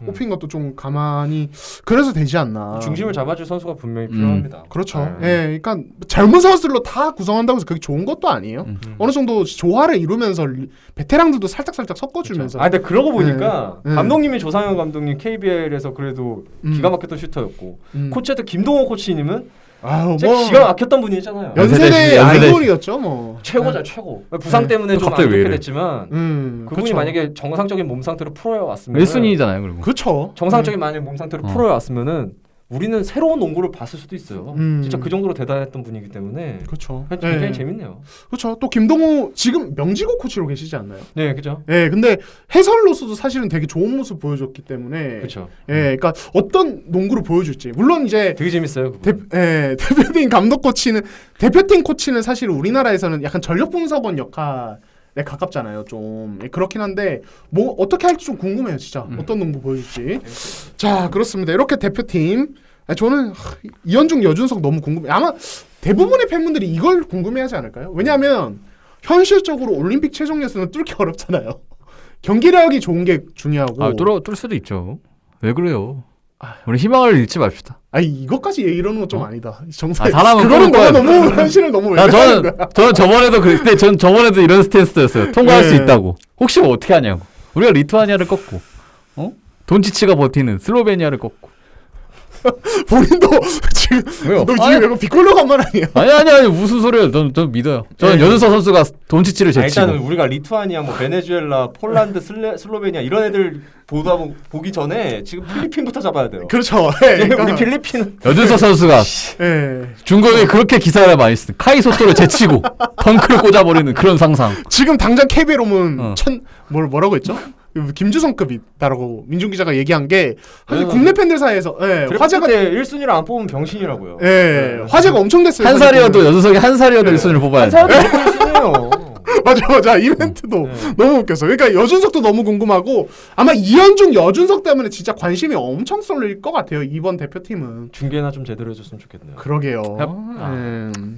뽑힌 것도 좀 가만히 그래서 되지 않나. 중심을 잡아줄 선수가 분명히 필요합니다. 그렇죠. 네. 예, 그러니까 젊은 선수들로 다 구성한다고 해서 그게 좋은 것도 아니에요. 어느 정도 조화를 이루면서 베테랑들도 살짝 섞어주면서. 그렇죠. 근데 그러고 보니까 네. 감독님이 조상현 감독님 KBL에서 그래도 기가 막혔던 슈터였고 코치한테 김동호 코치님은 아유, 진짜 기가 막혔던 분이잖아요. 연세대 연세대 아이돌이었죠, 뭐. 최고죠, 최고. 부상 때문에 좀 안 갑자기 왜 좋게 이래? 됐지만 그분이 그쵸. 만약에 정상적인 몸 상태로 프로에 왔으면 1순위잖아요, 그리고. 그렇죠. 정상적인 만약 몸 상태로 프로에 왔으면은 우리는 새로운 농구를 봤을 수도 있어요. 진짜 그 정도로 대단했던 분이기 때문에 그렇죠. 굉장히 재밌네요. 그렇죠. 또 김동호 지금 명지고 코치로 계시지 않나요? 네, 그죠. 예, 근데 해설로서도 사실은 되게 좋은 모습 보여줬기 때문에. 그렇죠. 예, 그러니까 어떤 농구를 보여줄지. 물론 이제 되게 재밌어요. 그분. 대표팀 감독 코치는 대표팀 코치는 사실 우리나라에서는 약간 전력 분석원 역할에 가깝잖아요. 좀 그렇긴 한데 뭐 어떻게 할지 좀 궁금해요, 진짜. 어떤 농구 보여줄지. 자, 그렇습니다. 이렇게 대표팀. 저는 이현중, 여준석 너무 궁금해. 아마 대부분의 팬분들이 이걸 궁금해하지 않을까요? 왜냐하면 현실적으로 올림픽 최종 예선은 뚫기 어렵잖아요. 경기력이 좋은 게 중요하고. 아, 뚫을 수도 있죠. 왜 그래요? 우리 희망을 잃지 맙시다. 아니 이것까지 이러는 건 좀 아니다. 정말 사람은 그거는 꿈을 너가 꿔야 너무 현실을 너무 나 외면하는 거야. 저는 저번에도 그랬는데 전 저번에도 이런 스탠스였어요. 통과할 네. 수 있다고. 혹시 뭐 어떻게 하냐고. 우리가 리투아니아를 꺾고, 돈치치가 버티는 슬로베니아를 꺾고. 본인도 지금 왜요? 너 지금 약간 비꼴로 간 말 아니야? 아니 무슨 소리예요? 전 믿어요. 저는 네. 연은서 선수가 돈치치를 제치고. 일단은 우리가 리투아니아, 뭐 베네수엘라, 폴란드, 슬로베니아 이런 애들 보기 전에 지금 필리핀부터 잡아야 돼요. 그렇죠. 예, 우리 그러니까, 필리핀은 여준서 선수가 예. 중국에 그렇게 기사를 많이 쓴 카이소토를 제치고 덩크를 꽂아버리는 그런 상상. 지금 당장 KBL 오면 어. 뭐라고 했죠? 김주성급이다라고 민중 기자가 얘기한 게 사실 네. 국내 팬들 사이에서 화제가 1순위를 안 뽑으면 병신이라고요. 화제가 엄청 됐어요. 한 살이어도 여준석이 한 살이어도 1순위를 뽑아야 한 돼. 사람도 무조건 1순위예요. 맞아 이벤트도 너무 웃겼어. 그러니까 여준석도 너무 궁금하고 아마 이현중, 여준석 때문에 진짜 관심이 엄청 쏠릴 것 같아요. 이번 대표팀은. 중계나 좀 제대로 해줬으면 좋겠네요. 그러게요.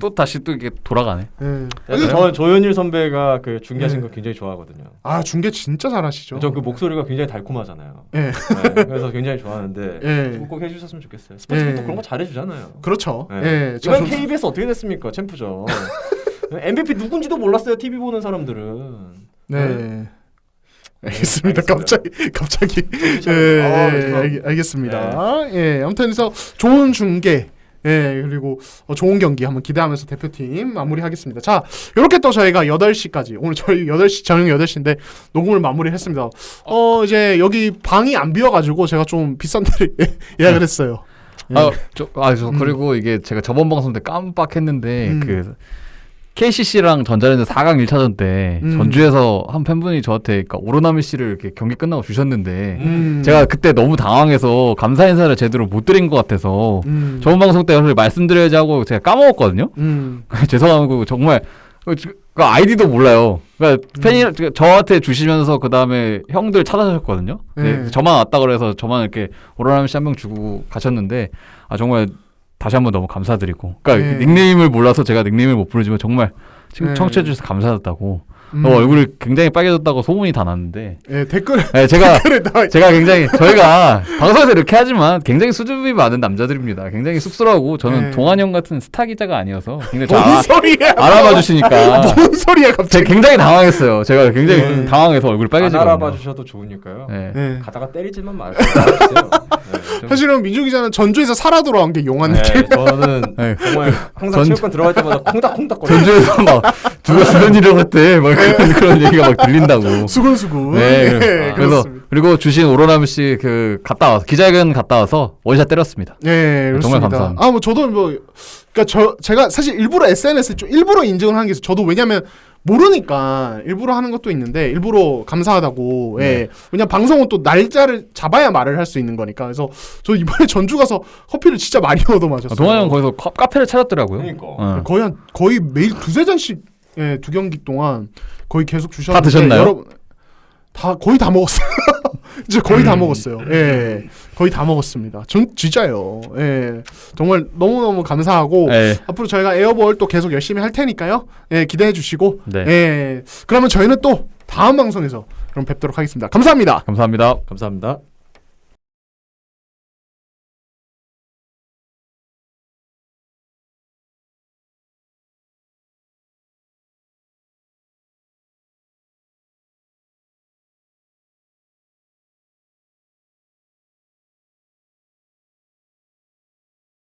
또 다시 또 이게 돌아가네. 저는 조현일 선배가 그 중계하신 거 굉장히 좋아하거든요. 아 중계 진짜 잘하시죠. 저 그 목소리가 굉장히 달콤하잖아요. 예. 네, 그래서 굉장히 좋아하는데 예. 꼭 해주셨으면 좋겠어요. 스포츠도 예. 그런 거 잘해주잖아요. 그렇죠. 네. 예. 이번 KBS 어떻게 됐습니까? 챔프죠. MVP 누군지도 몰랐어요. TV 보는 사람들은. 네. 알겠습니다. 알겠습니다. 갑자기. 죄송합니다. 알겠습니다. 예. 아무튼 그래서 좋은 중계. 예, 그리고 좋은 경기 한번 기대하면서 대표팀 마무리하겠습니다. 자, 이렇게 또 저희가 8시까지 오늘 저희 8시 저녁 8시인데 녹음을 마무리했습니다. 이제 여기 방이 안 비어 가지고 제가 좀 비싼 데를 예약을 했어요. 그리고 이게 제가 저번 방송 때 깜빡했는데 그 KCC랑 전자랜드 4강 1차전 때 전주에서 한 팬분이 저한테 그러니까 오로나미 씨를 이렇게 경기 끝나고 주셨는데 제가 그때 너무 당황해서 감사 인사를 제대로 못 드린 것 같아서 저번 방송 때 말씀드려야지 하고 제가 까먹었거든요. 죄송하고 정말 그 아이디도 몰라요. 그러니까 팬이 저한테 주시면서 그 다음에 형들 찾아주셨거든요. 저만 왔다 그래서 저만 이렇게 오로나미 씨 한 명 주고 가셨는데 정말 다시 한번 너무 감사드리고, 그러니까 닉네임을 몰라서 제가 닉네임을 못 부르지만 정말 지금 청취해 주셔서 감사하다고. 얼굴이 굉장히 빨개졌다고 소문이 다 났는데. 댓글. 제가 굉장히 저희가 방송에서 이렇게 하지만 굉장히 수줍음이 많은 남자들입니다. 굉장히 쑥스러워하고 저는 동환 형 같은 스타 기자가 아니어서 굉장히 뭔 소리야? 알아봐 주시니까. 뭔 소리야 갑자기? 제가 굉장히 당황했어요. 제가 굉장히 당황해서 얼굴이 안 빨개지거든요. 알아봐 주셔도 좋으니까요. 가다가 때리지만 말고. 사실은 민주 기자는 전주에서 살아 돌아온 게 용한 느낌. 저는 정말 항상 체육관 들어갈 때마다 콩닥콩닥 거려요. 전주에서 막 누가 주변 일을 했대 막 그런 얘기가 막 들린다고. 수근수근. 그래서 그렇습니다. 그리고 주신 오로나미 씨 갔다 와서 기자회견 갔다 와서 원샷 때렸습니다. 네, 정말 그렇습니다. 감사합니다. 저도 그러니까 제가 사실 일부러 SNS에 좀 일부러 인증을 하는 게 있어요. 저도 왜냐면 모르니까 일부러 하는 것도 있는데 일부러 감사하다고. 왜냐면 방송은 또 날짜를 잡아야 말을 할 수 있는 거니까. 그래서 저 이번에 전주 가서 커피를 진짜 많이 얻어 마셨어요. 동환 형 거기서 카페를 찾았더라고요. 그러니까. 거의 매일 2-3잔씩 2경기 동안 거의 계속 주셨는데 다 드셨나요? 거의 다 먹었어요. 이제 거의 다 먹었어요. 예, 거의 다 먹었습니다. 진짜요. 예, 정말 너무너무 감사하고 네. 앞으로 저희가 에어볼 또 계속 열심히 할 테니까요. 예, 기대해 주시고 네. 예, 그러면 저희는 또 다음 방송에서 그럼 뵙도록 하겠습니다. 감사합니다. 감사합니다. 감사합니다.